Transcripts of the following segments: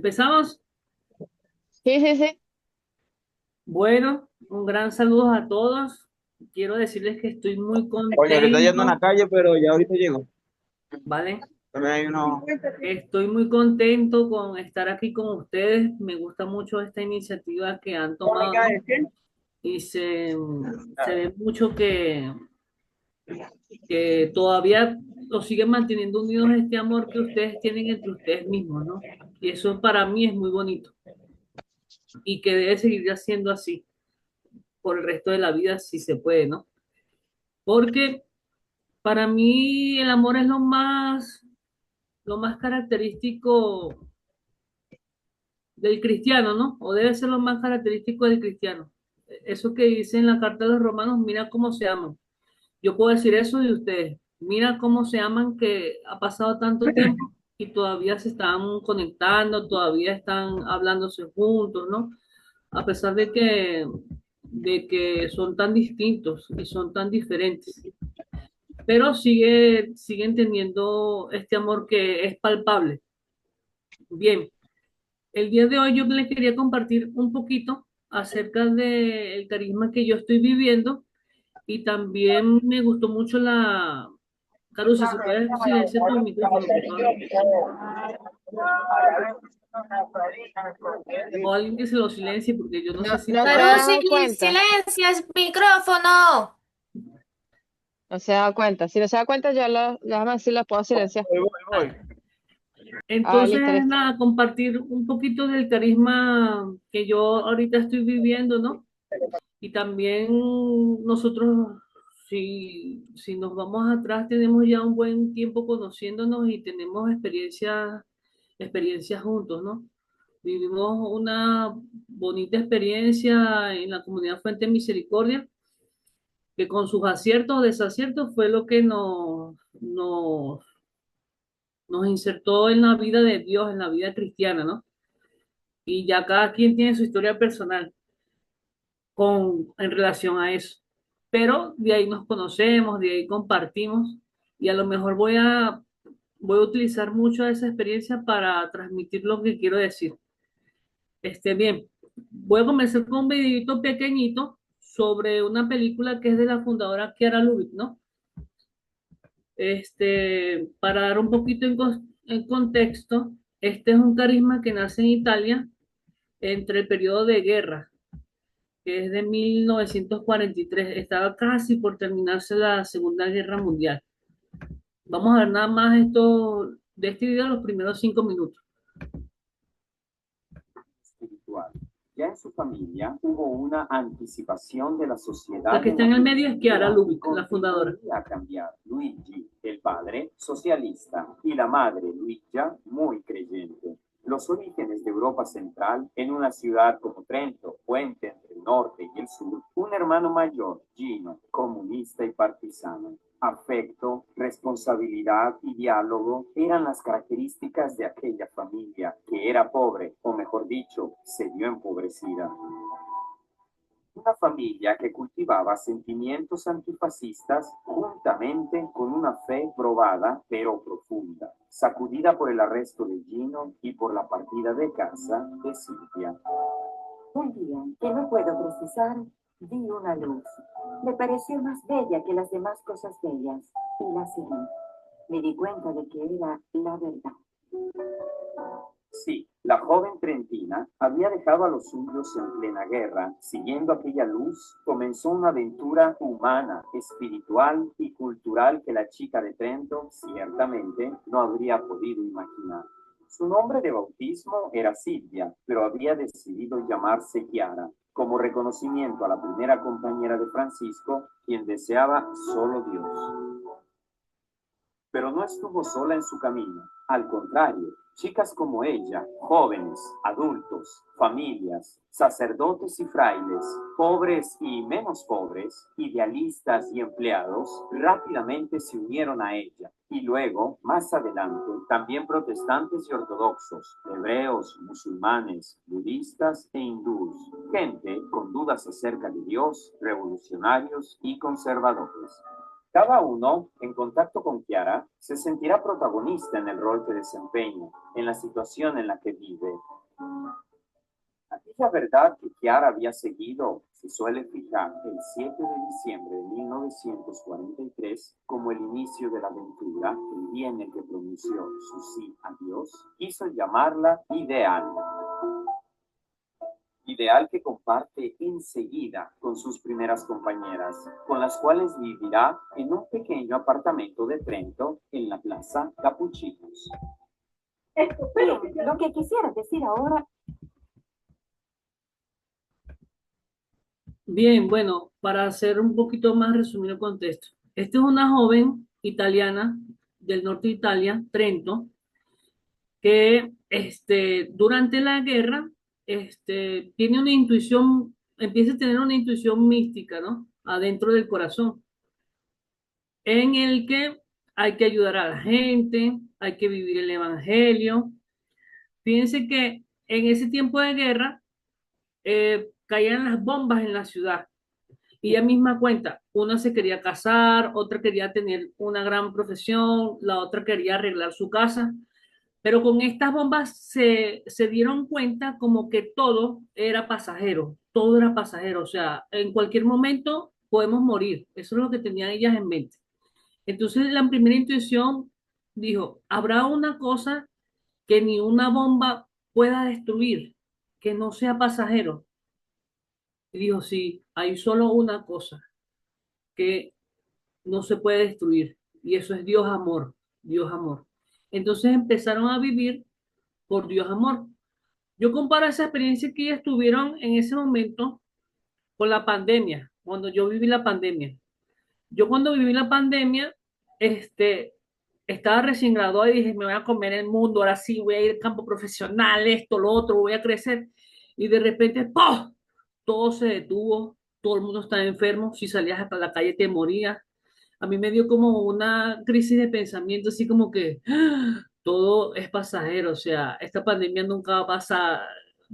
¿Empezamos? Sí, sí, sí. Bueno, un gran saludo a todos. Quiero decirles que estoy muy Oye, ahorita yendo en la contento, calle, pero ya ahorita llego. ¿vale? También hay unos. Estoy muy contento con estar aquí con ustedes. Me gusta mucho esta iniciativa que han tomado, ¿no? Y se ve mucho que todavía lo siguen manteniendo unidos este amor que ustedes tienen entre ustedes mismos, ¿no? Y eso para mí es muy bonito y que debe seguir siendo así por el resto de la vida si se puede, ¿no? Porque para mí el amor es lo más característico del cristiano, ¿no? O debe ser lo más característico del cristiano. Eso que dice en la carta de los romanos, mira cómo se aman. Yo puedo decir eso de ustedes. Mira cómo se aman, que ha pasado tanto tiempo y todavía se están conectando, todavía están hablándose juntos, ¿no? A pesar de que son tan distintos y son tan diferentes. Pero siguen teniendo este amor que es palpable. Bien, el día de hoy yo les quería compartir un poquito acerca del carisma que yo estoy viviendo y también me gustó mucho la... Caruso, si puedes silenciar tu micrófono, por favor. O alguien que se lo silencie porque yo no sé No, si no se ha puedo. dado Carusi, cuenta. silencia el micrófono. No se ha dado cuenta. Si no se da cuenta, déjame decir, la puedo silenciar. Voy. Vale. Ah, Entonces, listo, listo. nada, compartir un poquito del carisma que yo ahorita estoy viviendo, ¿no? Y también nosotros, si nos vamos atrás, tenemos ya un buen tiempo conociéndonos y tenemos experiencias juntos, ¿no? Vivimos una bonita experiencia en la comunidad Fuente Misericordia, que con sus aciertos o desaciertos fue lo que nos insertó en la vida de Dios, en la vida cristiana, ¿no? Y ya cada quien tiene su historia personal en relación a eso. Pero de ahí nos conocemos, de ahí compartimos y a lo mejor voy a utilizar mucho esa experiencia para transmitir lo que quiero decir. Bien, voy a comenzar con un videito pequeñito sobre una película que es de la fundadora Chiara Lubich, ¿no? Para dar un poquito en contexto, este es un carisma que nace en Italia entre el periodo de guerra, que es de 1943. Estaba casi por terminarse la Segunda Guerra Mundial. Vamos a ver nada más de este video los primeros 5 minutos. Espiritual. Ya en su familia hubo una anticipación de la La sociedad que en está la en que el medio es Chiara vivía y Lubich, la fundadora. contribuiría a cambiar. Luigi, el padre, socialista, y la madre, Luigia, muy creyente. Los orígenes de Europa Central, en una ciudad como Trento, puente entre el norte y el sur, un hermano mayor, Gino, comunista y partisano. Afecto, responsabilidad y diálogo eran las características de aquella familia que era pobre, o mejor dicho, se vio empobrecida. Una familia que cultivaba sentimientos antifascistas juntamente con una fe probada pero profunda, sacudida por el arresto de Gino y por la partida de casa de Silvia. Un día, que no puedo precisar, vi una luz. Me pareció más bella que las demás cosas bellas y la seguí. Me di cuenta de que era la verdad. Sí, la joven trentina había dejado a los suyos en plena guerra. Siguiendo aquella luz, comenzó una aventura humana, espiritual y cultural que la chica de Trento ciertamente no habría podido imaginar. Su nombre de bautismo era Silvia, pero había decidido llamarse Chiara, como reconocimiento a la primera compañera de Francisco, quien deseaba solo Dios. Pero no estuvo sola en su camino. Al contrario, chicas como ella, jóvenes, adultos, familias, sacerdotes y frailes, pobres y menos pobres, idealistas y empleados, rápidamente se unieron a ella. Y luego, más adelante, también protestantes y ortodoxos, hebreos, musulmanes, budistas e hindús, gente con dudas acerca de Dios, revolucionarios y conservadores. Cada uno, en contacto con Kiara, se sentirá protagonista en el rol que desempeña, en la situación en la que vive. Aquella verdad que Kiara había seguido se suele fijar el 7 de diciembre de 1943 como el inicio de la aventura, el día en el que pronunció su sí a Dios, quiso llamarla Ideal. Ideal que comparte enseguida con sus primeras compañeras, con las cuales vivirá en un pequeño apartamento de Trento en la Plaza Capuchinos. Bien, lo que quisiera decir ahora. Bien, bueno, para hacer un poquito más resumido el contexto. Esta es una joven italiana del norte de Italia, Trento, que durante la guerra tiene una intuición, empieza a tener una intuición mística, ¿no? Adentro del corazón, en el que hay que ayudar a la gente, hay que vivir el evangelio. Fíjense que en ese tiempo de guerra caían las bombas en la ciudad. Y ella misma cuenta, una se quería casar, otra quería tener una gran profesión, la otra quería arreglar su casa, pero con estas bombas se dieron cuenta como que todo era pasajero, o sea, en cualquier momento podemos morir, eso es lo que tenían ellas en mente. Entonces la primera intuición dijo, habrá una cosa que ni una bomba pueda destruir, que no sea pasajero. Y dijo, sí, hay solo una cosa que no se puede destruir, y eso es Dios amor, Dios amor. Entonces empezaron a vivir por Dios amor. Yo comparo esa experiencia que ellas tuvieron en ese momento con la pandemia, cuando yo viví la pandemia. Yo cuando viví la pandemia, estaba recién graduada y dije, me voy a comer el mundo, ahora sí, voy a ir al campo profesional, esto, lo otro, voy a crecer. Y de repente, ¡pum! Todo se detuvo, todo el mundo estaba enfermo, si salías a la calle te morías. A mí me dio como una crisis de pensamiento, así como que todo es pasajero, o sea, esta pandemia nunca va a pasar,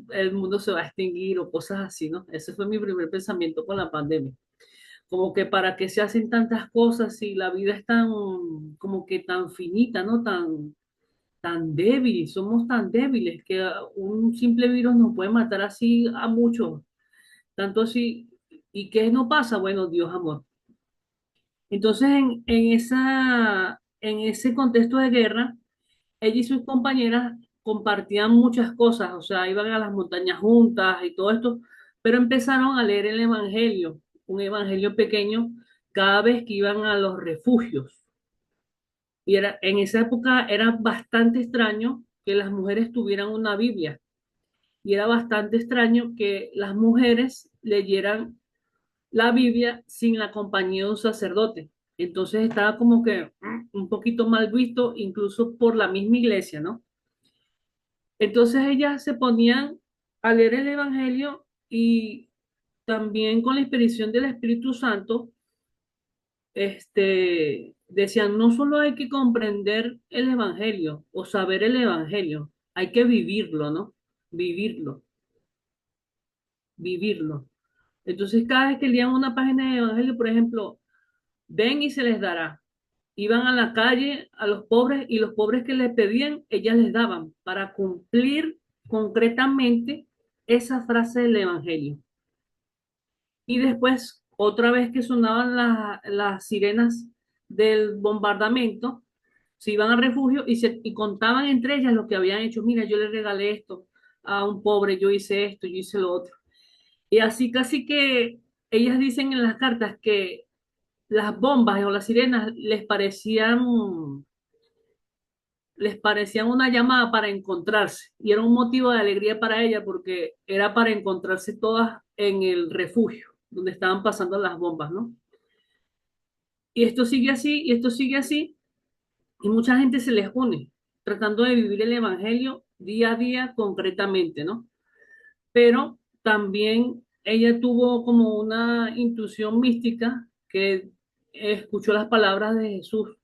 el mundo se va a extinguir o cosas así, ¿no? Ese fue mi primer pensamiento con la pandemia. Como que para qué se hacen tantas cosas si la vida es tan, como que tan finita, ¿no? Tan débil, somos tan débiles que un simple virus nos puede matar así a muchos, tanto así. ¿Y qué no pasa? Bueno, Dios amor. Entonces, en ese contexto de guerra, ella y sus compañeras compartían muchas cosas, o sea, iban a las montañas juntas y todo esto, pero empezaron a leer el Evangelio, un Evangelio pequeño, cada vez que iban a los refugios. Y en esa época era bastante extraño que las mujeres tuvieran una Biblia, y era bastante extraño que las mujeres leyeran la Biblia sin la compañía de un sacerdote. Entonces estaba como que un poquito mal visto, incluso por la misma iglesia, ¿no? Entonces ellas se ponían a leer el Evangelio y también con la inspiración del Espíritu Santo, decían, no solo hay que comprender el Evangelio o saber el Evangelio, hay que vivirlo, ¿no? Vivirlo, vivirlo. Entonces cada vez que leían una página de Evangelio, por ejemplo, den y se les dará. Iban a la calle a los pobres y los pobres que les pedían, ellas les daban para cumplir concretamente esa frase del Evangelio. Y después, otra vez que sonaban las sirenas del bombardamiento, se iban al refugio y contaban entre ellas lo que habían hecho. Mira, yo le regalé esto a un pobre, yo hice esto, yo hice lo otro. Y así casi que ellas dicen en las cartas que las bombas o las sirenas les parecían una llamada para encontrarse y era un motivo de alegría para ella porque era para encontrarse todas en el refugio donde estaban pasando las bombas, ¿no? Y esto sigue así y esto sigue así y mucha gente se les une tratando de vivir el evangelio día a día concretamente, ¿no? Pero también ella tuvo como una intuición mística que escuchó las palabras de Jesús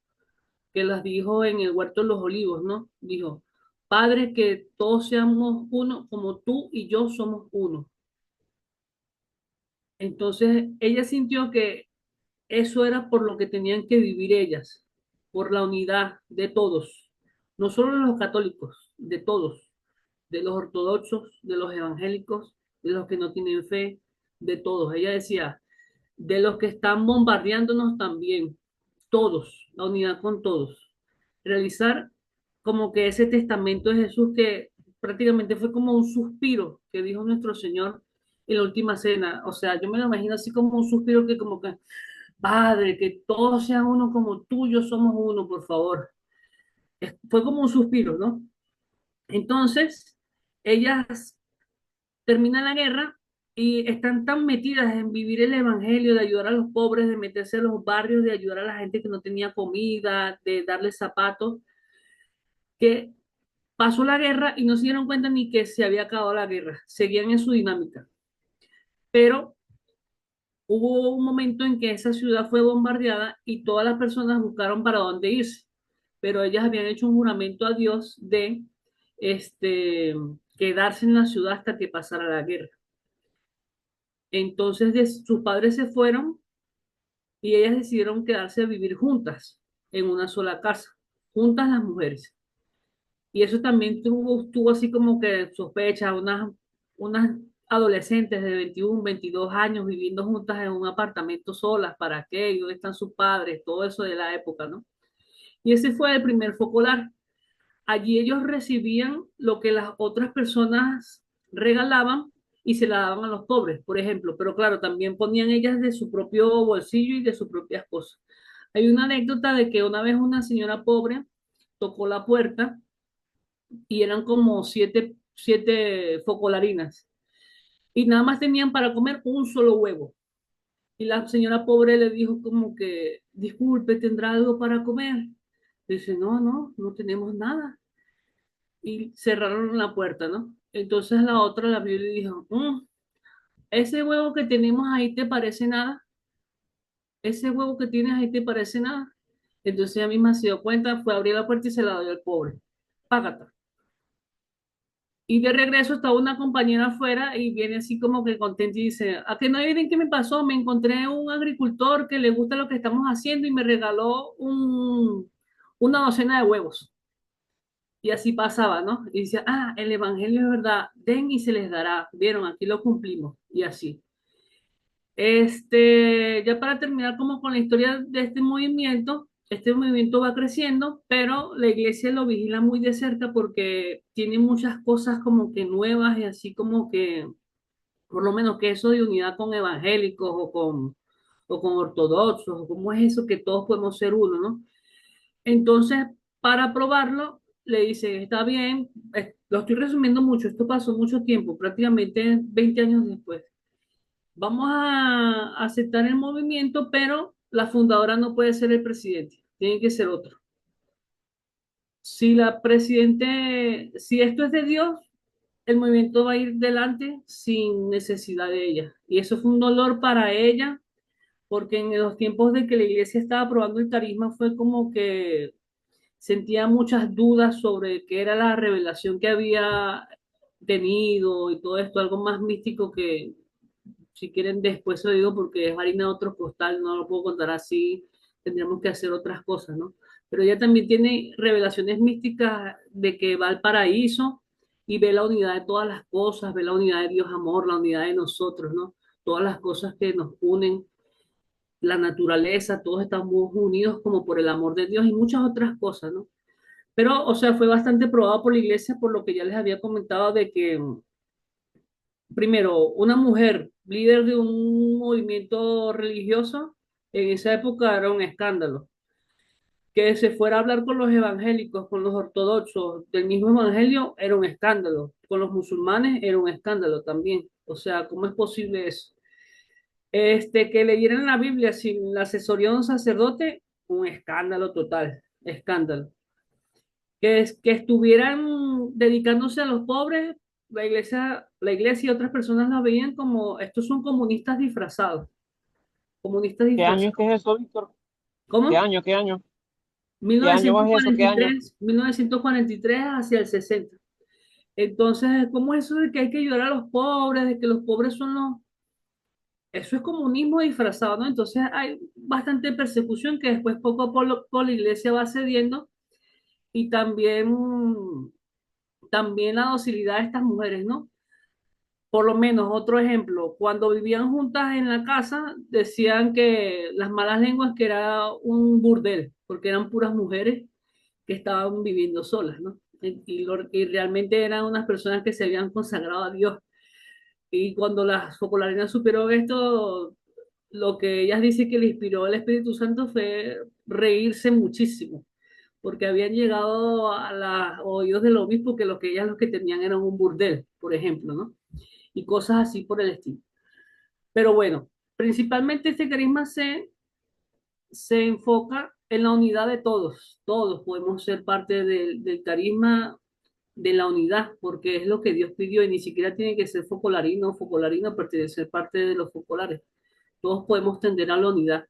que las dijo en el huerto de los olivos, ¿no? Dijo, Padre, que todos seamos uno, como tú y yo somos uno. Entonces ella sintió que eso era por lo que tenían que vivir ellas, por la unidad de todos, no solo de los católicos, de todos, de los ortodoxos, de los evangélicos, de los que no tienen fe, de todos. Ella decía, de los que están bombardeándonos también, todos, la unidad con todos. Realizar como que ese testamento de Jesús que prácticamente fue como un suspiro que dijo nuestro Señor en la última cena. O sea, yo me lo imagino así como un suspiro que como que, Padre, que todos sean uno como tú, yo somos uno, por favor. Fue como un suspiro, ¿no? Entonces, ellas terminan la guerra y están tan metidas en vivir el evangelio, de ayudar a los pobres, de meterse en los barrios, de ayudar a la gente que no tenía comida, de darles zapatos, que pasó la guerra y no se dieron cuenta ni que se había acabado la guerra, seguían en su dinámica. Pero hubo un momento en que esa ciudad fue bombardeada y todas las personas buscaron para dónde irse, pero ellas habían hecho un juramento a Dios de este, quedarse en la ciudad hasta que pasara la guerra. Entonces sus padres se fueron y ellas decidieron quedarse a vivir juntas en una sola casa, juntas las mujeres. Y eso también tuvo así como que sospecha, unas adolescentes de 21, 22 años viviendo juntas en un apartamento solas, ¿para qué? ¿Dónde están sus padres? Todo eso de la época, ¿no? Y ese fue el primer focolar. Allí ellos recibían lo que las otras personas regalaban y se la daban a los pobres, por ejemplo, pero claro, también ponían ellas de su propio bolsillo y de sus propias cosas. Hay una anécdota de que una vez una señora pobre tocó la puerta y eran como siete focolarinas y nada más tenían para comer un solo huevo. Y la señora pobre le dijo como que, disculpe, ¿tendrá algo para comer? Dice, no, no, no tenemos nada. Y cerraron la puerta, ¿no? Entonces la otra la vio y le dijo, ese huevo que tenemos ahí te parece nada, ese huevo que tienes ahí te parece nada. Entonces ella misma se dio cuenta, fue a abrir la puerta y se la dio al pobre. Págata. Y de regreso estaba una compañera afuera y viene así como que contenta y dice, ¿a que no miren qué me pasó? Me encontré un agricultor que le gusta lo que estamos haciendo y me regaló una docena de huevos. Y así pasaba, ¿no? Y decía, el evangelio es verdad, den y se les dará. Vieron, aquí lo cumplimos. Y así. Ya para terminar como con la historia de este movimiento va creciendo, pero la iglesia lo vigila muy de cerca porque tiene muchas cosas como que nuevas y así como que, por lo menos que eso de unidad con evangélicos o con ortodoxos, o cómo es eso que todos podemos ser uno, ¿no? Entonces, para probarlo, le dice, está bien, lo estoy resumiendo mucho, esto pasó mucho tiempo, prácticamente 20 años después. Vamos a aceptar el movimiento, pero la fundadora no puede ser el presidente, tiene que ser otro. Si esto es de Dios, el movimiento va a ir delante sin necesidad de ella. Y eso fue un dolor para ella, porque en los tiempos de que la iglesia estaba probando el carisma fue como que sentía muchas dudas sobre qué era la revelación que había tenido y todo esto, algo más místico que si quieren después lo digo porque es harina de otro costal, no lo puedo contar así, tendríamos que hacer otras cosas, ¿no? Pero ella también tiene revelaciones místicas de que va al paraíso y ve la unidad de todas las cosas, ve la unidad de Dios amor, la unidad de nosotros, ¿no? Todas las cosas que nos unen, la naturaleza, todos estamos unidos como por el amor de Dios y muchas otras cosas, ¿no? Pero, o sea, fue bastante probado por la iglesia por lo que ya les había comentado de que, primero, una mujer líder de un movimiento religioso en esa época era un escándalo. Que se fuera a hablar con los evangélicos, con los ortodoxos del mismo evangelio, era un escándalo. Con los musulmanes era un escándalo también. O sea, ¿cómo es posible eso? Que le dieran la Biblia sin la asesoría de un sacerdote, un escándalo total, escándalo. Que estuvieran dedicándose a los pobres, la iglesia y otras personas la veían como estos son comunistas disfrazados, comunistas ¿Qué año es disfrazados. que es eso, Víctor? ¿Qué ¿Cómo? año? ¿Qué año? ¿Qué año es eso? ¿Qué año? 1943 hacia el 60. Entonces, ¿cómo es eso de que hay que ayudar a los pobres, de que los pobres son los... Eso es comunismo disfrazado, ¿no? Entonces hay bastante persecución que después poco a poco la iglesia va cediendo y también la docilidad de estas mujeres, ¿no? Por lo menos, otro ejemplo, cuando vivían juntas en la casa, decían que las malas lenguas que era un burdel, porque eran puras mujeres que estaban viviendo solas, ¿no? Y realmente eran unas personas que se habían consagrado a Dios. Y cuando las Focolarinas supieron esto, lo que ellas dicen que le inspiró el Espíritu Santo fue reírse muchísimo, porque habían llegado a los oídos del obispo que ellas lo que tenían era un burdel, por ejemplo, ¿no? Y cosas así por el estilo. Pero bueno, principalmente este carisma se enfoca en la unidad de todos. Todos podemos ser parte del carisma de la unidad, porque es lo que Dios pidió y ni siquiera tiene que ser focolarino o focolarino pertenecer parte de los focolares. Todos podemos tender a la unidad.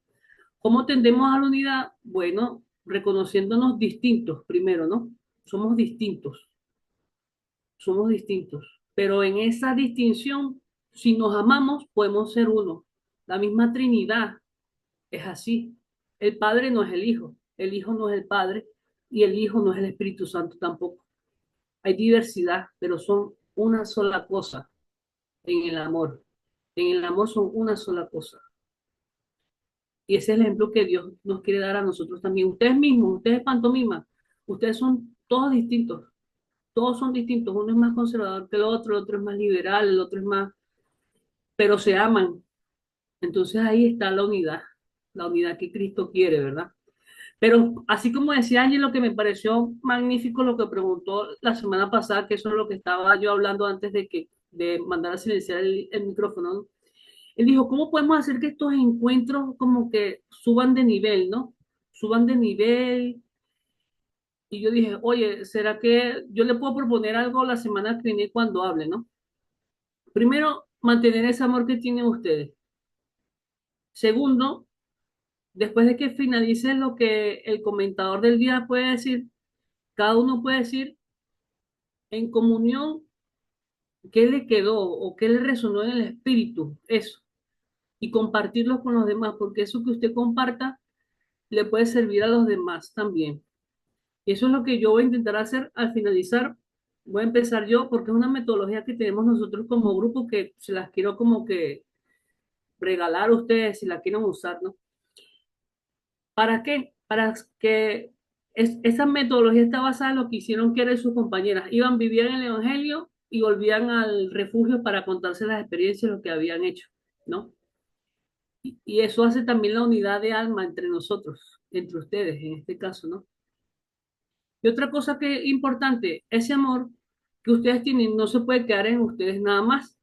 ¿Cómo tendemos a la unidad? Bueno, reconociéndonos distintos primero, ¿no? Somos distintos, somos distintos. Pero en esa distinción, si nos amamos, podemos ser uno. La misma Trinidad es así. El Padre no es el Hijo no es el Padre y el Hijo no es el Espíritu Santo tampoco. Hay diversidad, pero son una sola cosa en el amor. En el amor son una sola cosa. Y ese es el ejemplo que Dios nos quiere dar a nosotros también. Ustedes mismos, ustedes pantomima, ustedes son todos distintos. Todos son distintos. Uno es más conservador que el otro es más liberal, el otro es más, pero se aman. Entonces ahí está la unidad que Cristo quiere, ¿verdad? Pero así como decía Ángel, lo que me pareció magnífico lo que preguntó la semana pasada, que eso es lo que estaba yo hablando antes de mandar a silenciar el micrófono, ¿no? Él dijo, ¿cómo podemos hacer que estos encuentros como que suban de nivel, ¿no? Suban de nivel. Y yo dije, oye, ¿será que yo le puedo proponer algo la semana que viene cuando hable, ¿no? Primero, mantener ese amor que tienen ustedes. Segundo, después de que finalice lo que el comentador del día puede decir, cada uno puede decir en comunión qué le quedó o qué le resonó en el espíritu, eso, y compartirlo con los demás, porque eso que usted comparta le puede servir a los demás también. Y eso es lo que yo voy a intentar hacer al finalizar. Voy a empezar yo porque es una metodología que tenemos nosotros como grupo que se las quiero como que regalar a ustedes si la quieren usar, ¿no? ¿Para qué? Para que esa metodología está basada en lo que hicieron que eran sus compañeras. Iban, vivían el Evangelio y volvían al refugio para contarse las experiencias, lo que habían hecho, ¿no? Y eso hace también la unidad de alma entre nosotros, entre ustedes en este caso, ¿no? Y otra cosa que es importante, ese amor que ustedes tienen no se puede quedar en ustedes nada más.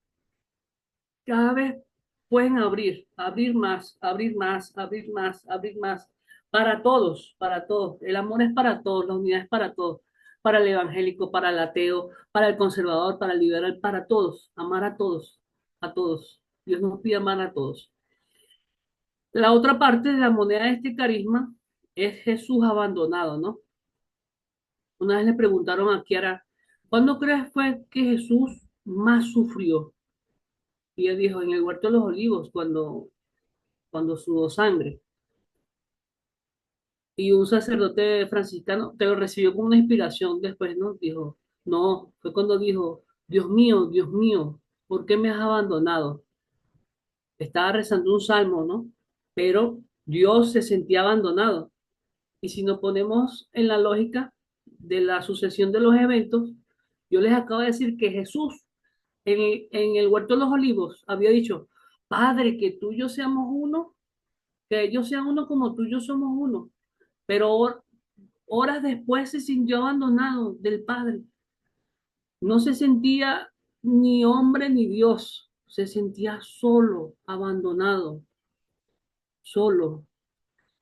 Cada vez pueden abrir más, abrir más, abrir más, abrir más. Para todos, para todos. El amor es para todos, la unidad es para todos. Para el evangélico, para el ateo, para el conservador, para el liberal, para todos. Amar a todos, a todos. Dios nos pide amar a todos. La otra parte de la moneda de este carisma es Jesús abandonado, ¿no? Una vez le preguntaron a Kiara, ¿cuándo crees fue que Jesús más sufrió? Y ella dijo, en el huerto de los olivos, cuando sudó sangre. Y un sacerdote franciscano te lo recibió como una inspiración después, ¿no? Dijo, no, fue cuando dijo, Dios mío, ¿por qué me has abandonado? Estaba rezando un salmo, ¿no? Pero Dios se sentía abandonado. Y si nos ponemos en la lógica de la sucesión de los eventos, yo les acabo de decir que Jesús en el huerto de los olivos había dicho, Padre, que tú y yo seamos uno, que ellos sean uno como tú y yo somos uno. Pero horas después se sintió abandonado del Padre. No se sentía ni hombre ni Dios, se sentía solo, abandonado, solo.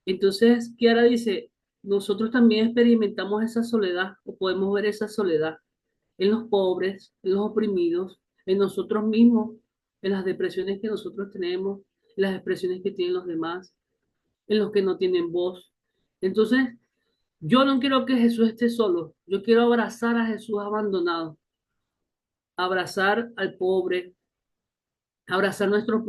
Entonces, Kiara dice, nosotros también experimentamos esa soledad o podemos ver esa soledad en los pobres, en los oprimidos, en nosotros mismos, en las depresiones que nosotros tenemos, en las expresiones que tienen los demás, en los que no tienen voz. Entonces, yo no quiero que Jesús esté solo, yo quiero abrazar a Jesús abandonado, abrazar al pobre, Abrazar nuestros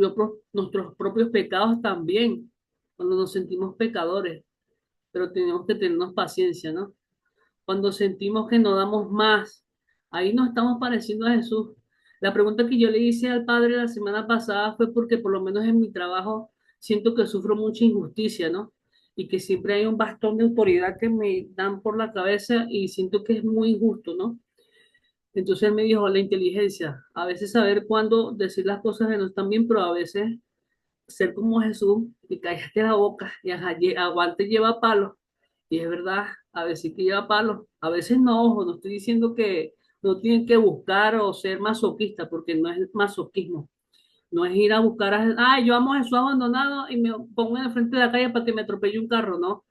propios pecados también, cuando nos sentimos pecadores, pero tenemos que tenernos paciencia, ¿no? Cuando sentimos que no damos más, ahí nos estamos pareciendo a Jesús. La pregunta que yo le hice al Padre la semana pasada fue porque por lo menos en mi trabajo siento que sufro mucha injusticia, ¿no? Y que siempre hay un bastón de autoridad que me dan por la cabeza y siento que es muy injusto, ¿no? Entonces él me dijo, la inteligencia, a veces saber cuándo decir las cosas que no están bien, pero a veces ser como Jesús y cállate la boca y aguante lleva palos. Y es verdad, a veces que lleva palos, a veces no, ojo, no estoy diciendo que no tienen que buscar o ser masoquista, porque no es masoquismo, no es ir a buscar yo amo a Jesús abandonado y me pongo en el frente de la calle para que me atropelle un carro, no.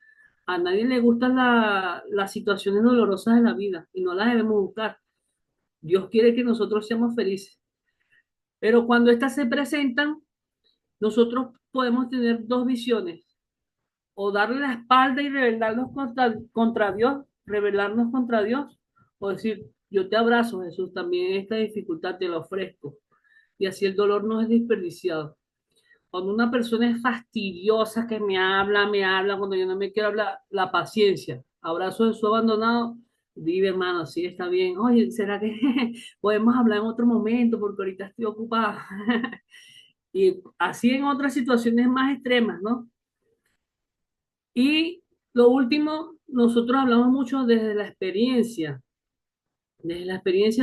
A nadie le gustan las situaciones dolorosas de la vida y no las debemos buscar. Dios quiere que nosotros seamos felices. Pero cuando estas se presentan, nosotros podemos tener dos visiones, o darle la espalda y rebelarnos contra Dios, rebelarnos contra Dios, o decir, yo te abrazo, Jesús, también esta dificultad te la ofrezco. Y así el dolor no es desperdiciado. Cuando una persona es fastidiosa, que me habla, cuando yo no me quiero hablar, la paciencia. Abrazo de su abandonado, vive hermano, sí está bien. Oye, ¿será que podemos hablar en otro momento? Porque ahorita estoy ocupada. Y así en otras situaciones más extremas, ¿no? Y lo último, nosotros hablamos mucho desde la experiencia de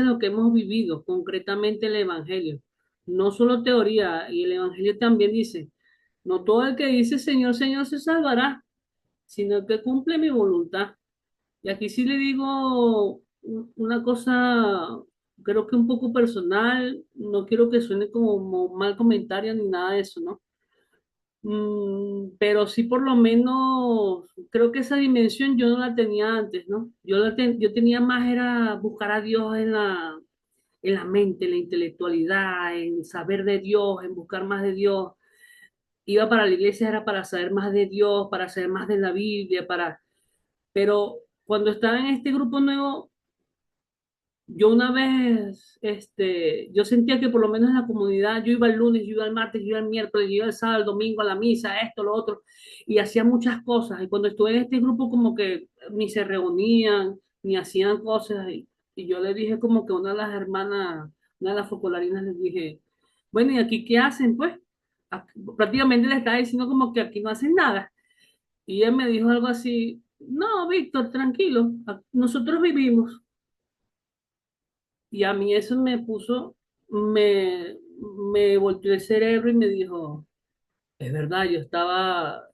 lo que hemos vivido, concretamente el Evangelio. No solo teoría, y el Evangelio también dice, no todo el que dice Señor, Señor se salvará, sino el que cumple mi voluntad. Y aquí sí le digo una cosa, creo que un poco personal, no quiero que suene como un mal comentario ni nada de eso, ¿no? Pero sí por lo menos creo que esa dimensión yo no la tenía antes, ¿no? Yo tenía más era buscar a Dios en la mente, en la intelectualidad, en saber de Dios, en buscar más de Dios. Iba para la iglesia era para saber más de Dios, para saber más de la Biblia, pero cuando estaba en este grupo nuevo, yo una vez, yo sentía que por lo menos en la comunidad, yo iba el lunes, yo iba el martes, yo iba el miércoles, yo iba el sábado, el domingo a la misa, esto, lo otro, y hacía muchas cosas. Y cuando estuve en este grupo, como que ni se reunían, ni hacían cosas. Y yo le dije como que una de las hermanas, una de las focolarinas, les dije, bueno, ¿y aquí qué hacen? Pues prácticamente le estaba diciendo como que aquí no hacen nada. Y él me dijo algo así, no, Víctor, tranquilo, nosotros vivimos. Y a mí eso me volteó el cerebro y me dijo, es verdad,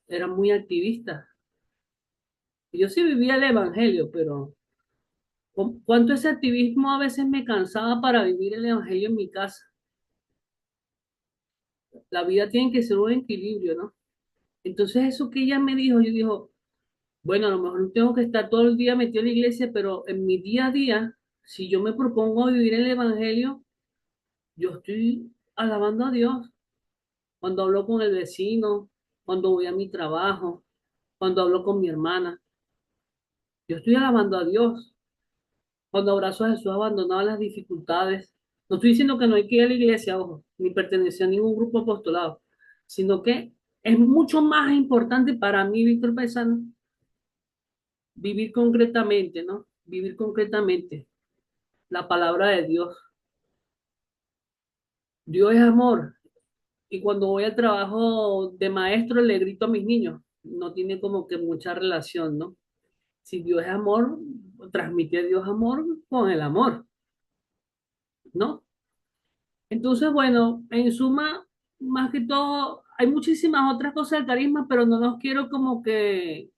era muy activista. Yo sí vivía el evangelio, pero cuánto ese activismo a veces me cansaba para vivir el evangelio en mi casa. La vida tiene que ser un equilibrio, ¿no? Entonces eso que ella me dijo, yo dijo, bueno, a lo mejor no tengo que estar todo el día metido en la iglesia, pero en mi día a día, si yo me propongo vivir el evangelio, yo estoy alabando a Dios. Cuando hablo con el vecino, cuando voy a mi trabajo, cuando hablo con mi hermana. Yo estoy alabando a Dios. Cuando abrazo a Jesús abandonado en las dificultades. No estoy diciendo que no hay que ir a la iglesia, ojo, ni pertenecer a ningún grupo apostolado, sino que es mucho más importante para mí, Víctor Paisano, vivir concretamente, ¿no? Vivir concretamente la palabra de Dios. Dios es amor. Y cuando voy al trabajo de maestro le grito a mis niños. No tiene como que mucha relación, ¿no? Si Dios es amor, transmite a Dios amor con el amor, ¿no? Entonces, bueno, en suma, más que todo, hay muchísimas otras cosas del carisma, pero no nos quiero como que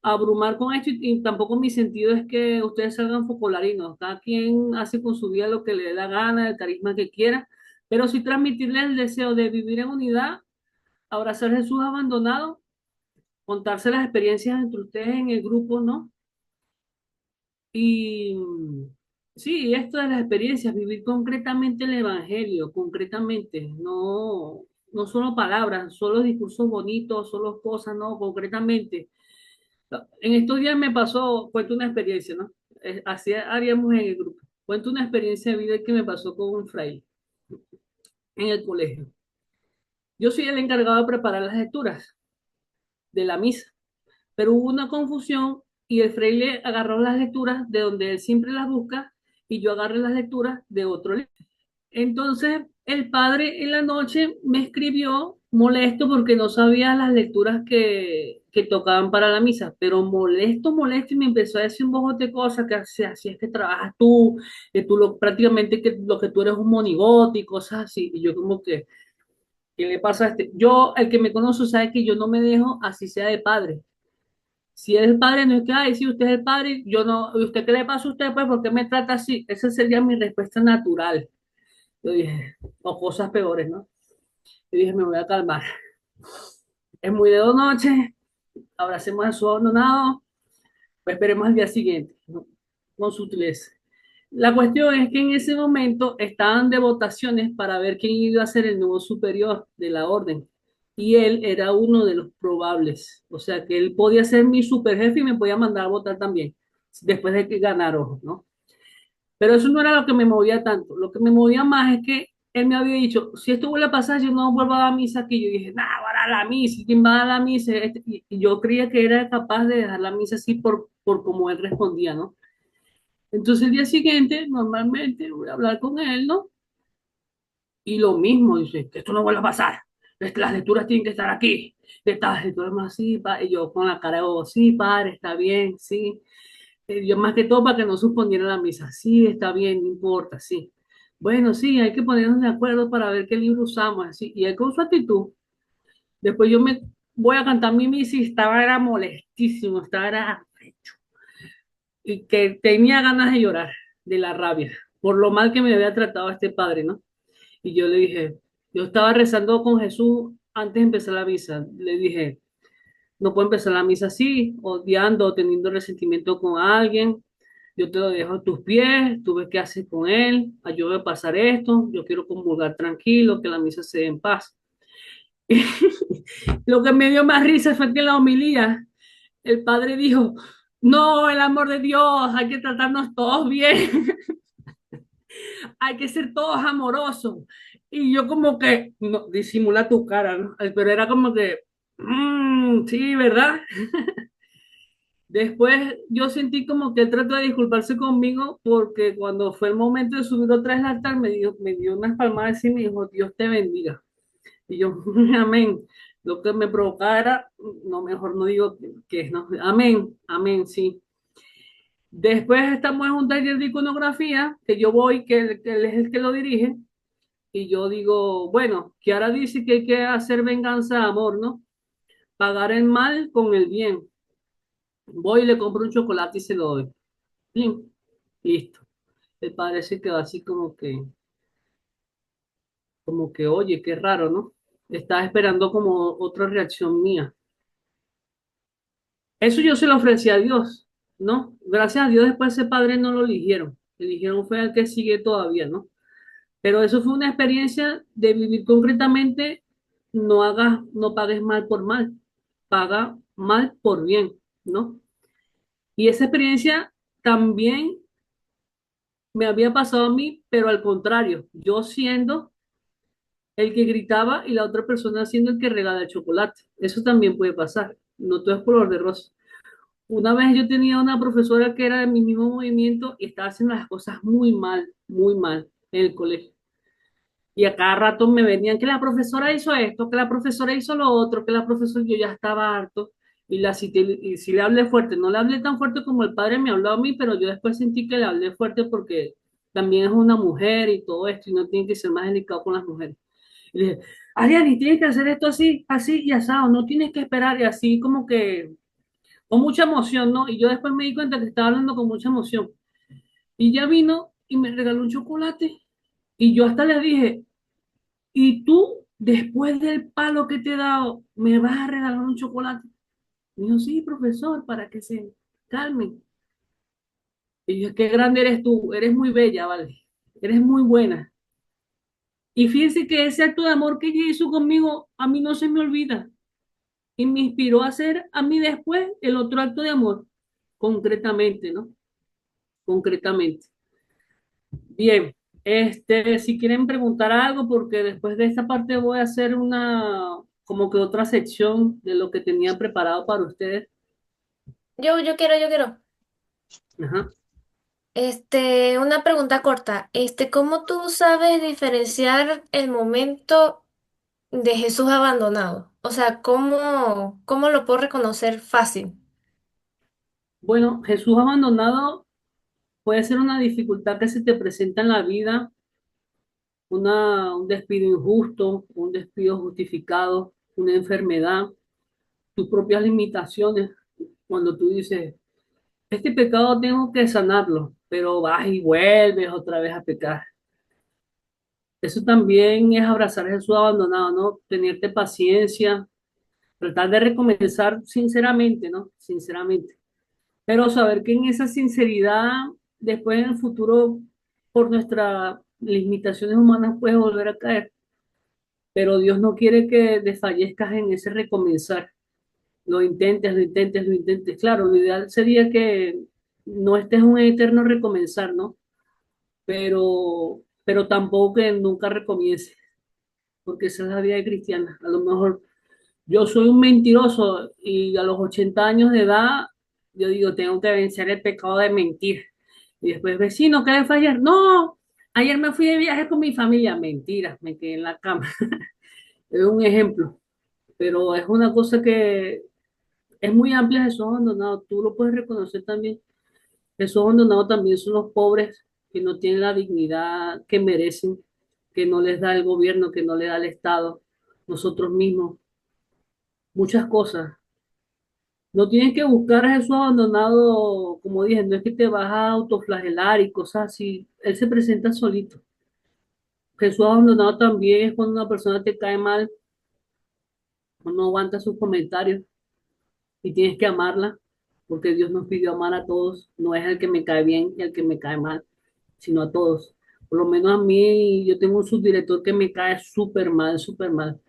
abrumar con esto y tampoco mi sentido es que ustedes salgan focolarinos. Cada quien hace con su vida lo que le dé la gana, el carisma que quiera, pero sí transmitirles el deseo de vivir en unidad, abrazar a Jesús abandonado, contarse las experiencias entre ustedes en el grupo, ¿no? Y sí, esto de las experiencias, vivir concretamente el Evangelio, concretamente, no, no solo palabras, solo discursos bonitos, solo cosas, no, concretamente. En estos días me pasó, cuento una experiencia, ¿no? Así haríamos en el grupo. Cuento una experiencia de vida que me pasó con un fraile. en el colegio. Yo soy el encargado de preparar las lecturas de la misa, pero hubo una confusión y el fraile agarró las lecturas de donde él siempre las busca y yo agarré las lecturas de otro libro. Entonces, el padre en la noche me escribió molesto porque no sabía las lecturas que tocaban para la misa, pero molesto, molesto, y me empezó a decir un bojote de cosas, que así es que trabajas tú, que tú prácticamente que lo que tú eres un monigote y cosas así. Y yo como que, ¿qué le pasa a este? Yo, el que me conoce, sabe que yo no me dejo así sea de padre. Si es el padre, no es que, ay, si usted es el padre, yo no, ¿y usted qué le pasa a usted? Pues, ¿por qué me trata así? Esa sería mi respuesta natural. Yo dije, o cosas peores, ¿no? Yo dije, me voy a calmar. Es muy de noche, abracemos a su abandonado, pues esperemos al día siguiente, ¿no? Con sutileza. La cuestión es que en ese momento estaban de votaciones para ver quién iba a ser el nuevo superior de la orden. Y él era uno de los probables. O sea que él podía ser mi superjefe y me podía mandar a votar también, después de que ganara, ¿no? Pero eso no era lo que me movía tanto. Lo que me movía más es que él me había dicho, si esto vuelve a pasar, yo no vuelvo a dar misa aquí. Yo dije, nah, voy a dar la misa, ¿quién va a dar la misa? Y yo creía que era capaz de dejar la misa así por como él respondía, ¿no? Entonces el día siguiente, normalmente voy a hablar con él, ¿no? Y lo mismo, dice, que esto no vuelva a pasar. Las lecturas tienen que estar aquí. Estas lecturas más así, y yo con la cara de bobo, sí, padre, está bien, sí. Yo más que todo para que no suspendiera la misa. Sí, está bien, no importa, sí. Bueno, sí, hay que ponernos de acuerdo para ver qué libro usamos, así. Y él con su actitud. Después yo me voy a cantar mi misa y estaba era molestísimo, estaba era y que tenía ganas de llorar de la rabia por lo mal que me había tratado este padre, ¿no? Y yo le dije, yo estaba rezando con Jesús antes de empezar la misa. Le dije, no puedo empezar la misa así, odiando o teniendo resentimiento con alguien. Yo te lo dejo a tus pies, tú ves qué haces con él, ayúdame a pasar esto, yo quiero comulgar tranquilo, que la misa se dé en paz. Lo que me dio más risa fue que en la homilía el padre dijo, no, el amor de Dios, hay que tratarnos todos bien, hay que ser todos amorosos. Y yo como que, no, disimula tu cara, ¿no? Pero era como que, sí, ¿verdad? Después yo sentí como que él trató de disculparse conmigo porque cuando fue el momento de subir otra vez al altar me dio unas palmadas y me dijo, Dios te bendiga. Y yo, amén. Lo que me provocaba era, no, mejor no digo que es, no. Amén, amén, sí. Después estamos en un taller de iconografía, que yo voy, que él es el que lo dirige, y yo digo, bueno, que ahora dice que hay que hacer venganza de amor, ¿no? Pagar el mal con el bien. Voy y le compro un chocolate y se lo doy. Plim, listo. El padre se quedó así como que, oye, qué raro, ¿no? Estaba esperando como otra reacción mía. Eso yo se lo ofrecí a Dios, ¿no? Gracias a Dios después ese padre no lo eligieron. Eligieron fue al que sigue todavía, ¿no? Pero eso fue una experiencia de vivir concretamente, no hagas, no pagues mal por mal, paga mal por bien, ¿no? Y esa experiencia también me había pasado a mí, pero al contrario, yo siendo el que gritaba y la otra persona siendo el que regala el chocolate. Eso también puede pasar, no todo es color de rosa. Una vez yo tenía una profesora que era de mi mismo movimiento y estaba haciendo las cosas muy mal en el colegio. Y a cada rato me venían que la profesora hizo esto, que la profesora hizo lo otro, que la profesora, yo ya estaba harto. Y la cité, y si le hablé fuerte, no le hablé tan fuerte como el padre me habló a mí, pero yo después sentí que le hablé fuerte porque también es una mujer y todo esto, y no tiene que ser más delicado con las mujeres. Y le dije, Ariani, tienes que hacer esto así, así y asado, no tienes que esperar, y así como que con mucha emoción, ¿no? Y yo después me di cuenta que estaba hablando con mucha emoción. Y ya vino y me regaló un chocolate. Y yo hasta le dije, ¿y tú, después del palo que te he dado, me vas a regalar un chocolate? Y yo, sí, profesor, para que se calmen. Y yo, qué grande eres tú, eres muy bella, ¿vale? Eres muy buena. Y fíjense que ese acto de amor que ella hizo conmigo, a mí no se me olvida. Y me inspiró a hacer a mí después el otro acto de amor, concretamente, ¿no? Concretamente. Bien, Si quieren preguntar algo, porque después de esta parte voy a hacer como que otra sección de lo que tenía preparado para ustedes. Yo quiero. Ajá. Una pregunta corta. ¿Cómo tú sabes diferenciar el momento de Jesús abandonado? O sea, ¿cómo lo puedo reconocer fácil? Bueno, Jesús abandonado puede ser una dificultad que se te presenta en la vida, un despido injusto, un despido justificado, una enfermedad, tus propias limitaciones. Cuando tú dices, este pecado tengo que sanarlo, pero vas y vuelves otra vez a pecar. Eso también es abrazar a Jesús abandonado, ¿no? Tenerte paciencia, tratar de recomenzar sinceramente, ¿no? Sinceramente. Pero saber que en esa sinceridad, después en el futuro, por nuestras limitaciones humanas, puedes volver a caer. Pero Dios no quiere que desfallezcas en ese recomenzar. Lo intentes, lo intentes, lo intentes. Claro, lo ideal sería que no estés en un eterno recomenzar, ¿no? Pero tampoco que nunca recomiences, porque esa es la vida cristiana. A lo mejor yo soy un mentiroso y a los 80 años de edad, yo digo, tengo que vencer el pecado de mentir. Y después, vecino, ¿qué le fue ayer? No, ayer me fui de viaje con mi familia. Mentira, me quedé en la cama. Es un ejemplo, pero es una cosa que es muy amplia. Jesús abandonado, tú lo puedes reconocer también. Jesús abandonado también son los pobres que no tienen la dignidad que merecen, que no les da el gobierno, que no les da el Estado, nosotros mismos, muchas cosas. No tienes que buscar a Jesús abandonado, como dije, no es que te vas a autoflagelar y cosas así. Él se presenta solito. Jesús abandonado también es cuando una persona te cae mal o no aguanta sus comentarios y tienes que amarla, porque Dios nos pidió amar a todos. No es el que me cae bien y el que me cae mal, sino a todos. Por lo menos a mí, yo tengo un subdirector que me cae súper mal, súper mal.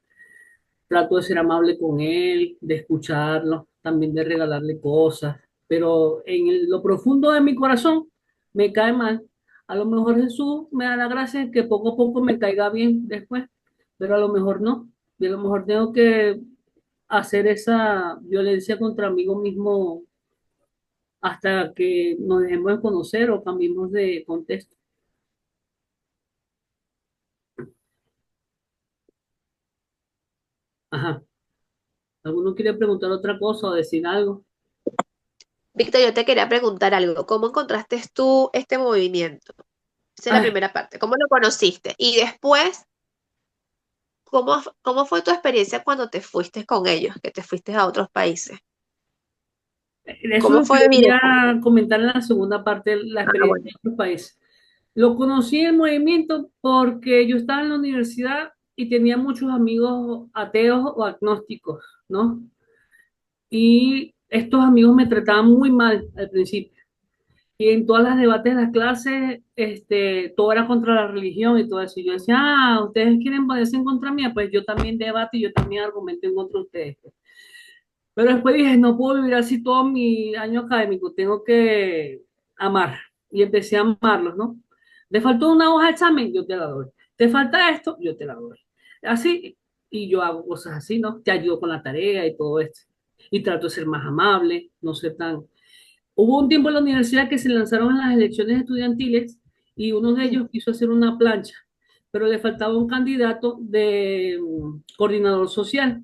Trato de ser amable con él, de escucharlo, también de regalarle cosas, pero lo profundo de mi corazón me cae mal. A lo mejor Jesús me da la gracia que poco a poco me caiga bien después, pero a lo mejor no. Y a lo mejor tengo que hacer esa violencia contra mí mismo hasta que nos dejemos de conocer o cambiemos de contexto. Ajá. ¿Alguno quiere preguntar otra cosa o decir algo? Víctor, yo te quería preguntar algo. ¿Cómo encontraste tú este movimiento? Esa es la Ay, primera parte. ¿Cómo lo conociste? Y después, ¿cómo fue tu experiencia cuando te fuiste con ellos, que te fuiste a otros países? eso ¿Cómo lo fue vivir quería eso? comentar en la segunda parte, la Ah, experiencia bueno. en otros países. Lo conocí en el movimiento porque yo estaba en la universidad y tenía muchos amigos ateos o agnósticos, ¿no? Y estos amigos me trataban muy mal al principio. Y en todas las debates de las clases, todo era contra la religión y todo eso. Y yo decía, ustedes quieren ponerse en contra mía, pues yo también debato y yo también argumento en contra de ustedes. Pero después dije, no puedo vivir así todo mi año académico, tengo que amar. Y empecé a amarlos, ¿no? ¿Te faltó una hoja de examen? Yo te la doy. ¿Te falta esto? Yo te la doy. Así, y yo hago cosas así, ¿no? Te ayudo con la tarea y todo esto. Y trato de ser más amable, no ser tan... Hubo un tiempo en la universidad que se lanzaron las elecciones estudiantiles y uno de ellos quiso hacer una plancha, pero le faltaba un candidato de coordinador social.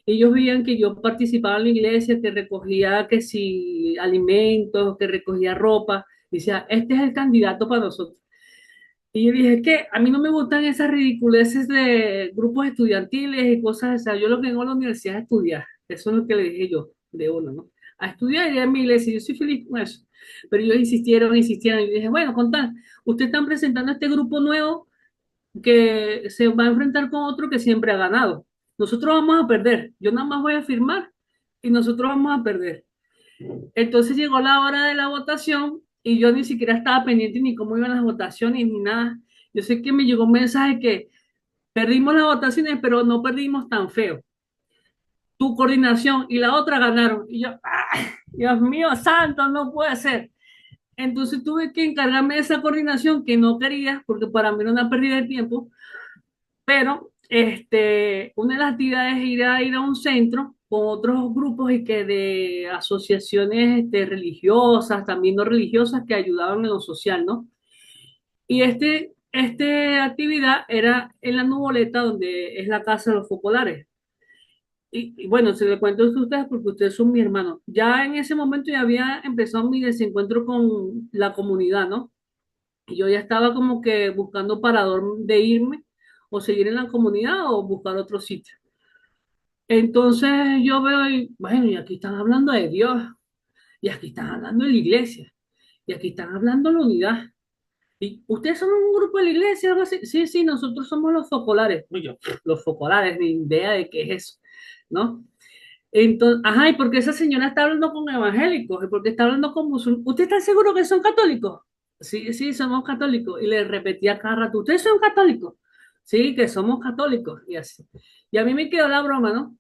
Ellos veían que yo participaba en la iglesia, que recogía que si alimentos, que recogía ropa. Y decía, este es el candidato para nosotros. Y yo dije, es que a mí no me gustan esas ridiculeces de grupos estudiantiles y cosas así. O sea, yo lo que vengo a la universidad es estudiar. Eso es lo que le dije yo, de uno, ¿no? A estudiar y en mi iglesia. Yo soy feliz con eso. Pero ellos insistieron, insistieron. Y yo dije, bueno, con tal, ustedes están presentando este grupo nuevo que se va a enfrentar con otro que siempre ha ganado. Nosotros vamos a perder. Yo nada más voy a firmar y nosotros vamos a perder. Entonces llegó la hora de la votación y yo ni siquiera estaba pendiente ni cómo iban las votaciones ni nada. Yo sé que me llegó un mensaje que perdimos las votaciones, pero no perdimos tan feo. Tu coordinación y la otra ganaron. Y yo, ¡ay, Dios mío santo, no puede ser! Entonces tuve que encargarme de esa coordinación que no quería, porque para mí era una pérdida de tiempo, pero una de las actividades es ir a un centro con otros grupos y que de asociaciones religiosas, también no religiosas, que ayudaban en lo social, ¿no? Y esta actividad era en la Nuboleta, donde es la casa de los focolares. Y bueno, se lo cuento a ustedes porque ustedes son mi hermano. Ya en ese momento ya había empezado mi desencuentro con la comunidad, ¿no? Y yo ya estaba como que buscando parador de irme o seguir en la comunidad o buscar otro sitio. Entonces yo veo y, bueno, y aquí están hablando de Dios, y aquí están hablando de la iglesia, y aquí están hablando de la unidad. ¿Y ustedes son un grupo de la iglesia, algo así? Sí, sí, nosotros somos los focolares. Uy, yo, los focolares, ni idea de qué es eso, ¿no? Entonces, ajá, ¿y por qué esa señora está hablando con evangélicos? ¿Y por qué está hablando con musulmanes? ¿Usted está seguro que son católicos? Sí, sí, somos católicos. Y le repetía cada rato, ¿ustedes son católicos? Sí, que somos católicos. Y así. Y a mí me quedó la broma, ¿no?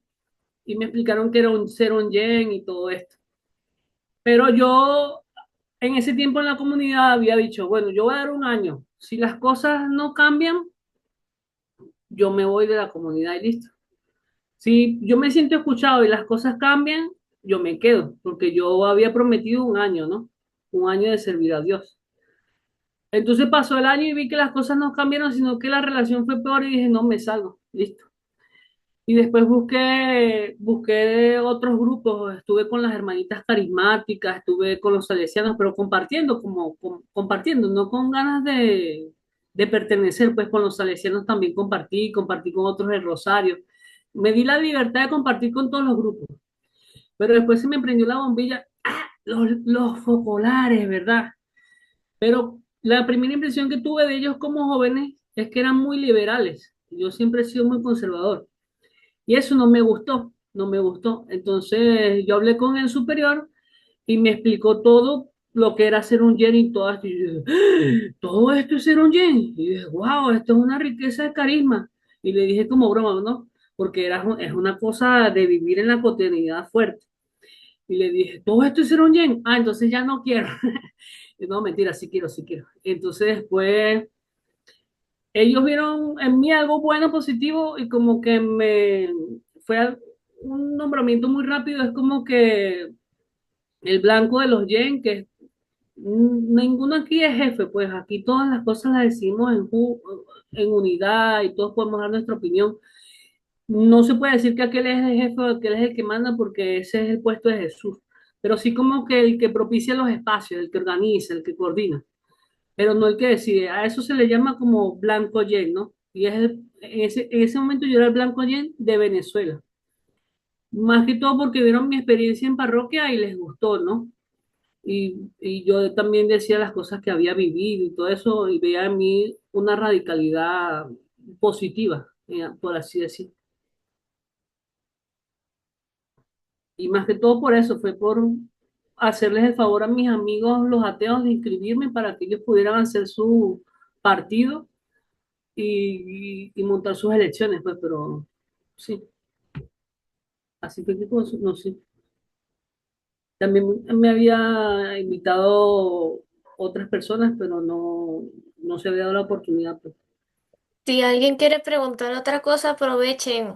Y me explicaron que era un ser un yen y todo esto. Pero yo en ese tiempo en la comunidad había dicho, bueno, yo voy a dar un año. Si las cosas no cambian, yo me voy de la comunidad y listo. Si yo me siento escuchado y las cosas cambian, yo me quedo, porque yo había prometido un año, ¿no? Un año de servir a Dios. Entonces pasó el año y vi que las cosas no cambiaron, sino que la relación fue peor y dije, no, me salgo, listo. Y después busqué otros grupos, estuve con las hermanitas carismáticas, estuve con los salesianos, pero compartiendo, compartiendo, no con ganas de pertenecer, pues con los salesianos también compartí con otros del Rosario. Me di la libertad de compartir con todos los grupos, pero después se me prendió la bombilla, los focolares, ¿verdad? Pero la primera impresión que tuve de ellos como jóvenes es que eran muy liberales. Yo siempre he sido muy conservador. Y eso no me gustó, no me gustó. Entonces yo hablé con el superior y me explicó todo lo que era ser un yen y todo esto. Y yo dije, "¡Ah! Todo esto es ser un yen". Y dije, wow, esto es una riqueza de carisma. Y le dije como broma, ¿no? Porque es una cosa de vivir en la cotidianidad fuerte. Y le dije, todo esto es ser un yen. Ah, entonces ya no quiero. Y no, mentira, sí quiero, sí quiero. Entonces después ellos vieron en mí algo bueno, positivo, y como que un nombramiento muy rápido, es como que el blanco de los yen, que ninguno aquí es jefe, pues aquí todas las cosas las decimos en unidad y todos podemos dar nuestra opinión. No se puede decir que aquel es el jefe o aquel es el que manda porque ese es el puesto de Jesús, pero sí como que el que propicia los espacios, el que organiza, el que coordina, pero no el que decide. A eso se le llama como blanco yen, ¿no? Y en ese momento yo era el blanco yen de Venezuela. Más que todo porque vieron mi experiencia en parroquia y les gustó, ¿no? Y yo también decía las cosas que había vivido y todo eso, y veía en mí una radicalidad positiva, por así decir. Y más que todo por eso, fue por hacerles el favor a mis amigos los ateos de inscribirme para que ellos pudieran hacer su partido y montar sus elecciones, pues, pero sí, así fue que no sé. También me había invitado otras personas, pero no se había dado la oportunidad, pues. Si alguien quiere preguntar otra cosa, aprovechen.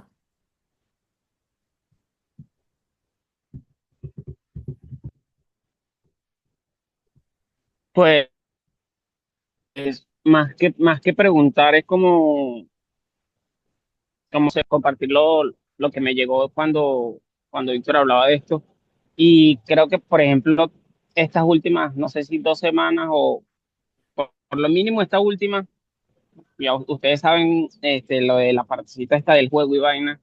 Pues más que preguntar, es como compartir lo que me llegó cuando Víctor hablaba de esto. Y creo que, por ejemplo, estas últimas, no sé si 2 semanas o por lo mínimo esta última, ya ustedes saben lo de la partecita esta del juego y vaina.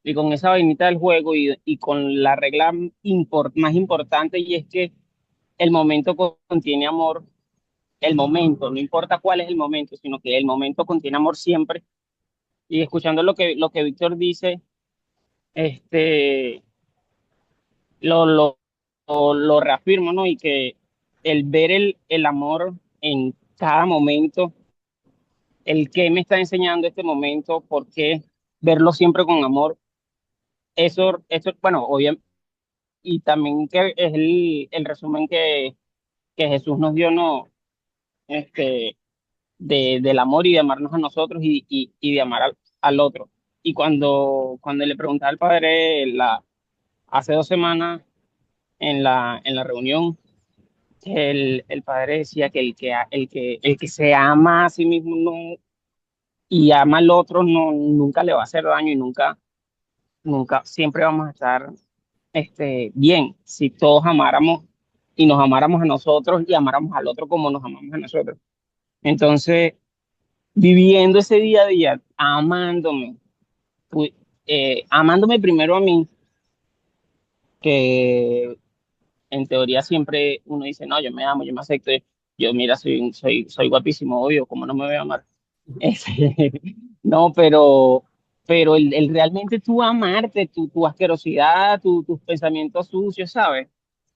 Y con esa vainita del juego y con la regla más importante, y es que el momento contiene amor, el momento, no importa cuál es el momento, sino que el momento contiene amor siempre. Y escuchando lo que Víctor dice, este, lo, lo, lo reafirmo, ¿no? Y que el ver el amor en cada momento, el que me está enseñando este momento, por qué verlo siempre con amor, eso bueno, obviamente, y también que es el resumen que Jesús nos dio, no, este, del amor y de amarnos a nosotros y de amar al otro. Y cuando le preguntaba al padre hace 2 semanas en la reunión, el padre decía que el que se ama a sí mismo no, y ama al otro no, nunca le va a hacer daño y nunca, siempre vamos a estar bien si todos amáramos y nos amáramos a nosotros y amáramos al otro como nos amamos a nosotros. Entonces, viviendo ese día a día, amándome, amándome primero a mí, que en teoría siempre uno dice, no, yo me amo, yo me acepto, yo mira, soy guapísimo, obvio, ¿cómo no me voy a amar? No, pero el realmente tú amarte, tu asquerosidad, tus pensamientos sucios, ¿sabes?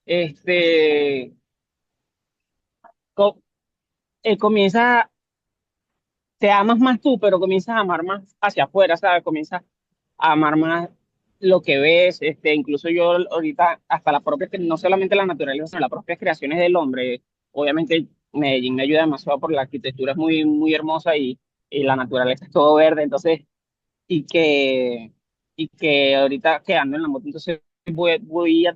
Este, co- comienza, te amas más tú, pero comienzas a amar más hacia afuera, ¿sabes? Comienzas a amar más lo que ves, incluso yo ahorita, hasta la propia, no solamente la naturaleza, sino las propias creaciones del hombre. Obviamente Medellín me ayuda demasiado por la arquitectura, es muy, muy hermosa y la naturaleza es todo verde, entonces, y que, y que ahorita quedando en la moto, entonces voy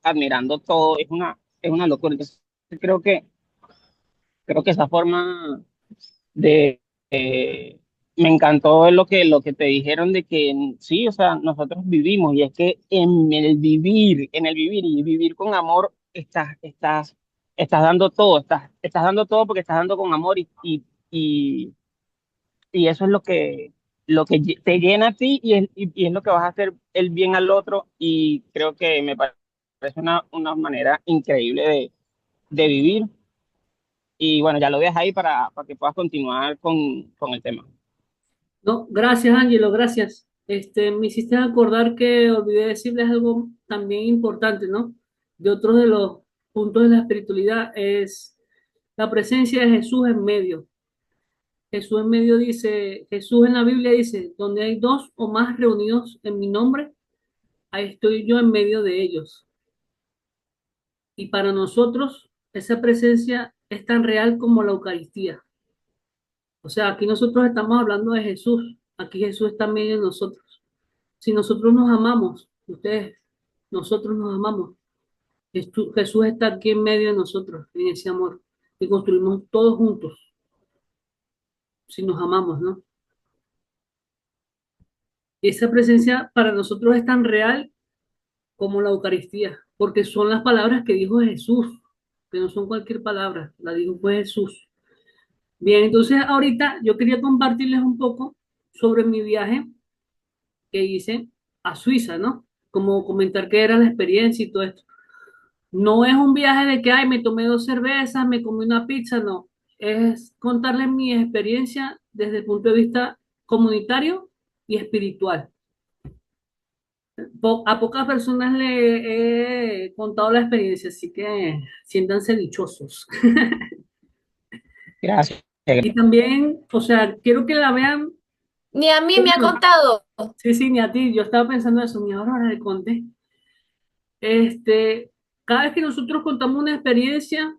admirando todo, es una locura. Entonces, creo que esa forma de me encantó lo que te dijeron de que sí, o sea, nosotros vivimos y es que en el vivir y vivir con amor, estás dando todo, estás dando todo porque estás dando con amor y, y eso es lo que te llena a ti y es lo que vas a hacer el bien al otro y creo que me parece una manera increíble de vivir. Y bueno, ya lo dejas ahí para que puedas continuar con el tema. No, gracias, Ángelo, gracias. Me hiciste acordar que olvidé decirles algo también importante, ¿no? De otros de los puntos de la espiritualidad es la presencia de Jesús en medio. Jesús en medio dice, Jesús en la Biblia dice, donde hay dos o más reunidos en mi nombre, ahí estoy yo en medio de ellos. Y para nosotros, esa presencia es tan real como la Eucaristía. O sea, aquí nosotros estamos hablando de Jesús, aquí Jesús está en medio de nosotros. Si nosotros nos amamos, ustedes, nosotros nos amamos, Jesús está aquí en medio de nosotros, en ese amor, que construimos todos juntos, si nos amamos, ¿no? Y esa presencia para nosotros es tan real como la Eucaristía, porque son las palabras que dijo Jesús, que no son cualquier palabra, la dijo fue Jesús. Bien, entonces ahorita yo quería compartirles un poco sobre mi viaje que hice a Suiza, ¿no? Como comentar qué era la experiencia y todo esto. No es un viaje de que, ay, me tomé 2 cervezas, me comí una pizza, no. Es contarles mi experiencia desde el punto de vista comunitario y espiritual. A pocas personas le he contado la experiencia, así que siéntanse dichosos. Gracias. Y también, o sea, quiero que la vean. Ni a mí me ha Bueno, contado. sí, sí, ni a ti. Yo estaba pensando eso, ni ahora le conté. Este, cada vez que nosotros contamos una experiencia,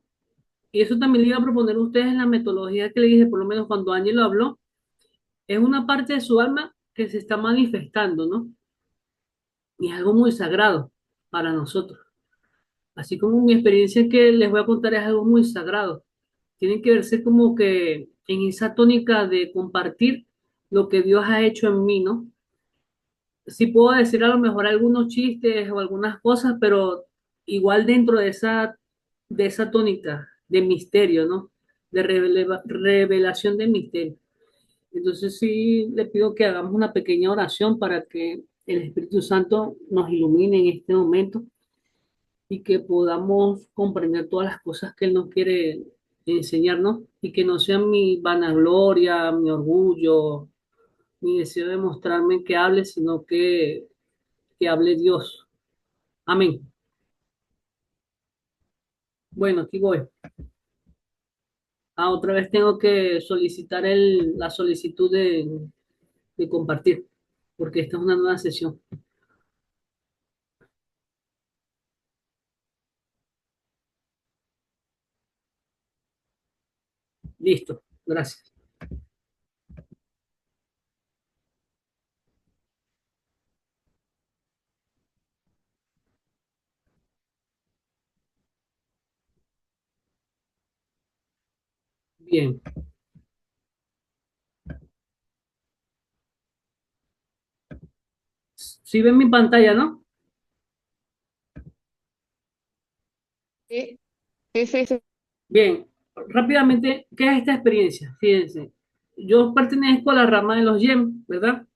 y eso también le iba a proponer a ustedes en la metodología que le dije, por lo menos cuando Ángel lo habló, es una parte de su alma que se está manifestando, ¿no? Y es algo muy sagrado para nosotros. Así como mi experiencia que les voy a contar es algo muy sagrado. Tienen que verse como que en esa tónica de compartir lo que Dios ha hecho en mí, ¿no? Sí puedo decir a lo mejor algunos chistes o algunas cosas, pero igual dentro de esa tónica de misterio, ¿no? De revelación de misterio. Entonces sí le pido que hagamos una pequeña oración para que el Espíritu Santo nos ilumine en este momento y que podamos comprender todas las cosas que Él nos quiere enseñarnos y que no sea mi vanagloria, mi orgullo, mi deseo de mostrarme que hable, sino que hable Dios. Amén. Bueno, aquí voy. Otra vez tengo que solicitar la solicitud de compartir, porque esta es una nueva sesión. Listo, gracias. Bien. Si ven mi pantalla, ¿no? Sí, sí, sí, sí. Bien, rápidamente, ¿qué es esta experiencia? Fíjense, yo pertenezco a la rama de los YEM, ¿verdad?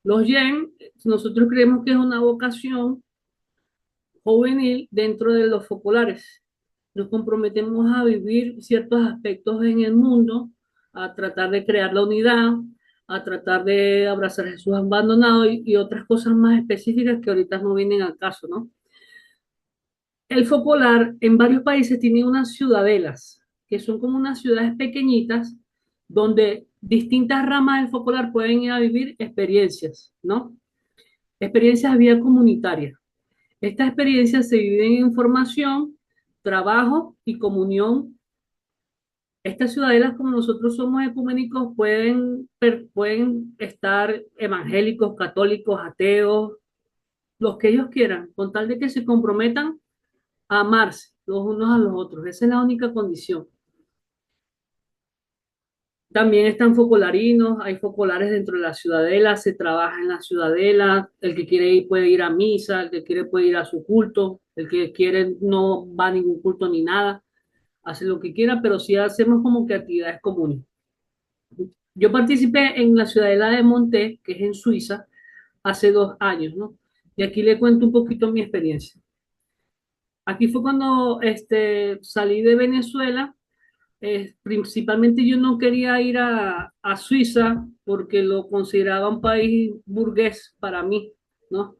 Los YEM, nosotros creemos que es una vocación juvenil dentro de los focolares. Nos comprometemos a vivir ciertos aspectos en el mundo, a tratar de crear la unidad, a tratar de abrazar a Jesús abandonado y otras cosas más específicas que ahorita no vienen al caso, ¿no? El Focolar en varios países tiene unas ciudadelas, que son como unas ciudades pequeñitas, donde distintas ramas del Focolar pueden ir a vivir experiencias, ¿no? Experiencias vía comunitaria. Estas experiencias se dividen en formación, trabajo y comunión. Estas ciudadelas, como nosotros somos ecuménicos, pueden estar evangélicos, católicos, ateos, los que ellos quieran, con tal de que se comprometan a amarse los unos a los otros. Esa es la única condición. También están focolarinos, hay focolares dentro de la ciudadela, se trabaja en la ciudadela, el que quiere ir puede ir a misa, el que quiere puede ir a su culto, el que quiere no va a ningún culto ni nada, hace lo que quiera, pero sí hacemos como que actividades comunes. Yo participé en la ciudadela de Monté, que es en Suiza, hace 2 años, ¿no? Y aquí le cuento un poquito mi experiencia. Aquí fue cuando salí de Venezuela. Principalmente yo no quería ir a Suiza porque lo consideraba un país burgués para mí, ¿no?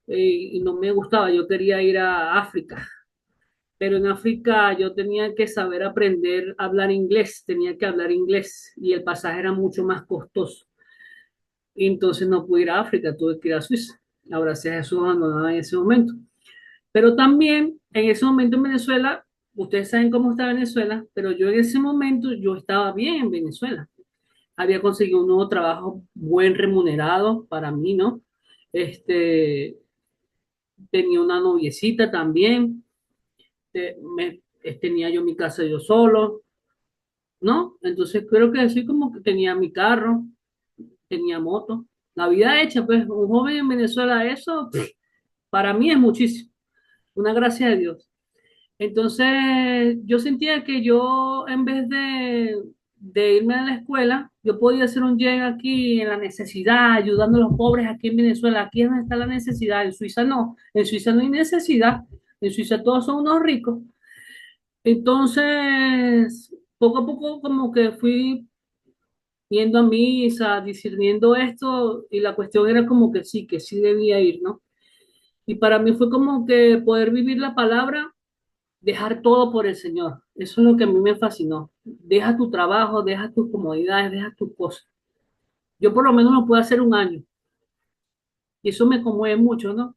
Y no me gustaba, yo quería ir a África, pero en África yo tenía que saber aprender a hablar inglés, tenía que hablar inglés y el pasaje era mucho más costoso. Y entonces no pude ir a África, tuve que ir a Suiza. Abracé a Jesús abandonado en ese momento. Pero también en ese momento en Venezuela, ustedes saben cómo está Venezuela, pero yo en ese momento yo estaba bien en Venezuela. Había conseguido un nuevo trabajo buen remunerado para mí, ¿no? Este, tenía una noviecita también, tenía yo mi casa yo solo, ¿no? Entonces creo que así como que tenía mi carro, tenía moto. La vida hecha, pues un joven en Venezuela, eso para mí es muchísimo, una gracia de Dios. Entonces, yo sentía que yo, en vez de irme a la escuela, yo podía hacer un llegue aquí en la necesidad, ayudando a los pobres aquí en Venezuela. Aquí es donde está la necesidad, en Suiza no hay necesidad, en Suiza todos son unos ricos. Entonces, poco a poco como que fui yendo a misa, discerniendo esto, y la cuestión era como que sí debía ir, ¿no? Y para mí fue como que poder vivir la palabra, dejar todo por el Señor. Eso es lo que a mí me fascinó. Deja tu trabajo, deja tus comodidades, deja tus cosas. Yo por lo menos lo puedo hacer un año. Y eso me conmueve mucho, ¿no?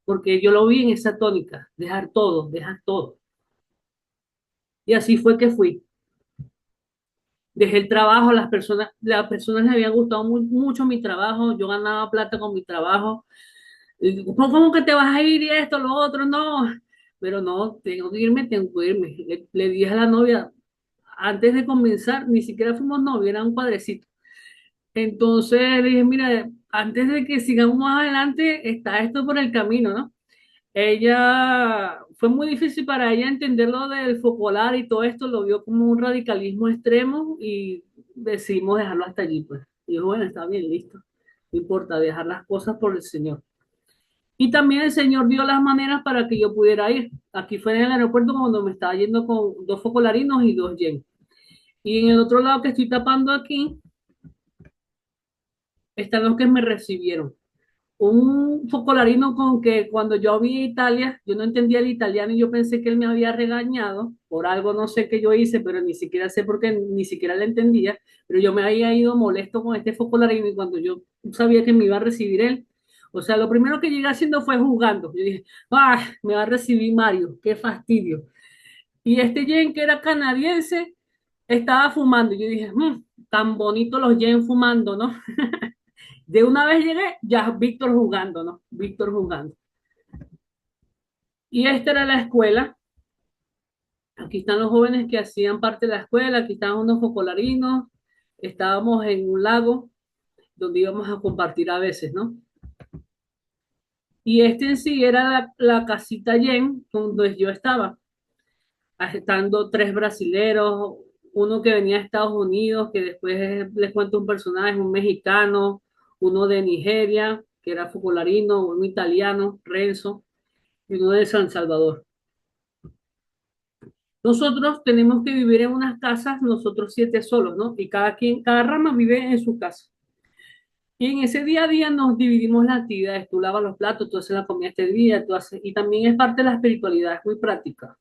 Porque yo lo vi en esa tónica, dejar todo, dejar todo. Y así fue que fui. Dejé el trabajo, las personas les había gustado mucho mi trabajo, yo ganaba plata con mi trabajo. Y, ¿cómo que te vas a ir y esto, lo otro? No, pero no, tengo que irme. Le dije a la novia, antes de comenzar, ni siquiera fuimos novios, era un padrecito. Entonces le dije, mira, antes de que sigamos más adelante, está esto por el camino, ¿no? Ella, fue muy difícil para ella entender lo del focolar y todo esto, lo vio como un radicalismo extremo y decidimos dejarlo hasta allí, pues. Y yo, bueno, está bien, listo. No importa, dejar las cosas por el Señor. Y también el Señor dio las maneras para que yo pudiera ir. Aquí fue en el aeropuerto cuando me estaba yendo con 2 focolarinos y 2 yen. Y en el otro lado que estoy tapando aquí, están los que me recibieron. Un focolarino con que cuando yo vi Italia, yo no entendía el italiano y yo pensé que él me había regañado por algo, no sé qué yo hice, pero ni siquiera sé por qué, ni siquiera le entendía, pero yo me había ido molesto con este focolarino y cuando yo sabía que me iba a recibir él, o sea, lo primero que llegué haciendo fue juzgando. Yo dije, ah, me va a recibir Mario, qué fastidio. Y este Jen, que era canadiense, estaba fumando. Y yo dije, tan bonito los Jen fumando, ¿no? De una vez llegué, ya Víctor jugando, ¿no? Víctor jugando. Y esta era la escuela. Aquí están los jóvenes que hacían parte de la escuela, aquí estaban unos focolarinos, estábamos en un lago donde íbamos a compartir a veces, ¿no? Y este en sí era la casita Yen donde yo estaba, estando tres brasileros, uno que venía de Estados Unidos, que después les cuento un personaje, un mexicano, uno de Nigeria, que era focolarino, un italiano, Renzo, y uno de San Salvador. Nosotros tenemos que vivir en unas casas, nosotros siete solos, ¿no? Y cada rama vive en su casa. Y en ese día a día nos dividimos las actividades. Tú lavas los platos, tú haces la comida este día, tú haces, y también es parte de la espiritualidad, es muy práctica.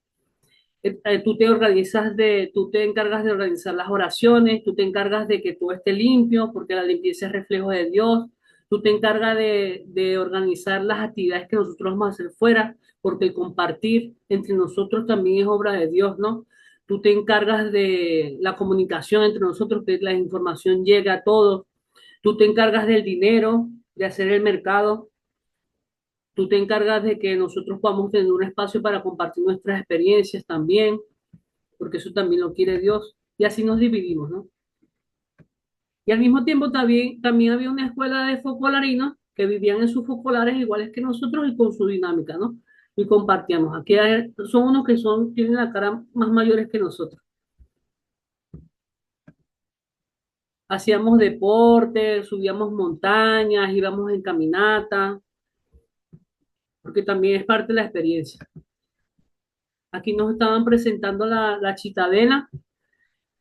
Tú te encargas de organizar las oraciones, tú te encargas de que todo esté limpio, porque la limpieza es reflejo de Dios. Tú te encargas de organizar las actividades que nosotros vamos a hacer fuera, porque el compartir entre nosotros también es obra de Dios, ¿no? Tú te encargas de la comunicación entre nosotros, que la información llegue a todos. Tú te encargas del dinero, de hacer el mercado. Tú te encargas de que nosotros podamos tener un espacio para compartir nuestras experiencias también, porque eso también lo quiere Dios. Y así nos dividimos, ¿no? Y al mismo tiempo también había una escuela de focolarinos que vivían en sus focolares iguales que nosotros y con su dinámica, ¿no? Y compartíamos. Son unos que tienen la cara más mayores que nosotros. Hacíamos deporte, subíamos montañas, íbamos en caminata, porque también es parte de la experiencia. Aquí nos estaban presentando la Chitadela,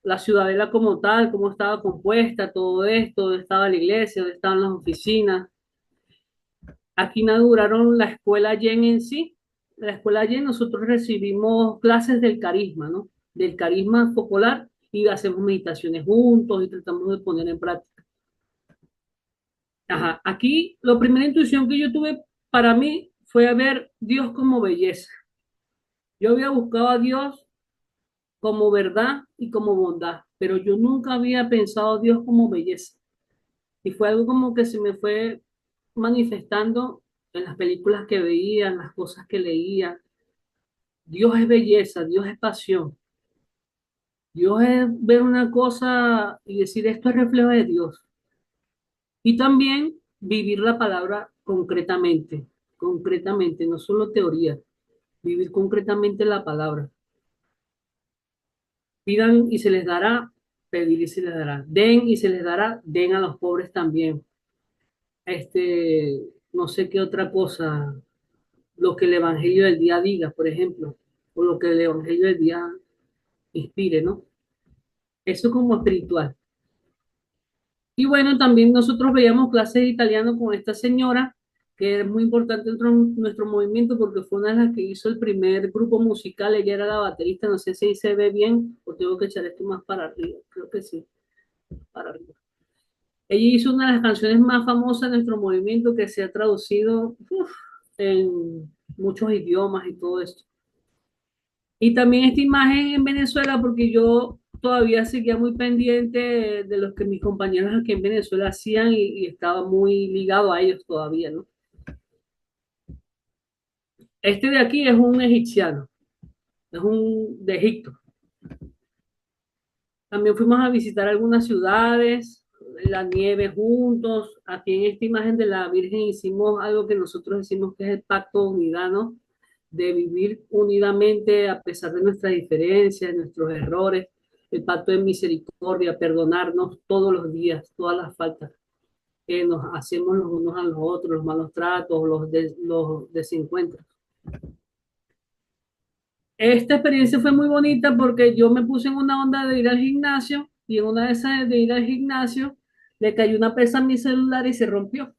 la ciudadela como tal, cómo estaba compuesta, todo esto, dónde estaba la iglesia, dónde estaban las oficinas. Aquí inauguraron la escuela Yen en sí. La escuela Yen nosotros recibimos clases del carisma, ¿no? Del carisma focolar y hacemos meditaciones juntos y tratamos de poner en práctica. Ajá. Aquí la primera intuición que yo tuve para mí fue ver Dios como belleza. Yo había buscado a Dios como verdad y como bondad, pero yo nunca había pensado a Dios como belleza. Y fue algo como que se me fue manifestando en las películas que veía, en las cosas que leía. Dios es belleza, Dios es pasión. Dios es ver una cosa y decir esto es reflejo de Dios. Y también vivir la palabra concretamente, no solo teoría, vivir concretamente la palabra. Pidan y se les dará, pedir y se les dará. Den y se les dará, den a los pobres también. Este, no sé qué otra cosa, lo que el Evangelio del día diga, por ejemplo, o lo que el Evangelio del día inspire, ¿no? Eso como espiritual. Y bueno, también nosotros veíamos clases de italiano con esta señora, que es muy importante dentro de nuestro movimiento porque fue una de las que hizo el primer grupo musical. Ella era la baterista, no sé si se ve bien o tengo que echar esto más para arriba, creo que sí, para arriba. Ella hizo una de las canciones más famosas de nuestro movimiento que se ha traducido en muchos idiomas y todo esto. Y también esta imagen en Venezuela, porque yo todavía seguía muy pendiente de los que mis compañeros aquí en Venezuela hacían y estaba muy ligado a ellos todavía, ¿no? Este de aquí es un egipciano, es un de Egipto. También fuimos a visitar algunas ciudades, la nieve juntos. Aquí en esta imagen de la Virgen hicimos algo que nosotros decimos que es el pacto de unidad, ¿no? De vivir unidamente a pesar de nuestras diferencias, de nuestros errores, el pacto de misericordia, perdonarnos todos los días, todas las faltas que nos hacemos los unos a los otros, los malos tratos, los desencuentros. Esta experiencia fue muy bonita porque yo me puse en una onda de ir al gimnasio y en una de esas de ir al gimnasio le cayó una pesa a mi celular y se rompió.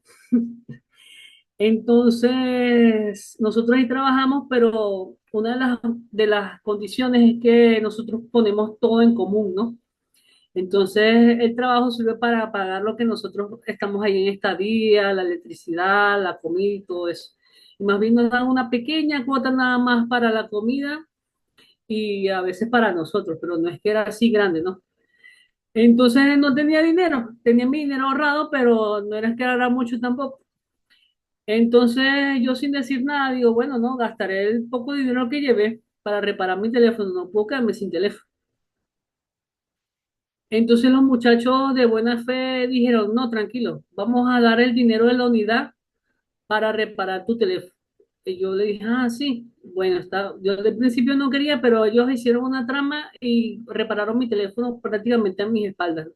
Entonces, nosotros ahí trabajamos, pero una de las condiciones es que nosotros ponemos todo en común, ¿no? Entonces, el trabajo sirve para pagar lo que nosotros estamos ahí en estadía, la electricidad, la comida y todo eso. Y más bien nos dan una pequeña cuota nada más para la comida y a veces para nosotros, pero no es que era así grande, ¿no? Entonces no tenía dinero, tenía mi dinero ahorrado, pero no era que era mucho tampoco. Entonces yo sin decir nada digo, bueno, no, gastaré el poco dinero que llevé para reparar mi teléfono, no puedo quedarme sin teléfono. Entonces los muchachos de buena fe dijeron, no, tranquilo, vamos a dar el dinero de la unidad para reparar tu teléfono. Y yo le dije, ah, sí, bueno, está. Yo de principio no quería, pero ellos hicieron una trama y repararon mi teléfono prácticamente a mis espaldas.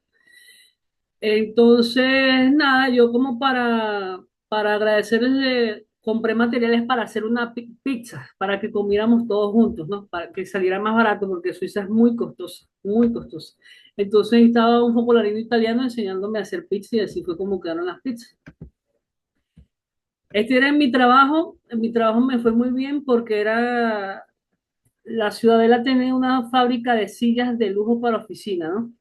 Entonces, nada, yo como para agradecerles, compré materiales para hacer una pizza, para que comiéramos todos juntos, ¿no? Para que saliera más barato, porque Suiza es muy costosa, muy costosa. Entonces estaba un focolarino italiano enseñándome a hacer pizza y así fue como quedaron las pizzas. Este era en mi trabajo me fue muy bien porque era, la Ciudadela tenía una fábrica de sillas de lujo para oficina, ¿no?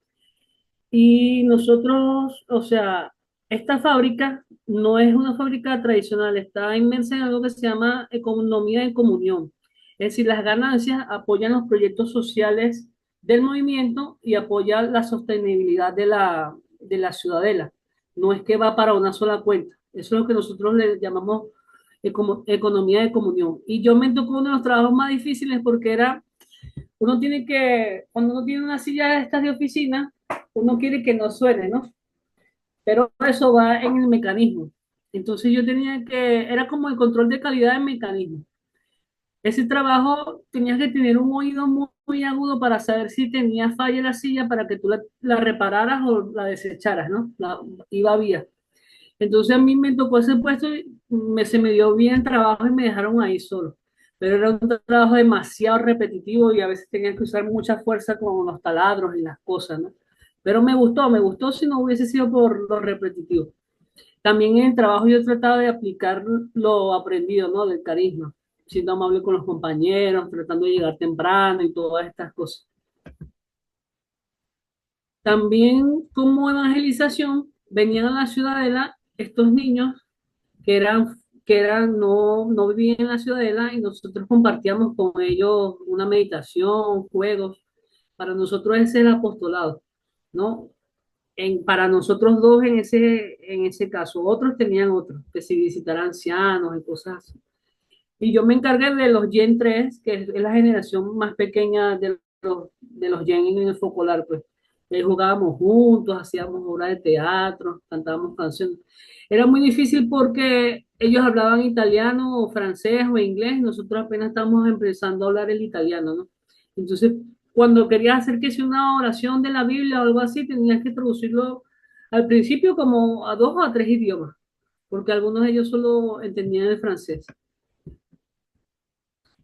Y nosotros, o sea, esta fábrica no es una fábrica tradicional, está inmersa en algo que se llama economía en comunión. Es decir, las ganancias apoyan los proyectos sociales del movimiento y apoyan la sostenibilidad de la ciudadela. No es que va para una sola cuenta. Eso es lo que nosotros le llamamos economía de comunión. Y yo me tocó uno de los trabajos más difíciles porque era, uno tiene que, cuando uno tiene una silla de estas de oficina, uno quiere que no suene, ¿no? Pero eso va en el mecanismo. Entonces yo tenía que, era como el control de calidad del mecanismo. Ese trabajo tenías que tener un oído muy agudo para saber si tenía falla la silla para que tú la repararas o la desecharas, ¿no? Iba vía. Entonces a mí me tocó ese puesto y se me dio bien el trabajo y me dejaron ahí solo. Pero era un trabajo demasiado repetitivo y a veces tenía que usar mucha fuerza con los taladros y las cosas, ¿no? Pero me gustó si no hubiese sido por lo repetitivo. También en el trabajo yo he tratado de aplicar lo aprendido, ¿no? Del carisma, siendo amable con los compañeros, tratando de llegar temprano y todas estas cosas. También como evangelización venían a la ciudadela estos niños que eran no vivían en la ciudadela y nosotros compartíamos con ellos una meditación, juegos. Para nosotros ese es el apostolado, ¿no? Para nosotros dos en ese caso, otros tenían otros, que si visitar ancianos y cosas así. Y yo me encargué de los Gen 3 que es la generación más pequeña de los Gen en el Focolar, pues. Ahí jugábamos juntos, hacíamos obras de teatro, cantábamos canciones. Era muy difícil porque ellos hablaban italiano o francés o inglés, y nosotros apenas estábamos empezando a hablar el italiano, ¿no? Entonces, cuando querías hacer que sea una oración de la Biblia o algo así, tenías que traducirlo al principio como a 2 o a 3 idiomas, porque algunos de ellos solo entendían el francés.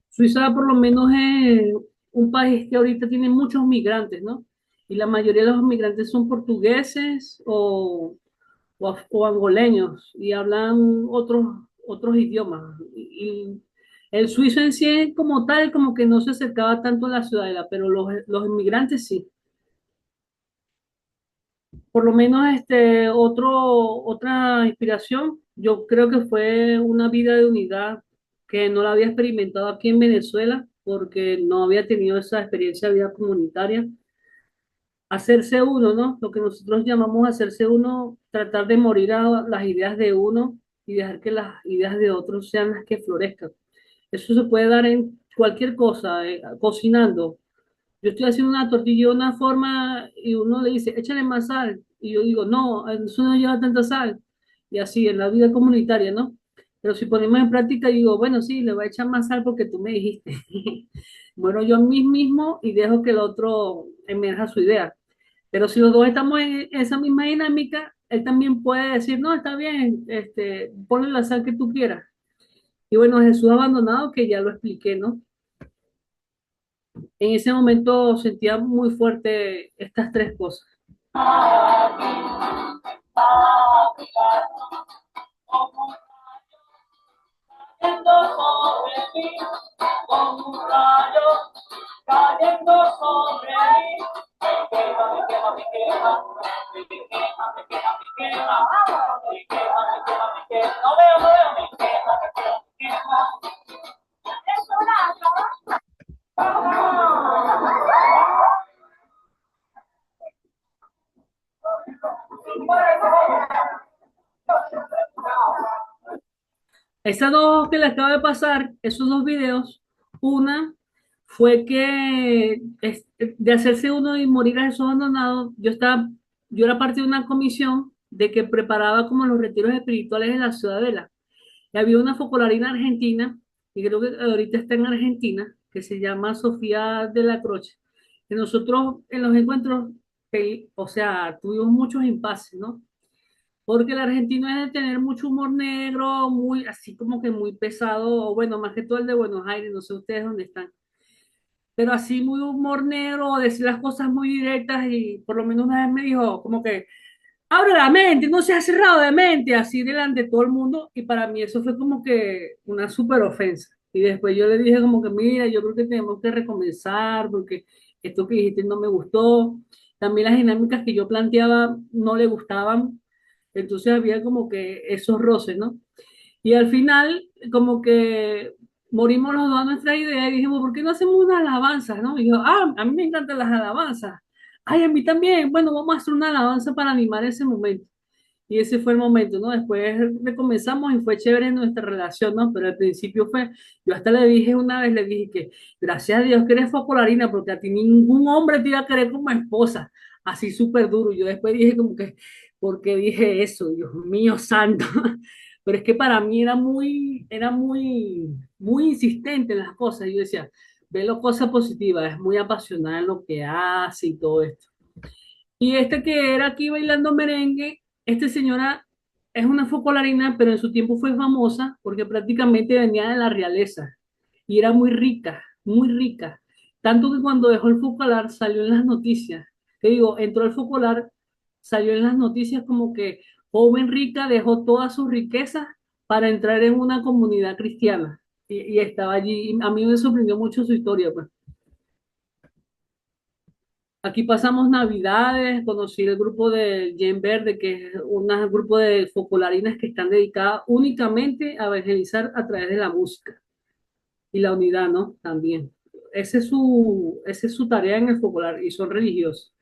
Suiza por lo menos es un país que ahorita tiene muchos migrantes, ¿no? Y la mayoría de los migrantes son portugueses o angoleños y hablan otros idiomas. Y el suizo en sí es como tal, como que no se acercaba tanto a la ciudadela, pero los inmigrantes sí. Por lo menos otra inspiración, yo creo que fue una vida de unidad que no la había experimentado aquí en Venezuela porque no había tenido esa experiencia de vida comunitaria. Hacerse uno, ¿no? Lo que nosotros llamamos hacerse uno, tratar de morir a las ideas de uno y dejar que las ideas de otros sean las que florezcan. Eso se puede dar en cualquier cosa, cocinando. Yo estoy haciendo una tortilla de una forma y uno le dice, échale más sal. Y yo digo, no, eso no lleva tanta sal. Y así en la vida comunitaria, ¿no? Pero si ponemos en práctica, digo, bueno, sí, le voy a echar más sal porque tú me dijiste. Bueno, yo a mí mismo y dejo que el otro emerja su idea. Pero si los dos estamos en esa misma dinámica, él también puede decir, no, está bien, ponle la sal que tú quieras. Y bueno, Jesús abandonado, que ya lo expliqué, ¿no? En ese momento sentía muy fuerte estas tres cosas. Cayendo sobre mí, como un rayo, cayendo sobre mí. Me quema, me quema, me quema, me quema, me quema, me quema, me quema, me quema, me quema. No veo, me quema, me quema, me quema. Es un rayo. Esas dos que le acabo de pasar, esos dos videos, una fue que de hacerse uno y morir a Jesús abandonado, yo era parte de una comisión de que preparaba como los retiros espirituales en la Ciudadela. Y había una focolarina argentina, y creo que ahorita está en Argentina, que se llama Sofía de la Croce. Que nosotros en los encuentros, o sea, tuvimos muchos impases, ¿no? Porque el argentino es de tener mucho humor negro, muy, así como que muy pesado, o bueno, más que todo el de Buenos Aires, no sé ustedes dónde están, pero así muy humor negro, decir las cosas muy directas y por lo menos una vez me dijo como que, abre la mente, no seas cerrado de mente, así delante de todo el mundo, y para mí eso fue como que una súper ofensa. Y después yo le dije como que, mira, yo creo que tenemos que recomenzar porque esto que dijiste no me gustó. También las dinámicas que yo planteaba no le gustaban, entonces había como que esos roces, ¿no? Y al final, como que morimos los dos a nuestra idea y dijimos, ¿por qué no hacemos unas alabanzas, no? Y yo, a mí me encantan las alabanzas. Ay, a mí también. Bueno, vamos a hacer una alabanza para animar ese momento. Y ese fue el momento, ¿no? Después recomenzamos y fue chévere nuestra relación, ¿no? Pero al principio fue, yo hasta le dije una vez, le dije que gracias a Dios que eres focolarina, porque a ti ningún hombre te iba a querer como esposa, así súper duro. Yo después dije como que, ¿por qué dije eso? Dios mío santo. Pero es que para mí muy insistente en las cosas. Yo decía, ve lo cosa positiva, es muy apasionada en lo que hace y todo esto. Y este que era aquí bailando merengue, esta señora es una focolarina, pero en su tiempo fue famosa porque prácticamente venía de la realeza y era muy rica, muy rica. Tanto que cuando dejó el focolar salió en las noticias. Te digo, entró el focolar, salió en las noticias como que joven rica dejó todas sus riquezas para entrar en una comunidad cristiana. Y estaba allí. Y a mí me sorprendió mucho su historia, pues. Aquí pasamos Navidades, conocí el grupo de Gen Verde, que es un grupo de focolarinas que están dedicadas únicamente a evangelizar a través de la música y la unidad, ¿no? También. Esa es su tarea en el focolar y son religiosos.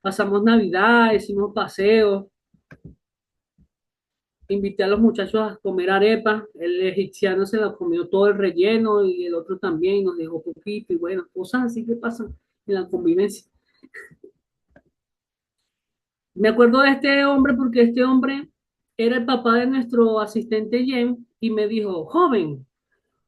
Pasamos Navidad, hicimos paseos, invité a los muchachos a comer arepa, el egipciano se la comió todo el relleno y el otro también y nos dejó poquito y bueno, cosas así que pasan en la convivencia. Me acuerdo de este hombre porque este hombre era el papá de nuestro asistente Jen y me dijo, joven,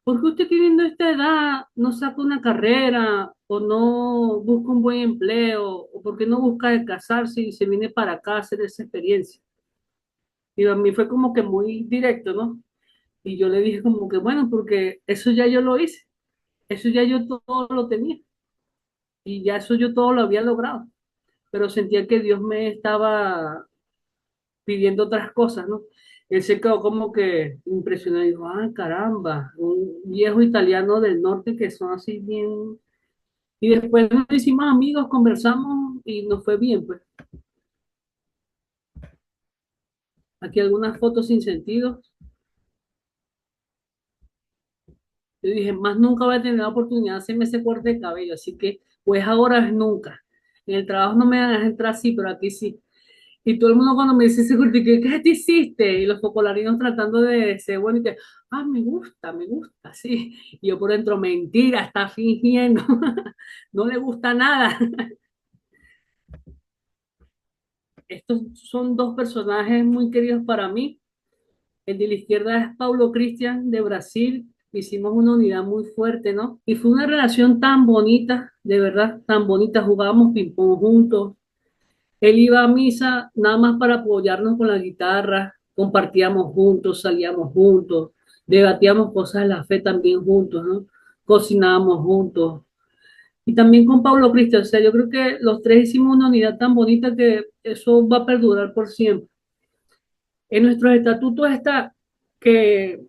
¿por qué usted teniendo esta edad no saca una carrera o no busca un buen empleo o por qué no busca de casarse y se viene para acá a hacer esa experiencia? Y a mí fue como que muy directo, ¿no? Y yo le dije como que bueno, porque eso ya yo lo hice, eso ya yo todo lo tenía y ya eso yo todo lo había logrado, pero sentía que Dios me estaba pidiendo otras cosas, ¿no? Él se quedó como que impresionado y dijo, ah, caramba, un viejo italiano del norte que son así bien. Y después nos hicimos amigos, conversamos y nos fue bien, pues. Aquí algunas fotos sin sentido. Yo dije, más nunca voy a tener la oportunidad de hacerme ese corte de cabello, así que pues ahora es nunca. En el trabajo no me van a dejar entrar así, pero aquí sí. Y todo el mundo cuando me dice seguro, ¿qué te hiciste? Y los focolarinos tratando de ser bueno y que, me gusta, sí. Y yo por dentro, mentira, está fingiendo. No le gusta nada. Estos son dos personajes muy queridos para mí. El de la izquierda es Paulo Cristian de Brasil. Hicimos una unidad muy fuerte, ¿no? Y fue una relación tan bonita, de verdad, tan bonita. Jugábamos ping-pong juntos. Él iba a misa nada más para apoyarnos con la guitarra, compartíamos juntos, salíamos juntos, debatíamos cosas de la fe también juntos, ¿no? Cocinábamos juntos. Y también con Pablo Cristian, o sea, yo creo que los tres hicimos una unidad tan bonita que eso va a perdurar por siempre. En nuestros estatutos está que,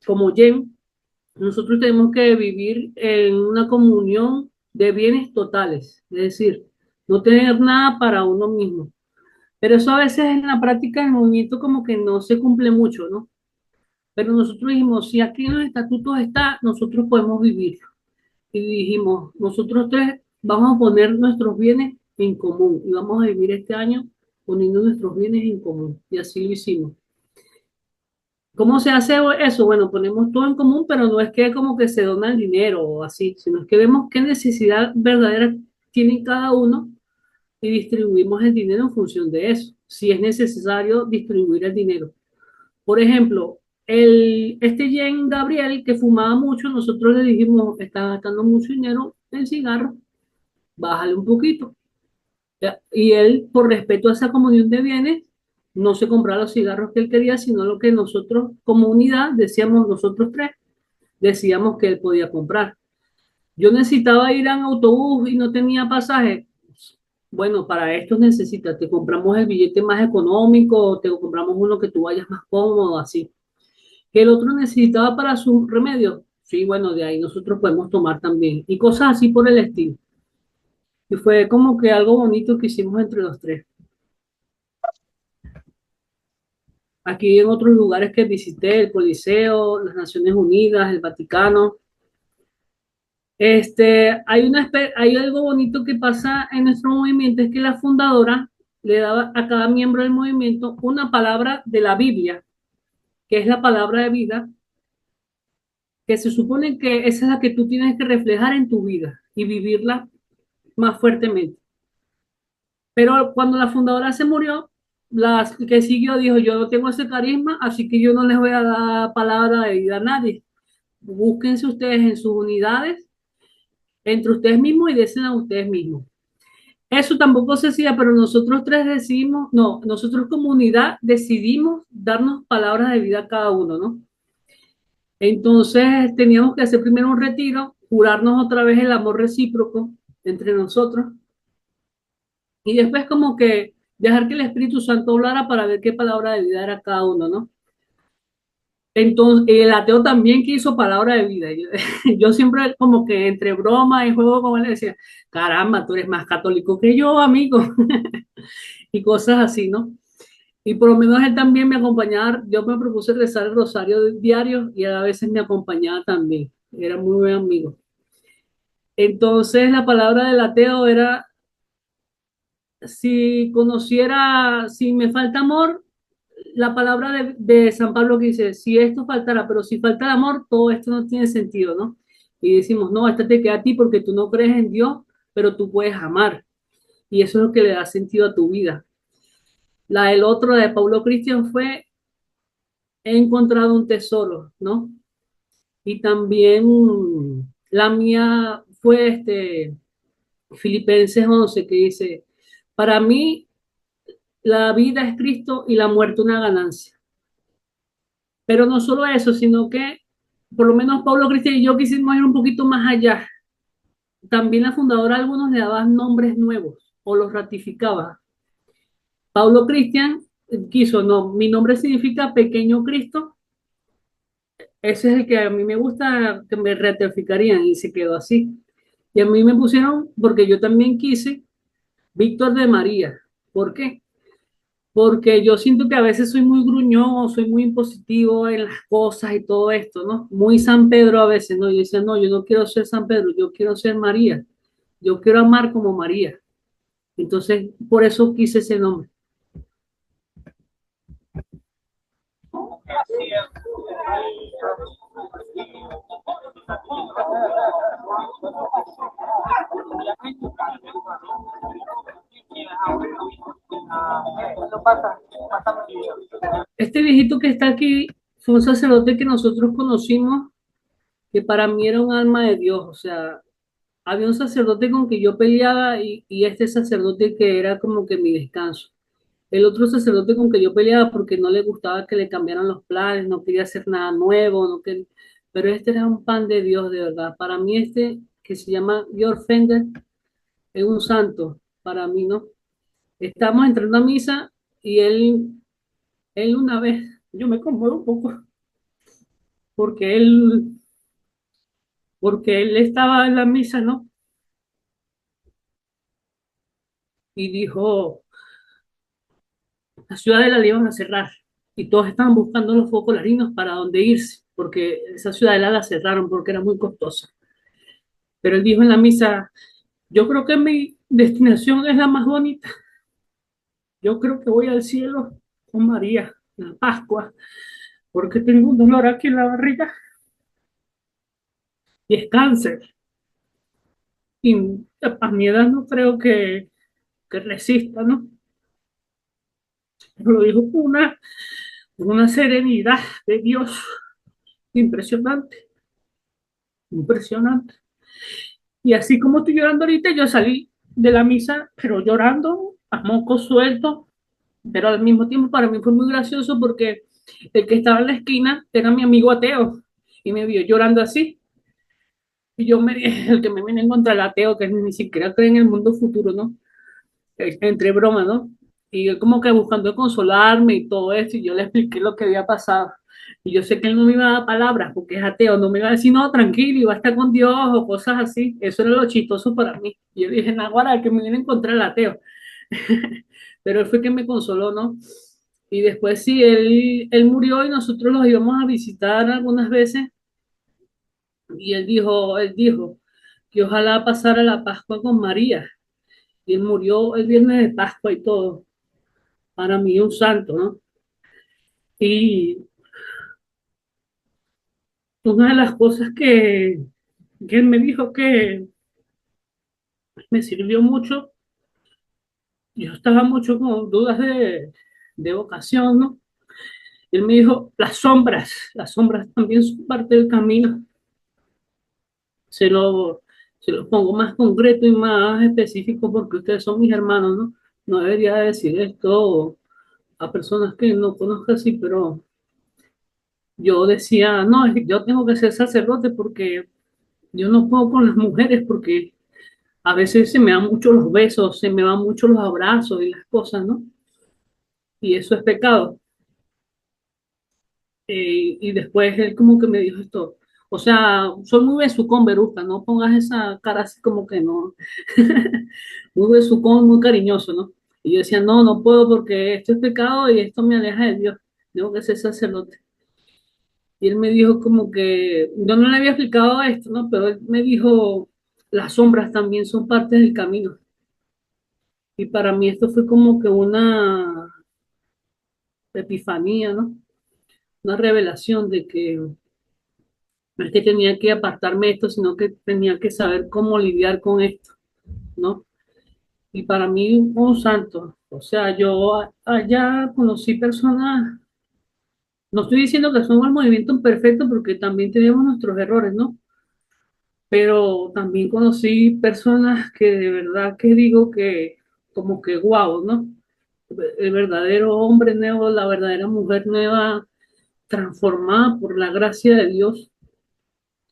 como Jen, nosotros tenemos que vivir en una comunión de bienes totales, es decir, no tener nada para uno mismo. Pero eso a veces en la práctica del movimiento como que no se cumple mucho, ¿no? Pero nosotros dijimos, si aquí en los estatutos está, nosotros podemos vivirlo. Y dijimos, nosotros tres vamos a poner nuestros bienes en común y vamos a vivir este año poniendo nuestros bienes en común. Y así lo hicimos. ¿Cómo se hace eso? Bueno, ponemos todo en común, pero no es que como que se dona el dinero o así, sino es que vemos qué necesidad verdadera tiene cada uno y distribuimos el dinero en función de eso, si es necesario distribuir el dinero. Por ejemplo, este Jen Gabriel que fumaba mucho, nosotros le dijimos, está gastando mucho dinero en cigarros, bájale un poquito. ¿Ya? Y él, por respeto a esa comunión de bienes, no se compraba los cigarros que él quería, sino lo que nosotros, como unidad, decíamos nosotros tres, decíamos que él podía comprar. Yo necesitaba ir en autobús y no tenía pasaje. Bueno, para esto necesitas, te compramos el billete más económico, te compramos uno que tú vayas más cómodo, así. Que el otro necesitaba para su remedio. Sí, bueno, de ahí nosotros podemos tomar también. Y cosas así por el estilo. Y fue como que algo bonito que hicimos entre los tres. Aquí en otros lugares que visité, el Coliseo, las Naciones Unidas, el Vaticano. Hay algo bonito que pasa en nuestro movimiento, es que la fundadora le daba a cada miembro del movimiento una palabra de la Biblia, que es la palabra de vida, que se supone que esa es la que tú tienes que reflejar en tu vida y vivirla más fuertemente. Pero cuando la fundadora se murió, la que siguió dijo, yo no tengo ese carisma, así que yo no les voy a dar palabra de vida a nadie. Búsquense ustedes en sus unidades, entre ustedes mismos y desen a ustedes mismos. Eso tampoco se hacía, pero nosotros tres decidimos, no, nosotros como unidad decidimos darnos palabras de vida a cada uno, ¿no? Entonces teníamos que hacer primero un retiro, jurarnos otra vez el amor recíproco entre nosotros y después como que dejar que el Espíritu Santo hablara para ver qué palabra de vida era cada uno, ¿no? Entonces, el ateo también quiso palabra de vida. Yo siempre como que entre broma y juego como él decía, caramba, tú eres más católico que yo, amigo, y cosas así, ¿no? Y por lo menos él también me acompañaba, yo me propuse rezar el rosario diario y a veces me acompañaba también, era muy buen amigo. Entonces la palabra del ateo era, si conociera, si me falta amor, la palabra de San Pablo que dice, si esto faltara, pero si falta el amor, todo esto no tiene sentido, ¿no? Y decimos, no, esta te queda a ti porque tú no crees en Dios, pero tú puedes amar. Y eso es lo que le da sentido a tu vida. La del otro, la de Paulo Cristian, fue, he encontrado un tesoro, ¿no? Y también la mía fue Filipenses 11 que dice, para mí la vida es Cristo y la muerte una ganancia. Pero no solo eso, sino que por lo menos Pablo Cristian y yo quisimos ir un poquito más allá. También la fundadora a algunos le daban nombres nuevos o los ratificaba. Pablo Cristian quiso, no, mi nombre significa pequeño Cristo. Ese es el que a mí me gusta que me ratificarían y se quedó así. Y a mí me pusieron, porque yo también quise, Víctor de María. ¿Por qué? Porque yo siento que a veces soy muy gruñón, soy muy impositivo en las cosas y todo esto, ¿no? Muy San Pedro a veces, ¿no? Yo decía, no, yo no quiero ser San Pedro, yo quiero ser María. Yo quiero amar como María. Entonces, por eso quise ese nombre. Este viejito que está aquí fue un sacerdote que nosotros conocimos, que para mí era un alma de Dios. O sea, había un sacerdote con que yo peleaba y este sacerdote que era como que mi descanso. El otro sacerdote con que yo peleaba porque no le gustaba que le cambiaran los planes, no quería hacer nada nuevo, no quería, pero este era un pan de Dios de verdad. Para mí que se llama Georg Fender, es un santo, para mí, ¿no? Estamos entrando a misa y él una vez, yo me conmuevo un poco, porque él estaba en la misa, ¿no? Y dijo, la ciudadela la iban a cerrar y todos estaban buscando los focolarinos para dónde irse, porque esa ciudadela la cerraron porque era muy costosa. Pero él dijo en la misa, yo creo que mi destinación es la más bonita. Yo creo que voy al cielo con María, la Pascua. porque tengo un dolor aquí en la barriga y es cáncer. Y a mi edad no creo que resista, ¿no? Pero lo dijo con una serenidad de Dios impresionante, impresionante. Y así como estoy llorando ahorita, yo salí de la misa, pero llorando a moco suelto, pero al mismo tiempo para mí fue muy gracioso porque el que estaba en la esquina era mi amigo ateo y me vio llorando así. Y yo me dije, el que me viene en contra el ateo, que ni siquiera cree en el mundo futuro, ¿no? Entre broma, ¿no? Y él como que buscando consolarme y todo esto, y yo le expliqué lo que había pasado. Y yo sé que él no me iba a dar palabras porque es ateo, no me iba a decir, no, tranquilo, iba a estar con Dios o cosas así. Eso era lo chistoso para mí. Y yo dije, naguará, que me viene a encontrar el ateo. Pero él fue que me consoló, ¿no? Y después sí, él murió y nosotros los íbamos a visitar algunas veces. Y él dijo que ojalá pasara la Pascua con María. Y él murió el viernes de Pascua y todo. Para mí un santo, ¿no? Y una de las cosas que él me dijo que me sirvió mucho, yo estaba mucho con dudas de vocación, ¿no? Él me dijo, las sombras también son parte del camino. Se lo, se lo pongo más concreto y más específico porque ustedes son mis hermanos, ¿no? No debería decir esto a personas que no conozco así, pero yo decía, no, es que yo tengo que ser sacerdote porque yo no puedo con las mujeres porque a veces se me dan mucho los besos, se me van mucho los abrazos y las cosas, ¿no? Y eso es pecado. Y después él como que me dijo esto, o sea, soy muy besucón, Veruca, no pongas esa cara así como que no, muy besucón, muy cariñoso, ¿no? Y yo decía, no, no puedo porque esto es pecado y esto me aleja de Dios, tengo que ser sacerdote. Y él me dijo como que, yo no le había explicado esto, ¿no? Pero él me dijo, las sombras también son parte del camino. Y para mí esto fue como que una epifanía, ¿no? Una revelación de que no es que tenía que apartarme de esto, sino que tenía que saber cómo lidiar con esto, ¿no? Y para mí un santo. O sea, yo allá conocí personas, no estoy diciendo que somos el movimiento perfecto porque también tenemos nuestros errores, ¿no? Pero también conocí personas que de verdad que digo que como que guau, ¿no? El verdadero hombre nuevo, la verdadera mujer nueva, transformada por la gracia de Dios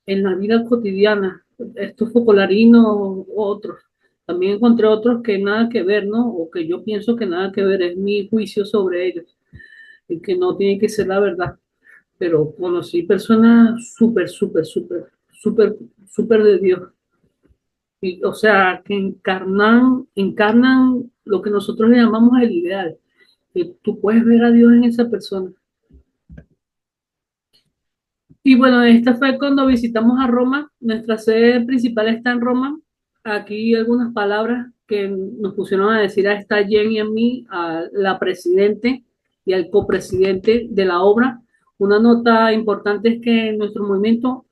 en la vida cotidiana. Estos focolarinos u otros. También encontré otros que nada que ver, ¿no? O que yo pienso que nada que ver, es mi juicio sobre ellos y que no tiene que ser la verdad. Pero conocí personas súper, súper, súper, súper, súper de Dios. Y, o sea, que encarnan lo que nosotros le llamamos el ideal. Que tú puedes ver a Dios en esa persona. Y bueno, esta fue cuando visitamos a Roma. Nuestra sede principal está en Roma. Aquí algunas palabras que nos pusieron a decir a esta Jen y a mí, a la presidente y al copresidente de la obra. Una nota importante es que en nuestro movimiento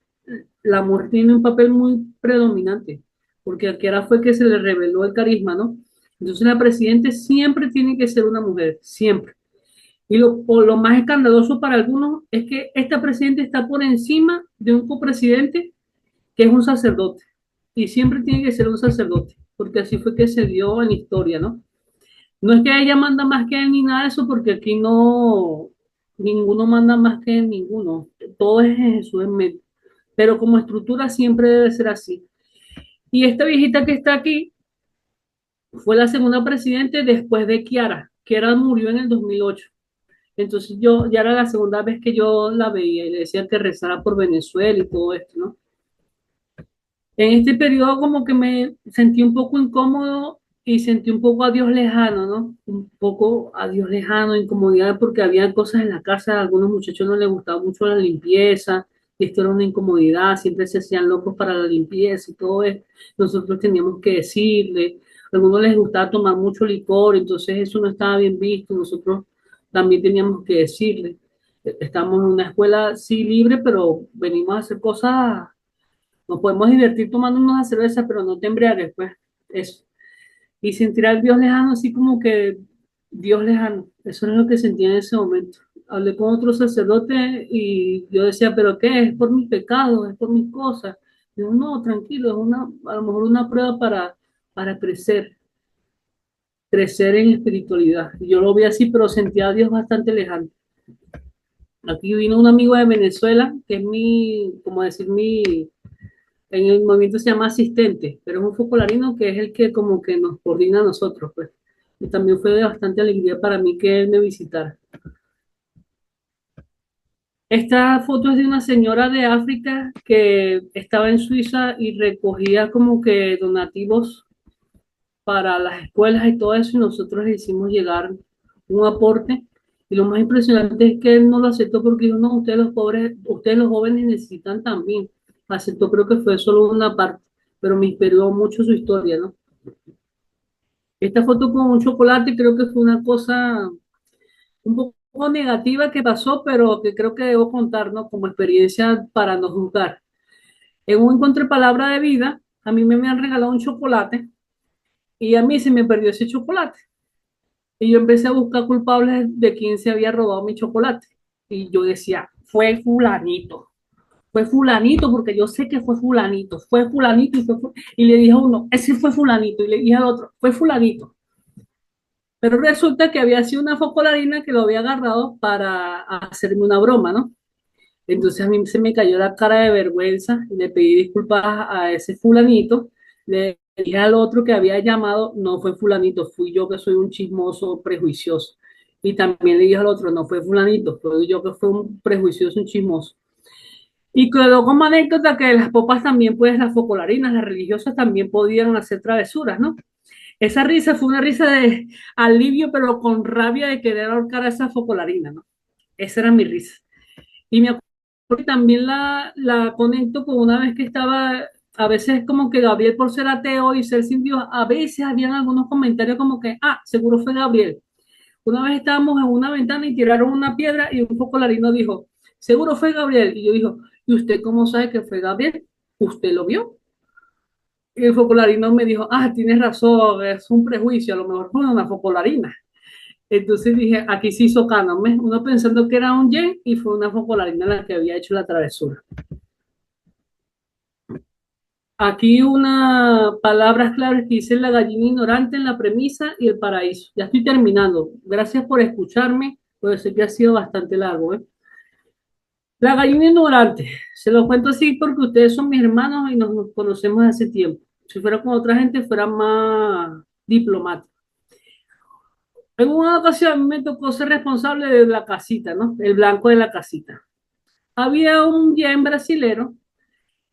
la mujer tiene un papel muy predominante, porque aquí ahora fue que se le reveló el carisma, ¿no? Entonces la presidenta siempre tiene que ser una mujer, siempre. Y lo más escandaloso para algunos es que esta presidenta está por encima de un copresidente que es un sacerdote. Y siempre tiene que ser un sacerdote, porque así fue que se dio en la historia, ¿no? No es que ella manda más que él ni nada de eso, porque aquí no, ninguno manda más que ninguno. Todo es en Jesús en medio. Pero como estructura siempre debe ser así. Y esta viejita que está aquí fue la segunda presidente después de Kiara. Kiara murió en el 2008. Entonces yo ya era la segunda vez que yo la veía y le decía que rezara por Venezuela y todo esto, ¿no? En este periodo como que me sentí un poco incómodo y sentí un poco a Dios lejano, ¿no? Un poco a Dios lejano, incomodidad porque había cosas en la casa, a algunos muchachos no les gustaba mucho la limpieza, y esto era una incomodidad, siempre se hacían locos para la limpieza y todo eso. Nosotros teníamos que decirle, a algunos les gustaba tomar mucho licor, entonces eso no estaba bien visto, nosotros también teníamos que decirle. Estamos en una escuela, sí, libre, pero venimos a hacer cosas, nos podemos divertir tomando una cerveza, pero no te embriagues, pues, eso. Y sentir al Dios lejano, así como que Dios lejano, eso es lo que sentía en ese momento. Hablé con otro sacerdote y yo decía, ¿pero qué? ¿Es por mis pecados? ¿Es por mis cosas? Digo, no, tranquilo, es a lo mejor una prueba para crecer en espiritualidad. Y yo lo vi así, pero sentía a Dios bastante lejano. Aquí vino un amigo de Venezuela, que es como decir, en el movimiento se llama asistente, pero es un focolarino que es el que como que nos coordina a nosotros, pues. Y también fue de bastante alegría para mí que él me visitara. Esta foto es de una señora de África que estaba en Suiza y recogía como que donativos para las escuelas y todo eso, y nosotros le hicimos llegar un aporte. Y lo más impresionante es que él no lo aceptó porque dijo, no, ustedes los pobres, ustedes los jóvenes necesitan también. Aceptó, creo que fue solo una parte, pero me inspiró mucho su historia, ¿no? Esta foto con un chocolate creo que fue una cosa un poco negativa que pasó, pero que creo que debo contar, ¿no? Como experiencia para no juzgar. En un encuentro de palabra de vida, a mí me han regalado un chocolate y a mí se me perdió ese chocolate. Y yo empecé a buscar culpables de quién se había robado mi chocolate. Y yo decía, fue fulanito, porque yo sé que fue fulanito y le dije a uno, ese fue fulanito, y le dije al otro, fue fulanito. Pero resulta que había sido una focolarina que lo había agarrado para hacerme una broma, ¿no? Entonces a mí se me cayó la cara de vergüenza y le pedí disculpas a ese fulanito. Le dije al otro que había llamado, no fue fulanito, fui yo que soy un chismoso prejuicioso. Y también le dije al otro, no fue fulanito, fui yo que fue un prejuicioso, un chismoso. Y quedó como anécdota que las popas también, pues las focolarinas, las religiosas también podían hacer travesuras, ¿no? Esa risa fue una risa de alivio, pero con rabia de querer ahorcar a esa focolarina, ¿no? Esa era mi risa. Y me acuerdo que también la conecto con una vez que estaba, a veces como que Gabriel por ser ateo y ser sin Dios, a veces habían algunos comentarios como que, ah, seguro fue Gabriel. Una vez estábamos en una ventana y tiraron una piedra y un focolarino dijo, seguro fue Gabriel. Y yo dijo, ¿y usted cómo sabe que fue Gabriel? ¿Usted lo vio? Y el focolarino me dijo, ah, tienes razón, es un prejuicio, a lo mejor fue una focolarina. Entonces dije, aquí se hizo canon, ¿ves? Uno pensando que era un yen y fue una focolarina la que había hecho la travesura. Aquí una palabras claves que dice la gallina ignorante en la premisa y el paraíso. Ya estoy terminando. Gracias por escucharme, puede ser que ha sido bastante largo, ¿eh? La gallina ignorante, se lo cuento así porque ustedes son mis hermanos y nos conocemos hace tiempo. Si fuera con otra gente, fuera más diplomático. En una ocasión me tocó ser responsable de la casita, ¿no? El blanco de la casita. Había un yen brasilero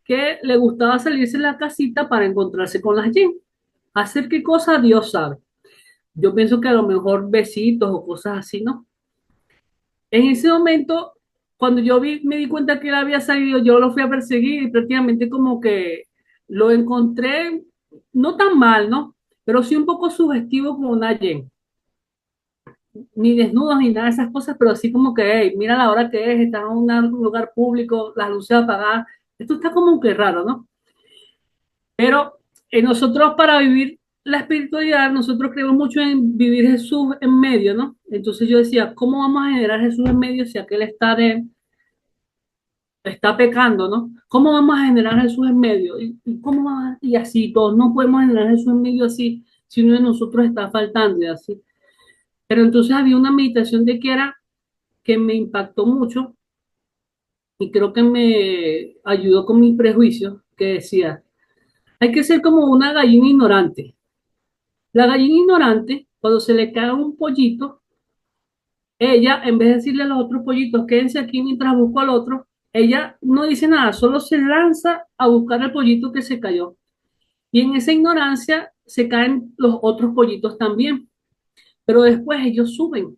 que le gustaba salirse de la casita para encontrarse con las yen. Hacer qué cosa, Dios sabe. Yo pienso que a lo mejor besitos o cosas así, ¿no? En ese momento, cuando me di cuenta que él había salido, yo lo fui a perseguir y prácticamente como que lo encontré, no tan mal, ¿no? Pero sí un poco sugestivo como una yen. Ni desnudos ni nada de esas cosas, pero así como que, hey, mira la hora que es, está en un lugar público, las luces apagadas. Esto está como que raro, ¿no? Pero nosotros para vivir la espiritualidad, nosotros creemos mucho en vivir Jesús en medio, ¿no? Entonces yo decía, ¿cómo vamos a generar Jesús en medio si aquel está pecando, ¿no? ¿Cómo vamos a generar Jesús en medio? Y así, todos no podemos generar Jesús en medio así, si uno de nosotros está faltando y así. Pero entonces había una meditación de que era que me impactó mucho y creo que me ayudó con mis prejuicios, que decía, hay que ser como una gallina ignorante. La gallina ignorante, cuando se le cae un pollito, ella, en vez de decirle a los otros pollitos, quédense aquí mientras busco al otro, ella no dice nada, solo se lanza a buscar al pollito que se cayó. Y en esa ignorancia se caen los otros pollitos también, pero después ellos suben.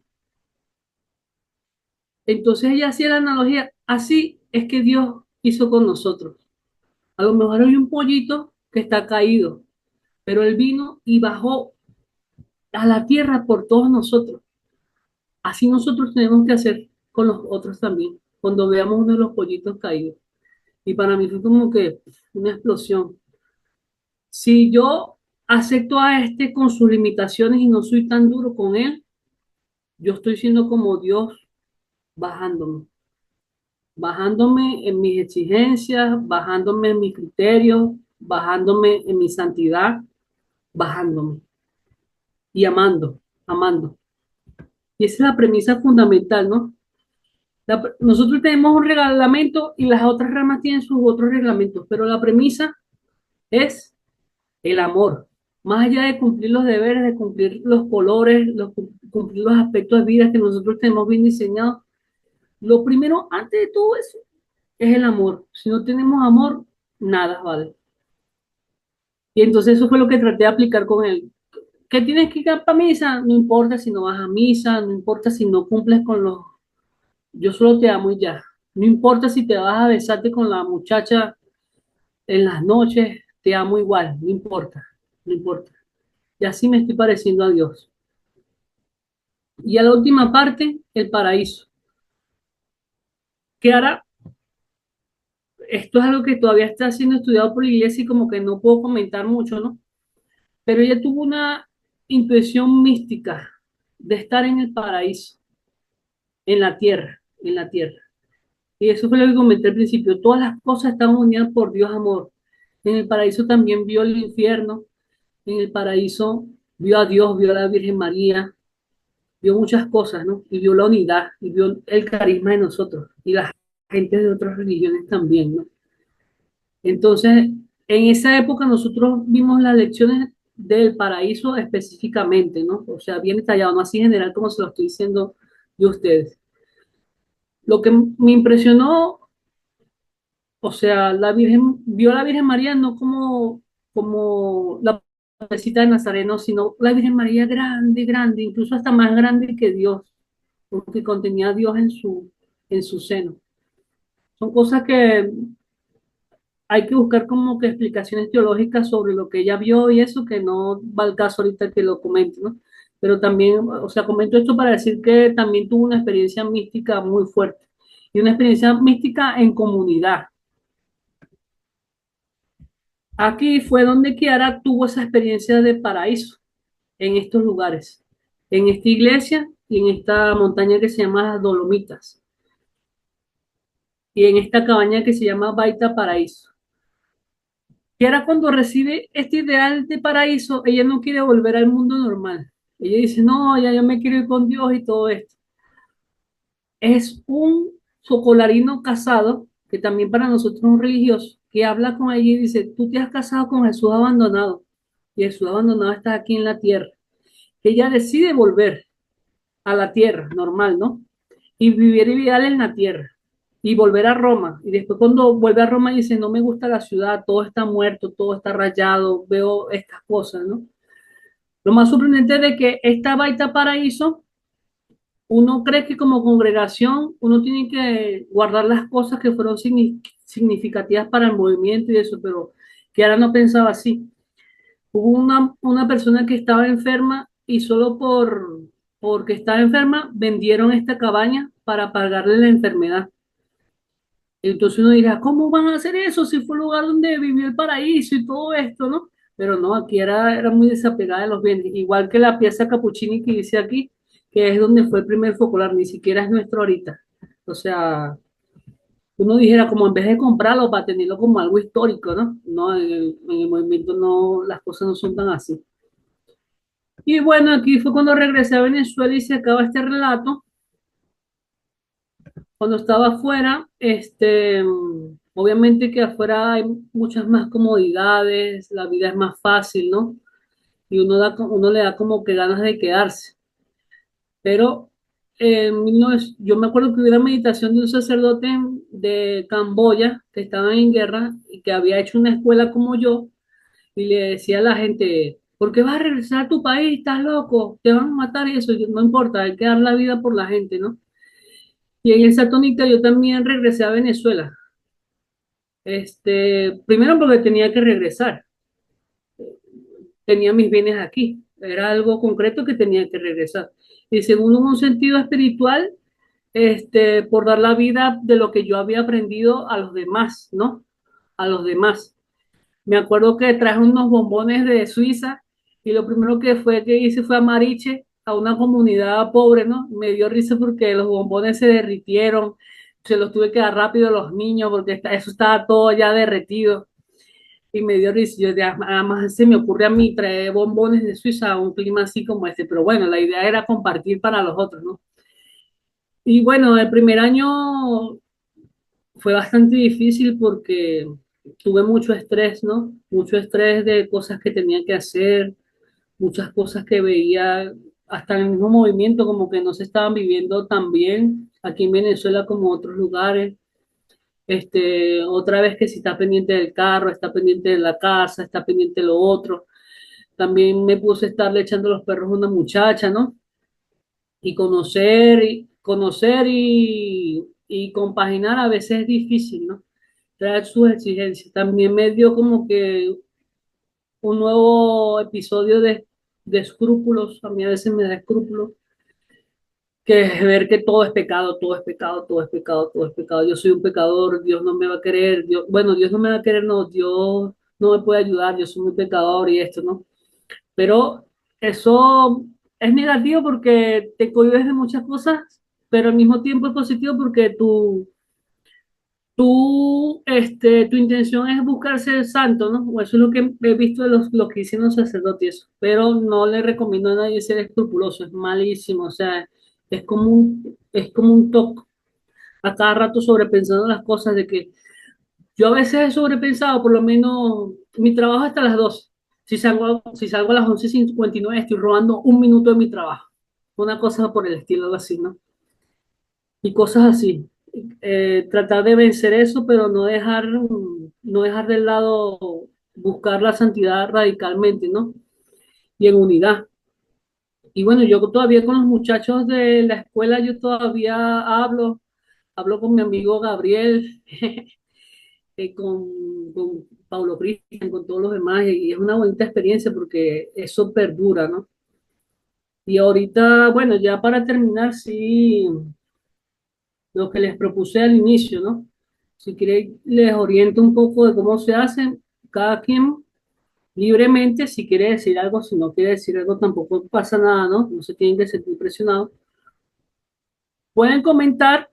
Entonces ella hacía la analogía, así es que Dios hizo con nosotros. A lo mejor hay un pollito que está caído, pero él vino y bajó a la tierra por todos nosotros. Así nosotros tenemos que hacer con los otros también, cuando veamos uno de los pollitos caídos. Y para mí fue como que una explosión. Si yo acepto a este con sus limitaciones y no soy tan duro con él, yo estoy siendo como Dios bajándome, bajándome en mis exigencias, bajándome en mis criterios, bajándome en mi santidad, bajándome y amando, amando. Y esa es la premisa fundamental, ¿no? Nosotros tenemos un reglamento y las otras ramas tienen sus otros reglamentos, pero la premisa es el amor. Más allá de cumplir los deberes, de cumplir los colores, cumplir los aspectos de vida que nosotros tenemos bien diseñados, lo primero, antes de todo eso, es el amor. Si no tenemos amor, nada vale. Y entonces eso fue lo que traté de aplicar con él. ¿Qué tienes que ir para misa? No importa si no vas a misa, no importa si no cumples con los... Yo solo te amo y ya. No importa si te vas a besarte con la muchacha en las noches, te amo igual, no importa, no importa. Y así me estoy pareciendo a Dios. Y a la última parte, el paraíso. Que ahora, esto es algo que todavía está siendo estudiado por la iglesia y como que no puedo comentar mucho, ¿no? Pero ella tuvo una intuición mística de estar en el paraíso, en la tierra, en la tierra. Y eso fue lo que comenté al principio. Todas las cosas están unidas por Dios amor. En el paraíso también vio el infierno. En el paraíso vio a Dios, vio a la Virgen María, vio muchas cosas, ¿no? Y vio la unidad, y vio el carisma de nosotros, y la gente de otras religiones también, ¿no? Entonces, en esa época nosotros vimos las lecciones del paraíso específicamente, ¿no? O sea, bien detallado, no así general como se lo estoy diciendo yo a ustedes. Lo que me impresionó, o sea, la Virgen, vio a la Virgen María no como la besita de Nazareno, sino la Virgen María grande, grande, incluso hasta más grande que Dios, porque contenía a Dios en su seno. Son cosas que hay que buscar como que explicaciones teológicas sobre lo que ella vio y eso, que no va al caso ahorita que lo comente, ¿no? Pero también, o sea, comento esto para decir que también tuvo una experiencia mística muy fuerte y una experiencia mística en comunidad. Aquí fue donde Kiara tuvo esa experiencia de paraíso, en estos lugares, en esta iglesia y en esta montaña que se llama las Dolomitas y en esta cabaña que se llama Baita Paraíso. Kiara cuando recibe este ideal de paraíso, ella no quiere volver al mundo normal. Ella dice, no, ya yo me quiero ir con Dios y todo esto. Es un socolarino casado, que también para nosotros es un religioso, que habla con ella y dice, tú te has casado con Jesús abandonado y Jesús abandonado está aquí en la tierra. Ella decide volver a la tierra normal, ¿no? Y vivir ideal en la tierra y volver a Roma. Y después cuando vuelve a Roma dice, no me gusta la ciudad, todo está muerto, todo está rayado, veo estas cosas, ¿no? Lo más sorprendente es de que esta Baita Paraíso, uno cree que como congregación uno tiene que guardar las cosas que fueron significativas para el movimiento y eso, pero que ahora no pensaba así. Hubo una persona que estaba enferma y solo porque estaba enferma vendieron esta cabaña para pagarle la enfermedad. Entonces uno dirá, ¿cómo van a hacer eso si fue el lugar donde vivió el paraíso y todo esto, ¿no? Pero no, aquí era muy desapegada de los bienes. Igual que la pieza Cappuccini que dice aquí, que es donde fue el primer focolar, ni siquiera es nuestro ahorita. O sea, uno dijera como en vez de comprarlo para tenerlo como algo histórico, ¿no? No, en el movimiento no, las cosas no son tan así. Y bueno, aquí fue cuando regresé a Venezuela y se acaba este relato. Cuando estaba afuera, obviamente que afuera hay muchas más comodidades, la vida es más fácil, ¿no? Y uno le da como que ganas de quedarse. Pero yo me acuerdo que hubo una meditación de un sacerdote de Camboya que estaba en guerra y que había hecho una escuela como yo y le decía a la gente, ¿por qué vas a regresar a tu país? ¿Estás loco? Te van a matar y eso, no importa, hay que dar la vida por la gente, ¿no? Y en esa tónica yo también regresé a Venezuela. Primero porque tenía que regresar, tenía mis bienes aquí, era algo concreto que tenía que regresar. Y segundo, en un sentido espiritual, por dar la vida de lo que yo había aprendido a los demás, ¿no? A los demás. Me acuerdo que traje unos bombones de Suiza y lo primero que hice fue a Mariche, a una comunidad pobre, ¿no? Me dio risa porque los bombones se derritieron, se los tuve que dar rápido a los niños porque eso estaba todo ya derretido y me dio risa. Yo, además se me ocurre a mí traer bombones de Suiza a un clima así como este, pero bueno, la idea era compartir para los otros, ¿no? Y bueno, el primer año fue bastante difícil porque tuve mucho estrés, ¿no? Mucho estrés de cosas que tenía que hacer, muchas cosas que veía, hasta en el mismo movimiento, como que no se estaban viviendo tan bien aquí en Venezuela como en otros lugares. Otra vez que si está pendiente del carro, está pendiente de la casa, está pendiente de lo otro. También me puse a estarle echando los perros a una muchacha, ¿no? Y conocer y compaginar a veces es difícil, ¿no? Traer sus exigencias. También me dio como que un nuevo episodio de escrúpulos, a mí a veces me da escrúpulos, que es ver que todo es pecado, todo es pecado, todo es pecado, todo es pecado. Yo soy un pecador, Dios no me va a querer, bueno, Dios no me va a querer, no, Dios no me puede ayudar, yo soy muy pecador y esto, ¿no? Pero eso es negativo porque te cohibes de muchas cosas, pero al mismo tiempo es positivo porque tu intención es buscar ser santo, ¿no? O eso es lo que he visto de los que hicieron los sacerdotes, eso. Pero no le recomiendo a nadie ser escrupuloso, es malísimo, o sea, es como un toque a cada rato sobrepensando las cosas de que yo a veces he sobrepensado, por lo menos mi trabajo hasta las 12. Si salgo a las 11:59 estoy robando un minuto de mi trabajo. Una cosa por el estilo, algo así, ¿no? Y cosas así. Tratar de vencer eso, pero no dejar de lado buscar la santidad radicalmente, ¿no? Y en unidad. Y bueno, yo todavía con los muchachos de la escuela, yo todavía hablo con mi amigo Gabriel, con Paulo Cristian, con todos los demás, y es una bonita experiencia porque eso perdura, ¿no? Y ahorita, bueno, ya para terminar, sí, lo que les propuse al inicio, ¿no? Si quieren, les oriento un poco de cómo se hacen, cada quien libremente, si quiere decir algo, si no quiere decir algo, tampoco pasa nada, ¿no? No se tienen que sentir presionados. Pueden comentar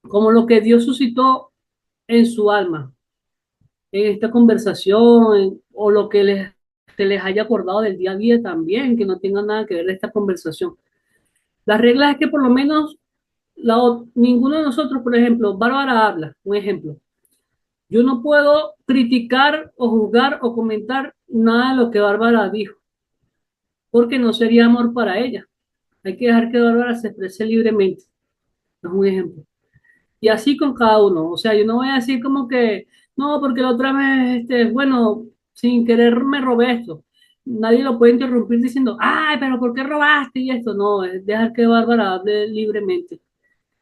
como lo que Dios suscitó en su alma, en esta conversación, o lo que les haya acordado del día a día también, que no tenga nada que ver de esta conversación. La regla es que por lo menos ninguno de nosotros, por ejemplo, Bárbara habla, un ejemplo. Yo no puedo criticar o juzgar o comentar nada de lo que Bárbara dijo, porque no sería amor para ella. Hay que dejar que Bárbara se exprese libremente. Es un ejemplo. Y así con cada uno. O sea, yo no voy a decir como que, no, porque la otra vez, bueno, sin querer me robé esto. Nadie lo puede interrumpir diciendo, ay, pero ¿por qué robaste? Y esto no, es dejar que Bárbara hable libremente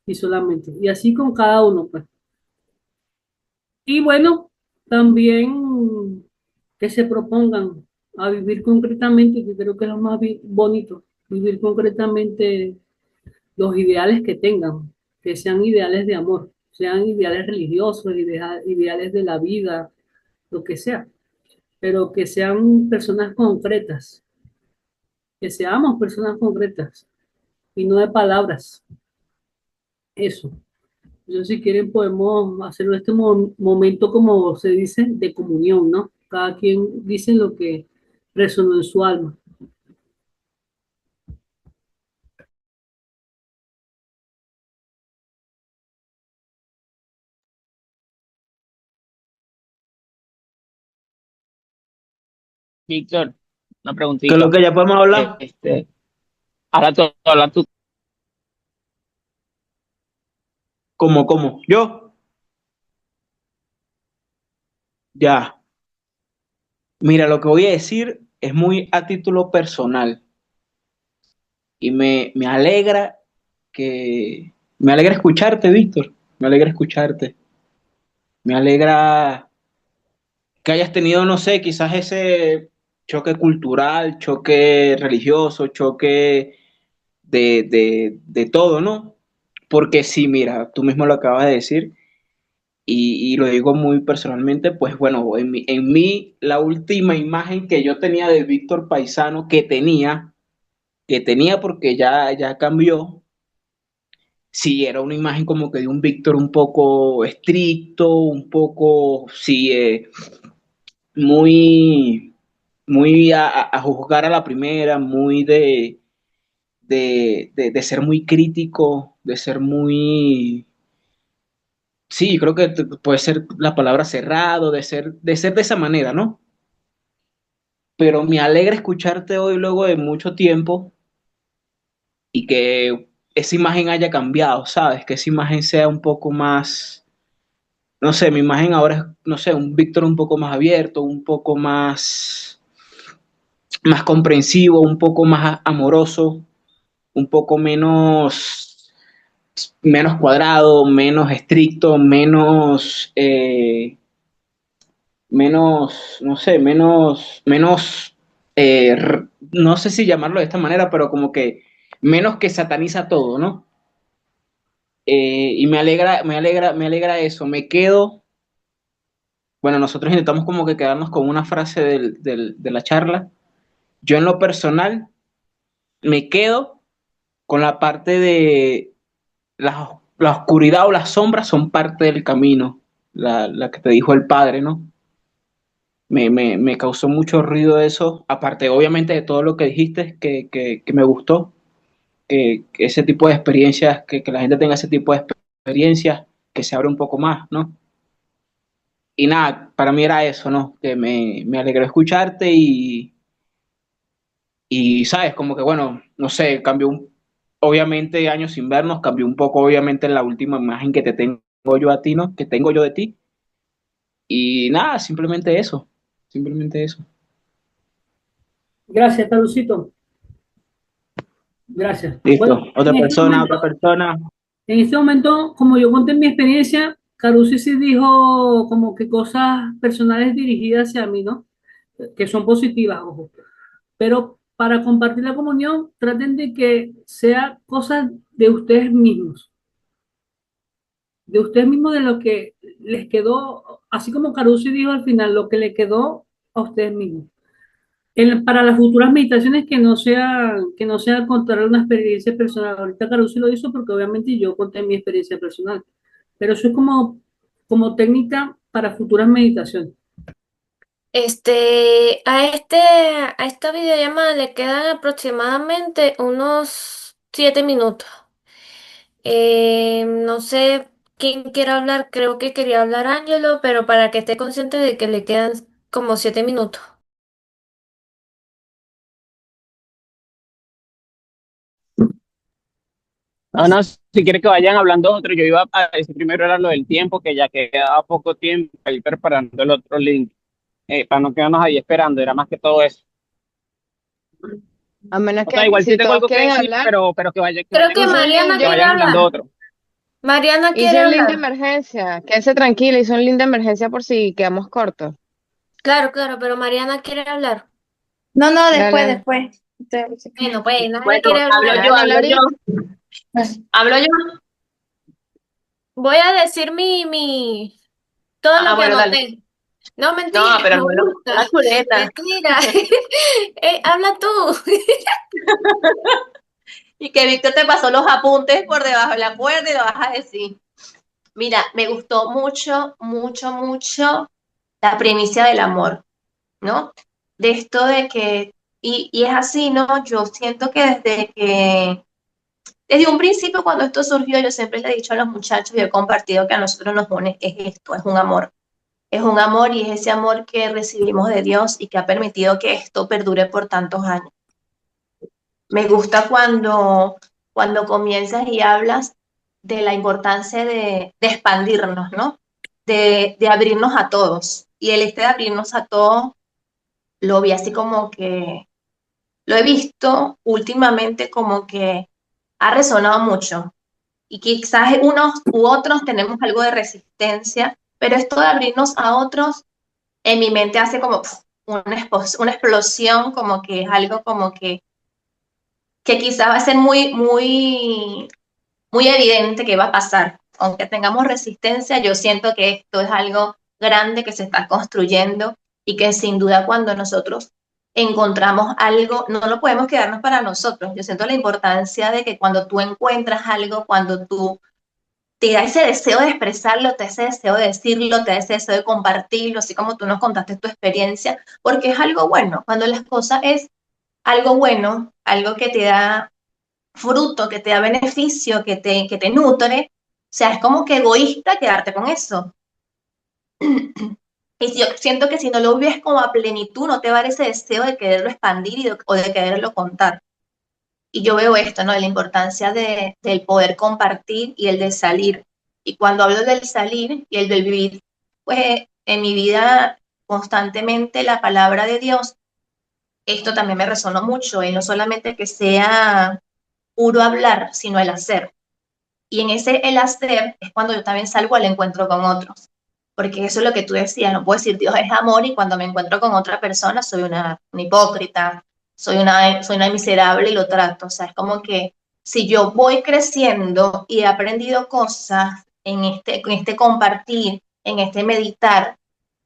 y solamente. Y así con cada uno, pues. Y bueno, también que se propongan a vivir concretamente, que creo que es lo más bonito, vivir concretamente los ideales que tengan, que sean ideales de amor, sean ideales religiosos, ideales de la vida, lo que sea, pero que sean personas concretas, que seamos personas concretas y no de palabras. Eso. Yo, si quieren, podemos hacer este momento, como se dice, de comunión, ¿no? Cada quien dice lo que resonó en su alma. Víctor, una Que lo preguntita. que ya podemos hablar, Este, habla tú. como, yo, ya. Mira, lo que voy a decir es muy a título personal y me alegra escucharte, Víctor, me alegra escucharte, me alegra que hayas tenido, no sé, quizás ese choque cultural, choque religioso, choque de todo, ¿no? porque sí, mira, tú mismo lo acabas de decir y lo digo muy personalmente, pues bueno, en mí la última imagen que yo tenía de Víctor Paisano, que tenía porque ya cambió, sí, era una imagen como que de un Víctor un poco estricto, un poco, sí, muy, muy a juzgar a la primera, muy de ser muy crítico, de ser muy, sí, creo que puede ser la palabra cerrado, de ser de esa manera, ¿no? Pero me alegra escucharte hoy luego de mucho tiempo y que esa imagen haya cambiado, ¿sabes? Que esa imagen sea un poco más, no sé, mi imagen ahora es, no sé, un Víctor un poco más abierto, un poco más comprensivo, un poco más amoroso, un poco menos cuadrado, menos estricto, menos, no sé, no sé si llamarlo de esta manera, pero como que menos que sataniza todo, ¿no? Y me alegra eso. Bueno, nosotros intentamos como que quedarnos con una frase de la charla. Yo en lo personal me quedo con la parte de la oscuridad o las sombras son parte del camino, la que te dijo el padre, ¿no? Me causó mucho ruido eso, aparte obviamente de todo lo que dijiste que me gustó, que ese tipo de experiencias, que la gente tenga ese tipo de experiencias, que se abre un poco más, ¿no? Y nada, para mí era eso, ¿no? Que me alegró escucharte y, ¿sabes? Como que, bueno, no sé, obviamente años sin vernos, cambió un poco, obviamente, la última imagen que te tengo yo a ti, ¿no? Que tengo yo de ti. Y nada, simplemente eso. Gracias, Carucito. Gracias. Listo, Bueno, otra persona. en este momento, como yo conté mi experiencia, Carusi sí dijo como que cosas personales dirigidas hacia mí, ¿no? Que son positivas, ojo. Pero para compartir la comunión, traten de que sea cosas de ustedes mismos, de lo que les quedó, así como Carusi dijo al final, lo que le quedó a ustedes mismos. Para las futuras meditaciones que no sea contar una experiencia personal. Ahorita Carusi lo hizo porque obviamente yo conté mi experiencia personal, pero eso es como técnica para futuras meditaciones. A esta videollamada le quedan aproximadamente unos 7 minutos. No sé quién quiere hablar, creo que quería hablar Ángelo, pero para que esté consciente de que le quedan como 7 minutos. No, no, si quiere que vayan hablando otro, yo iba a decir primero era lo del tiempo, que ya quedaba poco tiempo para ir preparando el otro link, para no quedarnos ahí esperando, era más que todo eso. A menos O sea, que igual sí si tengo todos algo que quieren decir, hablar, pero que Creo vayan que hice un hablando, link, Mariana que yo quiere vayan hablando hablar. otro. Mariana quiere hice un link de hablar. emergencia. Quédense tranquila, hice un link de emergencia por si quedamos cortos. Claro, claro, pero Mariana quiere hablar. No, no, después, Dale. después. Bueno, pues nadie Bueno, quiere hablo hablar. yo, Dale, hablo habla ahorita. yo, hablo yo. Voy a decir todo lo que Bueno, dale. anoté. No, No, mentira, pero me no, gusta. una chuleta. Mentira. Habla tú. Y que Víctor te pasó los apuntes por debajo de la cuerda y lo vas a decir. Mira, me gustó mucho, mucho, mucho la primicia del amor, ¿no? De esto de que, y es así, ¿no? Yo siento que desde un principio cuando esto surgió, yo siempre le he dicho a los muchachos y he compartido que a nosotros nos une, es esto, es un amor. Es un amor y es ese amor que recibimos de Dios y que ha permitido que esto perdure por tantos años. Me gusta cuando comienzas y hablas de la importancia de expandirnos, ¿no? De abrirnos a todos. Y el de abrirnos a todos lo vi así como que, lo he visto últimamente como que ha resonado mucho. Y quizás unos u otros tenemos algo de resistencia, pero esto de abrirnos a otros en mi mente hace como una explosión, como que es algo como que quizás va a ser muy, muy, muy evidente que va a pasar. Aunque tengamos resistencia, yo siento que esto es algo grande que se está construyendo y que sin duda cuando nosotros encontramos algo, no lo podemos quedarnos para nosotros. Yo siento la importancia de que cuando tú encuentras algo, cuando tú te da ese deseo de expresarlo, te da ese deseo de decirlo, te da ese deseo de compartirlo, así como tú nos contaste tu experiencia, porque es algo bueno. Cuando las cosas es algo bueno, algo que te da fruto, que te da beneficio, que te nutre, o sea, es como que egoísta quedarte con eso. Y yo siento que si no lo vives como a plenitud, no te va a dar ese deseo de quererlo expandir o de quererlo contar. Y yo veo esto, ¿no? De la importancia del poder compartir y el de salir. Y cuando hablo del salir y el del vivir, pues en mi vida constantemente la palabra de Dios, esto también me resonó mucho, y no solamente que sea puro hablar, sino el hacer. Y en ese el hacer es cuando yo también salgo al encuentro con otros. Porque eso es lo que tú decías, no puedo decir Dios es amor y cuando me encuentro con otra persona soy una hipócrita, soy una miserable y lo trato. O sea, es como que si yo voy creciendo y he aprendido cosas en este compartir, en este meditar,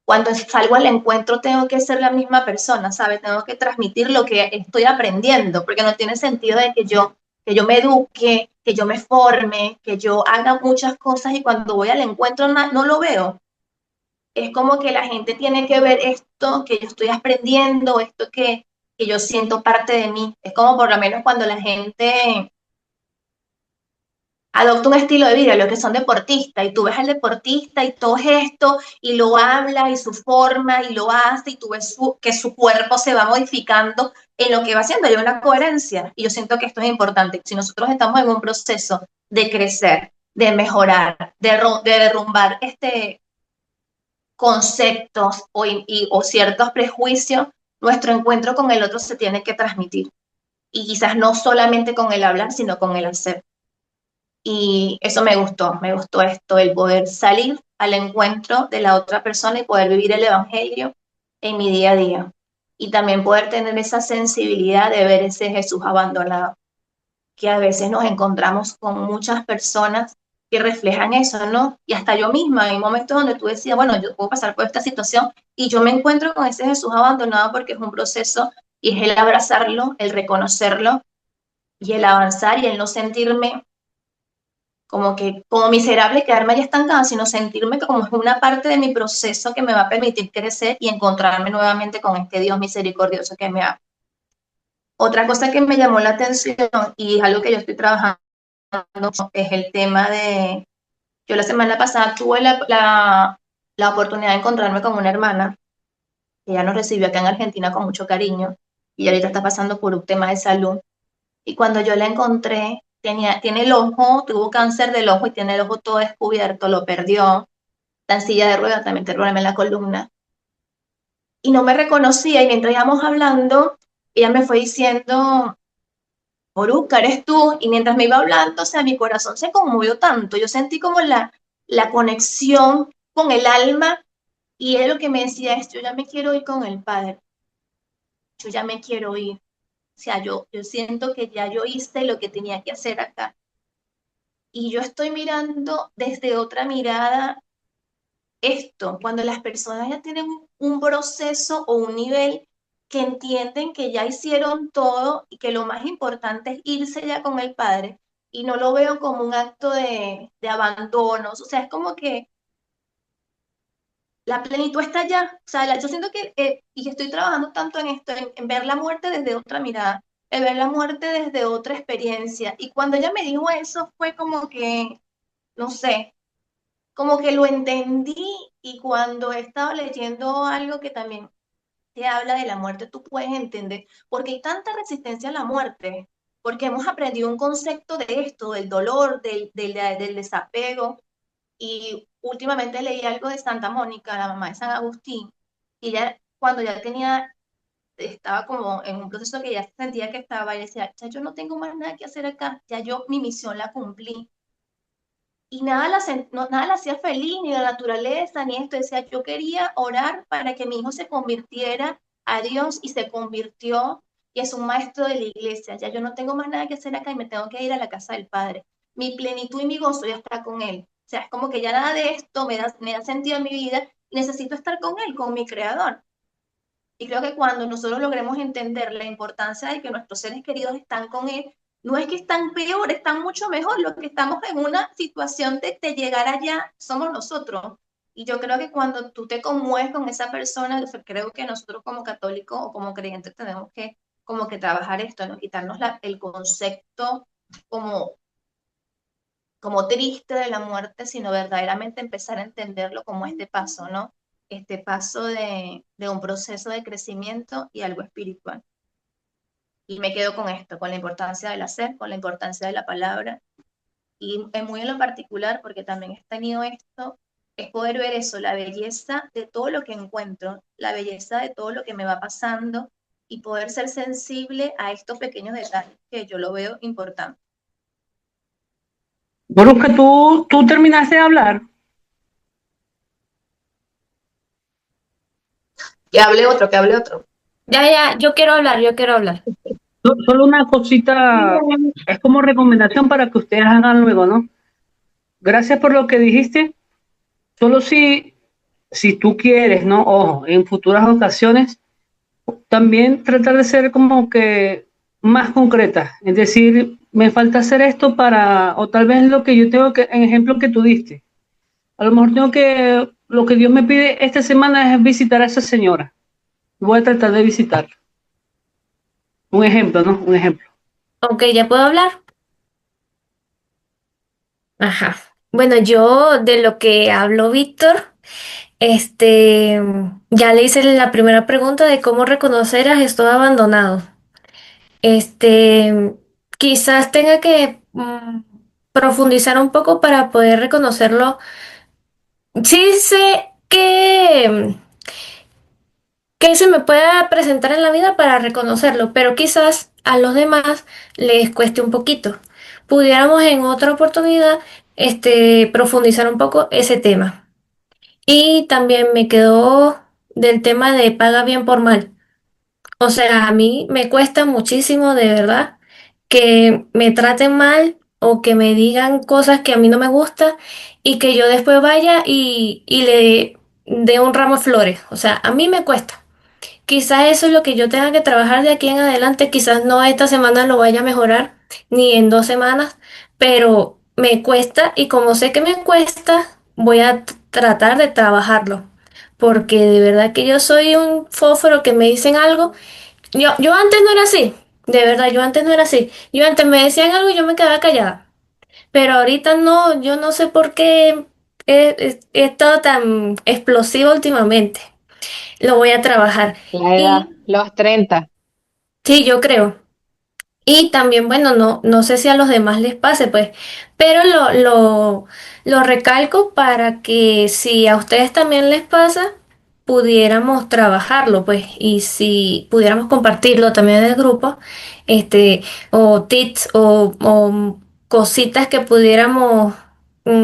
cuando salgo al encuentro tengo que ser la misma persona, ¿sabes? Tengo que transmitir lo que estoy aprendiendo, porque no tiene sentido de que yo me eduque, que yo me forme, que yo haga muchas cosas y cuando voy al encuentro no lo veo. Es como que la gente tiene que ver esto que yo estoy aprendiendo, esto que yo siento parte de mí. Es como por lo menos cuando la gente adopta un estilo de vida, los que son deportistas, y tú ves al deportista y todo esto, y lo habla, y su forma, y lo hace, y tú ves que su cuerpo se va modificando en lo que va haciendo, hay una coherencia, y yo siento que esto es importante. Si nosotros estamos en un proceso de crecer, de mejorar, de derrumbar conceptos o ciertos prejuicios, nuestro encuentro con el otro se tiene que transmitir, y quizás no solamente con el hablar, sino con el hacer. Y eso me gustó esto, el poder salir al encuentro de la otra persona y poder vivir el evangelio en mi día a día. Y también poder tener esa sensibilidad de ver ese Jesús abandonado, que a veces nos encontramos con muchas personas que reflejan eso, ¿no? Y hasta yo misma, hay momentos donde tú decías, bueno, yo puedo pasar por esta situación y yo me encuentro con ese Jesús abandonado porque es un proceso y es el abrazarlo, el reconocerlo y el avanzar y el no sentirme como que como miserable quedarme allá estancada, sino sentirme como es una parte de mi proceso que me va a permitir crecer y encontrarme nuevamente con este Dios misericordioso que me ama. Otra cosa que me llamó la atención y es algo que yo estoy trabajando es el tema de, yo la semana pasada tuve la oportunidad de encontrarme con una hermana que ya nos recibió acá en Argentina con mucho cariño y ahorita está pasando por un tema de salud. Y cuando yo la encontré, tiene el ojo, tuvo cáncer del ojo y tiene el ojo todo descubierto, lo perdió, está en silla de ruedas, también tiene problema en la columna. Y no me reconocía y mientras íbamos hablando, ella me fue diciendo, Oruca, eres tú. Y mientras me iba hablando, o sea, mi corazón se conmovió tanto. Yo sentí como la conexión con el alma y él lo que me decía es, yo ya me quiero ir con el Padre, yo ya me quiero ir. O sea, yo siento que ya yo hice lo que tenía que hacer acá. Y yo estoy mirando desde otra mirada esto, cuando las personas ya tienen un proceso o un nivel que entienden que ya hicieron todo y que lo más importante es irse ya con el Padre, y no lo veo como un acto de abandono, o sea, es como que la plenitud está allá, o sea, yo siento y estoy trabajando tanto en esto, en ver la muerte desde otra mirada, en ver la muerte desde otra experiencia, y cuando ella me dijo eso fue como que, no sé, como que lo entendí. Y cuando he estado leyendo algo que también te habla de la muerte, tú puedes entender por qué hay tanta resistencia a la muerte, porque hemos aprendido un concepto de esto, del dolor, del desapego, y últimamente leí algo de Santa Mónica, la mamá de San Agustín, y ella cuando ya estaba como en un proceso que ya sentía que estaba, y decía, ya yo no tengo más nada que hacer acá, ya yo mi misión la cumplí, y nada la hacía feliz, ni la naturaleza, ni esto. Decía, yo quería orar para que mi hijo se convirtiera a Dios y se convirtió y es un maestro de la iglesia. Ya yo no tengo más nada que hacer acá y me tengo que ir a la casa del Padre. mi plenitud y mi gozo ya está con Él. O sea, es como que ya nada de esto me da sentido en mi vida y necesito estar con Él, con mi Creador. Y creo que cuando nosotros logremos entender la importancia de que nuestros seres queridos están con Él, no es que están peor, están mucho mejor. Los que estamos en una situación de llegar allá somos nosotros. Y yo creo que cuando tú te conmueves con esa persona, creo que nosotros como católicos o como creyentes tenemos que como que trabajar esto, ¿no? Quitarnos el concepto como, como triste de la muerte, sino verdaderamente empezar a entenderlo como este paso, ¿no? Este paso de un proceso de crecimiento y algo espiritual. Y me quedo con esto, con la importancia del hacer, con la importancia de la palabra, y muy en lo particular, porque también he tenido esto, es poder ver eso, la belleza de todo lo que encuentro, la belleza de todo lo que me va pasando, y poder ser sensible a estos pequeños detalles que yo lo veo importante. Brusca, ¿tú terminaste de hablar? Que hable otro, que hable otro. Ya, yo quiero hablar, yo quiero hablar. Solo una cosita, es como recomendación para que ustedes hagan luego, ¿no? Gracias por lo que dijiste. Solo si tú quieres, ¿no? Ojo, en futuras ocasiones, también tratar de ser como que más concreta. Es decir, me falta hacer esto para, o tal vez lo que yo tengo que, en ejemplo que tú diste. A lo mejor lo que Dios me pide esta semana es visitar a esa señora. Voy a tratar de visitarla. Un ejemplo, ¿no? Un ejemplo. Ok, ¿ya puedo hablar? Ajá. Bueno, yo de lo que habló Víctor, este, ya le hice la primera pregunta de cómo reconocer a gestor abandonado. Este, quizás tenga que profundizar un poco para poder reconocerlo. Sí sé que se me pueda presentar en la vida para reconocerlo, pero quizás a los demás les cueste un poquito. Pudiéramos en otra oportunidad, profundizar un poco ese tema. Y también me quedó del tema de paga bien por mal. O sea, a mí me cuesta muchísimo, de verdad, que me traten mal o que me digan cosas que a mí no me gustan y que yo después vaya y le dé un ramo de flores. O sea, a mí me cuesta. Quizás eso es lo que yo tenga que trabajar de aquí en adelante. Quizás no esta semana lo vaya a mejorar, ni en 2 semanas, pero me cuesta y como sé que me cuesta, voy a tratar de trabajarlo. Porque de verdad que yo soy un fósforo que me dicen algo. Yo antes no era así, de verdad, yo antes no era así. Yo antes me decían algo y yo me quedaba callada. Pero ahorita no, yo no sé por qué he estado tan explosiva últimamente. Lo voy a trabajar. La edad, Y los 30. sí, yo creo. Y también, bueno, no sé si a los demás les pase, pues, pero lo recalco para que si a ustedes también les pasa, pudiéramos trabajarlo, pues, y si pudiéramos compartirlo también en el grupo, o tips o cositas que pudiéramos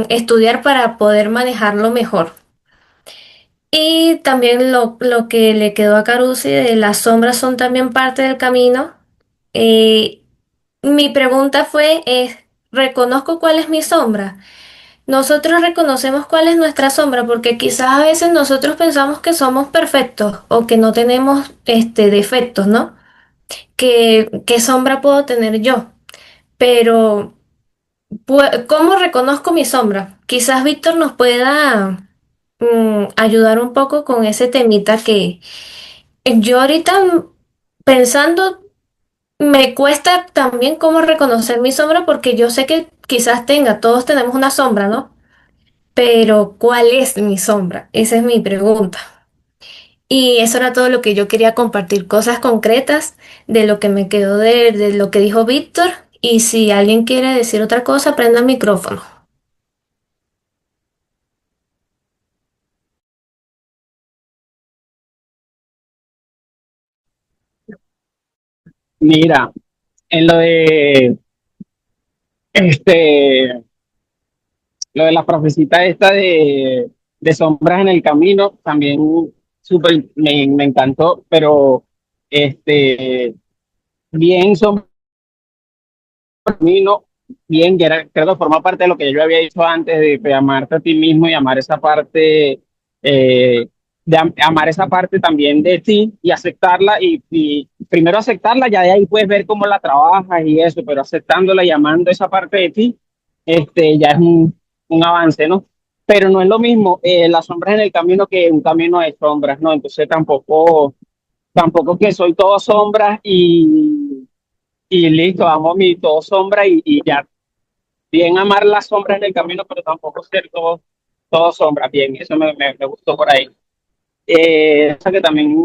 estudiar para poder manejarlo mejor. Y también lo que le quedó a Carusi de las sombras son también parte del camino. Eh, Mi pregunta fue, ¿reconozco cuál es mi sombra? Nosotros reconocemos cuál es nuestra sombra porque quizás a veces nosotros pensamos que somos perfectos o que no tenemos defectos, ¿no? ¿Qué sombra puedo tener yo? Pero, ¿cómo reconozco mi sombra? Quizás Víctor nos pueda ayudar un poco con ese temita que yo ahorita pensando me cuesta también cómo reconocer mi sombra porque yo sé que quizás todos tenemos una sombra, ¿no? Pero ¿cuál es mi sombra? Esa es mi pregunta. Y eso era todo lo que yo quería compartir, cosas concretas de lo que me quedó de lo que dijo Víctor. Y si alguien quiere decir otra cosa, prenda el micrófono. Mira, en este, lo de la profecita esta de sombras en el camino, también súper me encantó, pero este, bien sombras en el camino, bien, que era, creo que forma parte de lo que yo había dicho antes, de amarte a ti mismo y amar esa parte, amar esa parte también de ti y aceptarla y primero aceptarla, ya de ahí puedes ver cómo la trabajas y eso, pero aceptándola y amando esa parte de ti, ya es un avance, ¿no? Pero no es lo mismo las sombras en el camino que un camino de sombras, ¿no? Entonces tampoco que soy todo sombras y listo, amo mi todo sombra y ya bien amar las sombras en el camino, pero tampoco ser todo sombra. Bien, eso me gustó por ahí. O sea que también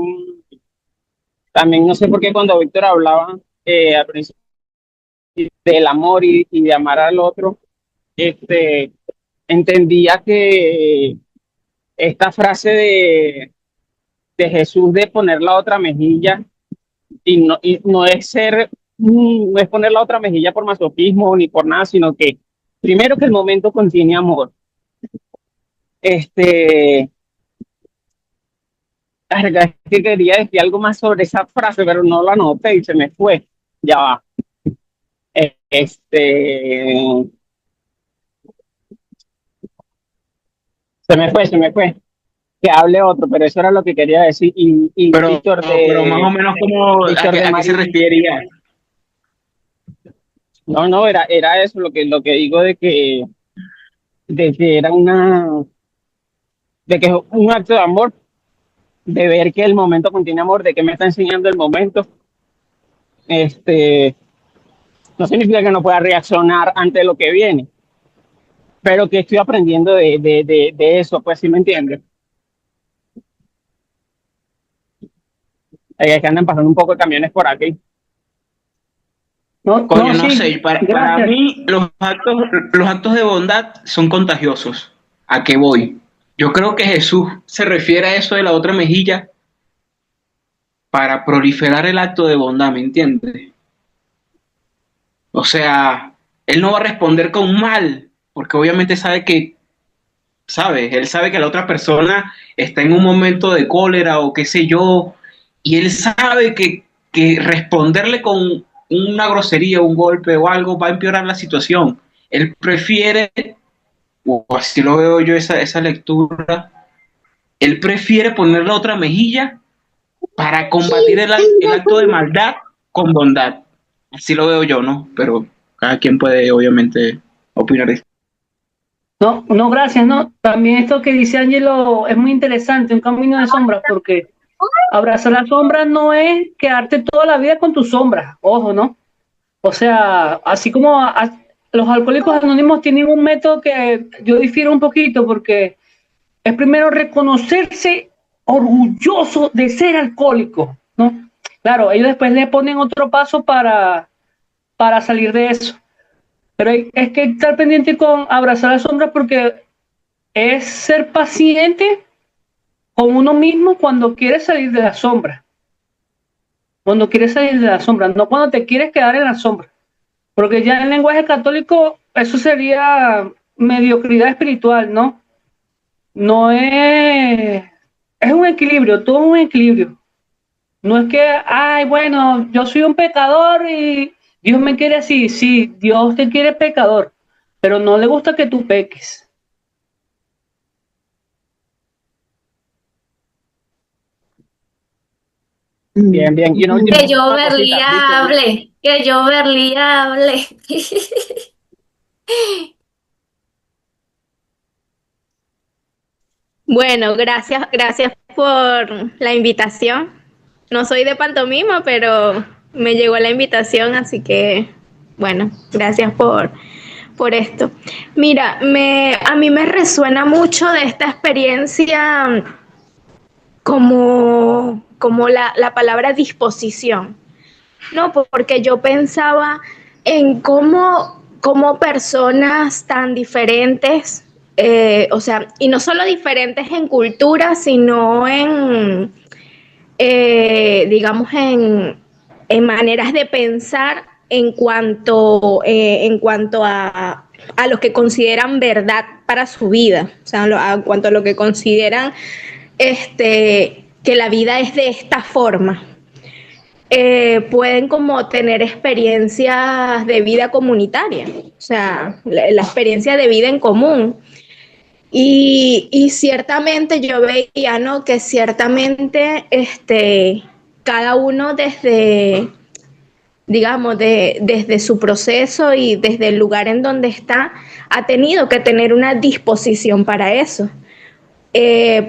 no sé por qué cuando Víctor hablaba al principio del amor y de amar al otro, este, entendía que esta frase de Jesús de poner la otra mejilla y no es no es poner la otra mejilla por masoquismo ni por nada, sino que primero que el momento contiene amor. Este, Verga, es que quería decir algo más sobre esa frase, pero no lo anoté y se me fue. Ya va. Este, se me fue. Que hable otro, pero eso era lo que quería decir. Y Pero más o menos como Víctor de a qué se María. refería. No, era eso lo que digo de que era de que es un acto de amor, de ver que el momento contiene amor, de que me está enseñando el momento. Este, no significa que no pueda reaccionar ante lo que viene, pero que estoy aprendiendo de eso, pues sí me entiendes. Es que andan pasando un poco de camiones por aquí. No, Coño, no, no sí, sé, para gracias. mí los actos de bondad son contagiosos. ¿A qué voy? Yo creo que Jesús se refiere a eso de la otra mejilla para proliferar el acto de bondad, ¿me entiendes? O sea, él no va a responder con mal, porque obviamente él sabe que la otra persona está en un momento de cólera o qué sé yo, y él sabe que responderle con una grosería, un golpe o algo va a empeorar la situación. Él prefiere, o así lo veo yo esa lectura, él prefiere poner la otra mejilla para combatir el acto de maldad con bondad. Así lo veo yo, ¿no? Pero cada quien puede, obviamente, opinar de eso. No, no, gracias, no. También esto que dice Ángelo es muy interesante, un camino de sombras, porque abrazar la sombra no es quedarte toda la vida con tus sombras, ojo, ¿no? O sea, así como los alcohólicos anónimos tienen un método que yo difiero un poquito, porque es primero reconocerse orgulloso de ser alcohólico, ¿no? Claro, ellos después le ponen otro paso para salir de eso. Pero es que estar pendiente con abrazar la sombra porque es ser paciente con uno mismo cuando quieres salir de la sombra. Cuando quieres salir de la sombra, no cuando te quieres quedar en la sombra. Porque ya en el lenguaje católico eso sería mediocridad espiritual, ¿no? No es... Es un equilibrio, todo un equilibrio. No es que, ay, bueno, yo soy un pecador y Dios me quiere así. Sí, Dios te quiere pecador, pero no le gusta que tú peques. Bien, bien. Y una última Que yo cosita, Berly Víctor, hable, que yo Berly hable. Bueno, gracias por la invitación. No soy de pantomima, pero me llegó la invitación, así que, bueno, gracias por esto. Mira, a mí me resuena mucho de esta experiencia como la palabra disposición, ¿no? Porque yo pensaba en cómo personas tan diferentes, o sea, y no solo diferentes en cultura, sino digamos, en maneras de pensar en cuanto a lo que consideran verdad para su vida, o sea, en cuanto a lo que consideran que la vida es de esta forma. pueden como tener experiencias de vida comunitaria, o sea, la experiencia de vida en común. Y ciertamente yo veía, ¿no? Que ciertamente cada uno desde, digamos, desde su proceso y desde el lugar en donde está, ha tenido que tener una disposición para eso.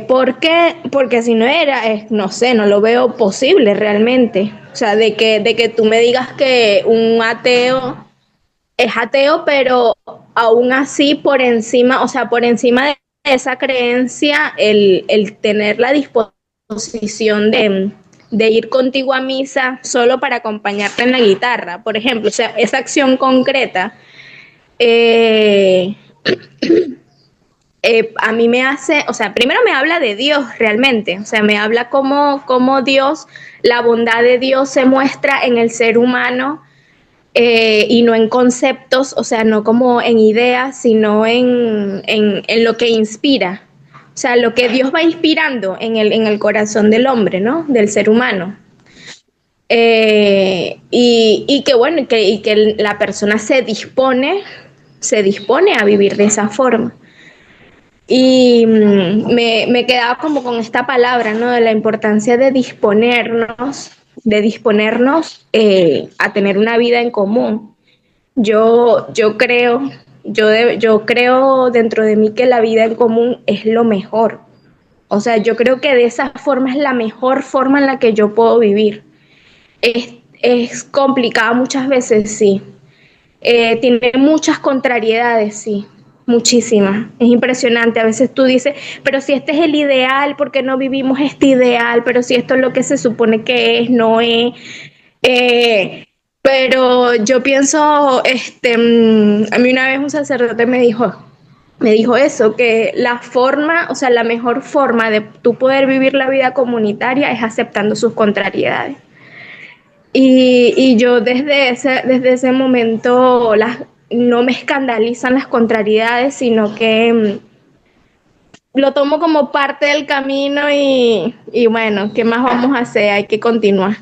¿Por qué? Porque si no era, no sé, no lo veo posible realmente. O sea, de que tú me digas que un ateo es ateo, pero aún así por encima, o sea, por encima de esa creencia, el tener la disposición de ir contigo a misa solo para acompañarte en la guitarra, por ejemplo, o sea, esa acción concreta. eh, a mí me hace, o sea, primero me habla de Dios realmente, o sea, me habla cómo Dios, la bondad de Dios se muestra en el ser humano, y no en conceptos, o sea, no como en ideas, sino en lo que inspira, o sea, lo que Dios va inspirando en el corazón del hombre, ¿no? Del ser humano. Y que bueno, y que la persona se dispone a vivir de esa forma. Y me quedaba como con esta palabra, ¿no? De la importancia de disponernos a tener una vida en común. Yo creo, yo creo dentro de mí que la vida en común es lo mejor. O sea, yo creo que de esa forma es la mejor forma en la que yo puedo vivir. Es complicada muchas veces, sí. Tiene muchas contrariedades, sí, muchísimas. Es impresionante. A veces tú dices, pero si este es el ideal, ¿por qué no vivimos este ideal? Pero si esto es lo que se supone que es, no es. Pero yo pienso, a mí una vez un sacerdote me dijo eso, que la forma, o sea, la mejor forma de tú poder vivir la vida comunitaria es aceptando sus contrariedades. Y yo desde ese momento no me escandalizan las contrariedades, sino que lo tomo como parte del camino y bueno, ¿qué más vamos a hacer? Hay que continuar.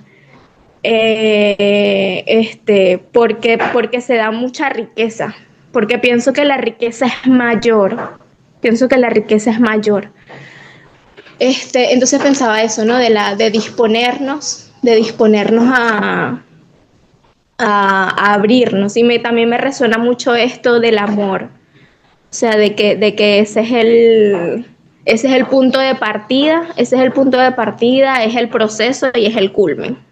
Porque se da mucha riqueza, porque pienso que la riqueza es mayor, entonces pensaba eso, ¿no? De disponernos a abrirnos, y también me resuena mucho esto del amor, o sea, de que ese es el punto de partida, es el proceso y es el culmen.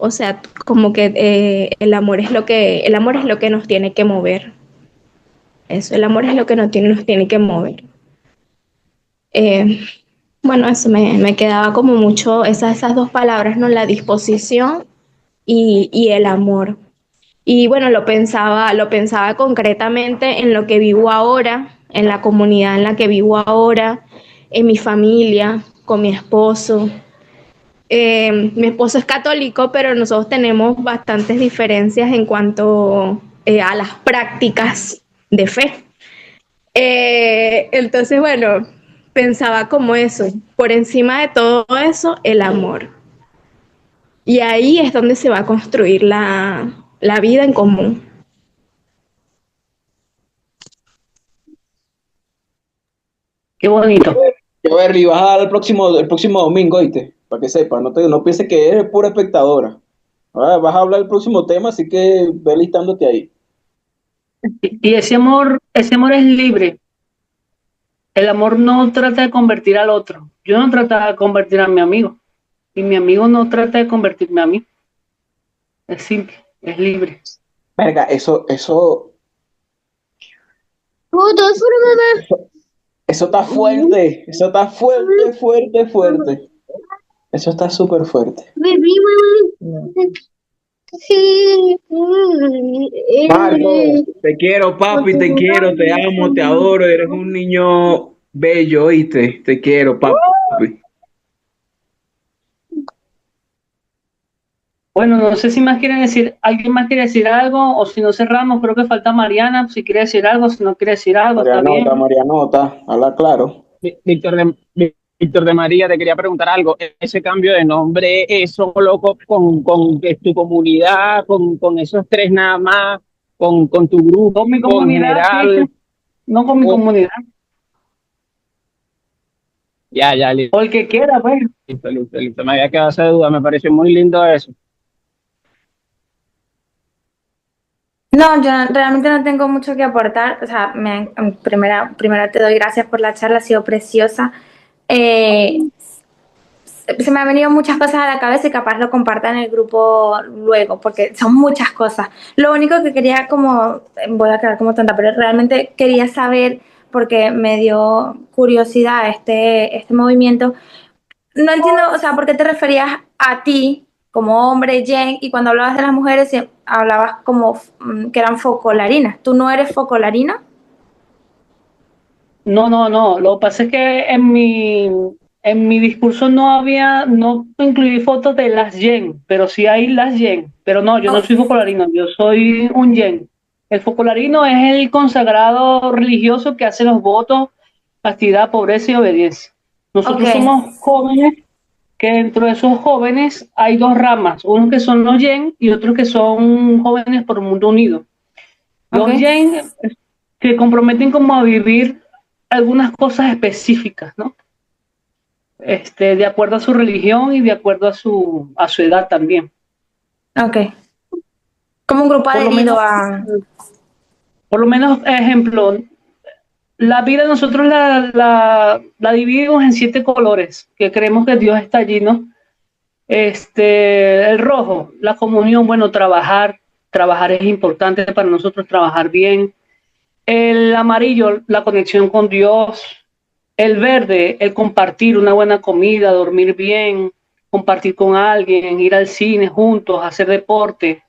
O sea, como que el amor es lo que nos tiene que mover. Eso, el amor es lo que nos tiene que mover. Bueno, eso me quedaba como mucho esas dos palabras, ¿no? La disposición y el amor. Y bueno, lo pensaba concretamente en lo que vivo ahora, en la comunidad en la que vivo ahora, en mi familia, con mi esposo. Mi esposo es católico, pero nosotros tenemos bastantes diferencias en cuanto a las prácticas de fe. Entonces, bueno, pensaba como eso, por encima de todo eso, el amor. Y ahí es donde se va a construir la vida en común. Qué bonito. Yo ver, y vas a dar el próximo domingo, ¿oíste? Para que sepas, no pienses que eres pura espectadora. Vas a hablar del próximo tema, así que ve listándote ahí. Y ese amor es libre. El amor no trata de convertir al otro. Yo no trataba de convertir a mi amigo. Y mi amigo no trata de convertirme a mí. Es simple, es libre. Verga, eso está fuerte. Eso está fuerte, fuerte, fuerte. Eso está súper fuerte. Marco, te quiero, papi, te quiero, te amo, te adoro. Eres un niño bello, ¿oíste? Te quiero, papi. Bueno, no sé si alguien más quiere decir algo, o si no cerramos, creo que falta Mariana, si quiere decir algo, si no quiere decir algo, está bien. Marianota, habla claro. Víctor, Víctor de María, te quería preguntar algo. Ese cambio de nombre es solo con tu comunidad, con esos tres nada más, con tu grupo Con mi en comunidad, sí, general. no con mi o- comunidad. ya, listo, O el que quiera, pues. listo. Me había quedado esa duda, me pareció muy lindo eso. No, yo realmente no tengo mucho que aportar. O sea, primero te doy gracias por la charla, ha sido preciosa. Se me han venido muchas cosas a la cabeza y capaz lo comparta en el grupo luego, porque son muchas cosas. Lo único que quería como, voy a quedar como tonta, pero realmente quería saber, porque me dio curiosidad este movimiento. No entiendo, o sea, ¿por qué te referías a ti como hombre, Jen, y cuando hablabas de las mujeres hablabas como que eran focolarinas? ¿Tú no eres focolarina? No. Lo que pasa es que en mi discurso no incluí fotos de las yen, pero sí hay las yen. Pero no, yo no soy focolarino, yo soy un yen. El focolarino es el consagrado religioso que hace los votos, castidad, pobreza y obediencia. Nosotros Ok, somos jóvenes, que dentro de esos jóvenes hay dos ramas, unos que son los yen y otros que son jóvenes por un mundo unido. ok, Los yen se comprometen como a vivir algunas cosas específicas, ¿no? De acuerdo a su religión y de acuerdo a su edad también. ok. Como un grupo Por lo adherido menos, a... por lo menos, ejemplo, la vida nosotros la dividimos en 7 colores, que creemos que Dios está allí, ¿no? El rojo, la comunión, bueno, trabajar es importante para nosotros, trabajar bien. El amarillo, la conexión con Dios. El verde, el compartir una buena comida, dormir bien, compartir con alguien, ir al cine juntos, hacer deporte.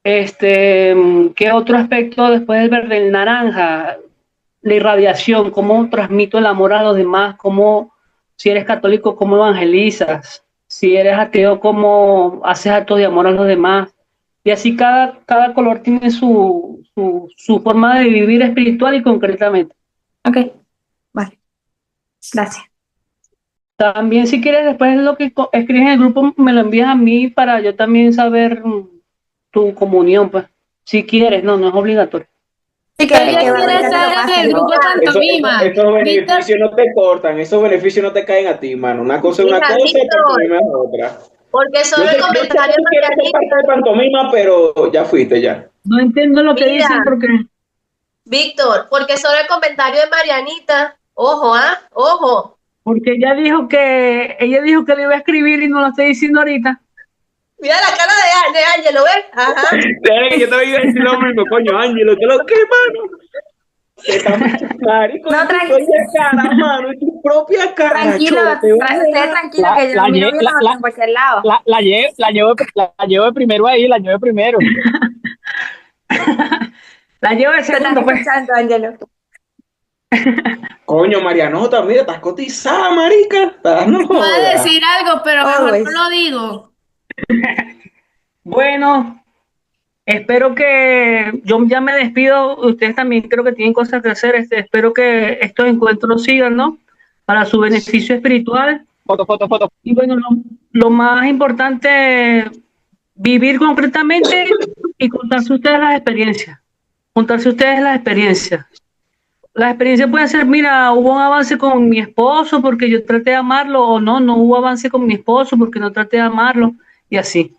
¿Qué otro aspecto después del verde? El naranja, la irradiación, cómo transmito el amor a los demás, cómo, si eres católico, cómo evangelizas, si eres ateo, cómo haces actos de amor a los demás. Y así cada color tiene su forma de vivir espiritual y concretamente. Ok, vale, gracias. También si quieres, después de lo que escribes en el grupo, me lo envías a mí para yo también saber tu comunión, pues. Si quieres, no es obligatorio. Sí, ¿Qué día que quieres ahorita te lo estar en el pasen. grupo de pantomima? Esos Víctor, beneficios no te cortan, esos beneficios no te caen a ti, mano. Una cosa es una Mira, cosa y Víctor, pantomima es otra. porque Yo solo sé, el yo sé que comentario tú de quieres ser parte de Marianita, pantomima, pero ya fuiste ya. No entiendo lo que mira, dicen porque Víctor, porque solo el comentario de Marianita, ojo, ojo. ella dijo que le iba a escribir y no lo estoy diciendo ahorita. Mira la cara de Ángelo, ¿ves? Ajá. Yo te voy a decir lo mismo, coño, Ángelo, ¿qué lo que, mano? Te está marico, No, en tu propia cara, mano, en tu propia cara, tranquilo, cholo, te vas a esté dejar. tranquilo La, que yo la, a mi lle- novio la, lo la, en cualquier lado. la llevo de primero ahí, la llevo de primero. La llevo de Te están segundo, pues. escuchando, Ángelo. Coño, Marianota, mira, estás cotizada, marica. No voy a jodas. decir algo, pero mejor no Always. lo digo. Bueno, espero que yo ya me despido. Ustedes también creo que tienen cosas que hacer. Espero que estos encuentros sigan, ¿no? Para su beneficio espiritual. Foto. Y bueno, lo más importante, vivir concretamente y contarse ustedes las experiencias. Contarse ustedes las experiencias. Las experiencias pueden ser, mira, hubo un avance con mi esposo porque yo traté de amarlo, o no hubo avance con mi esposo porque no traté de amarlo, y así.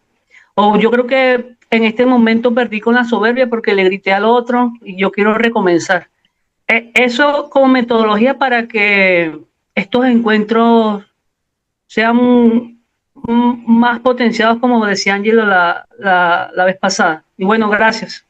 O yo creo que en este momento perdí con la soberbia porque le grité al otro y yo quiero recomenzar. Eso como metodología para que estos encuentros sean más potenciados, como decía Angelo la vez pasada. Y bueno, gracias.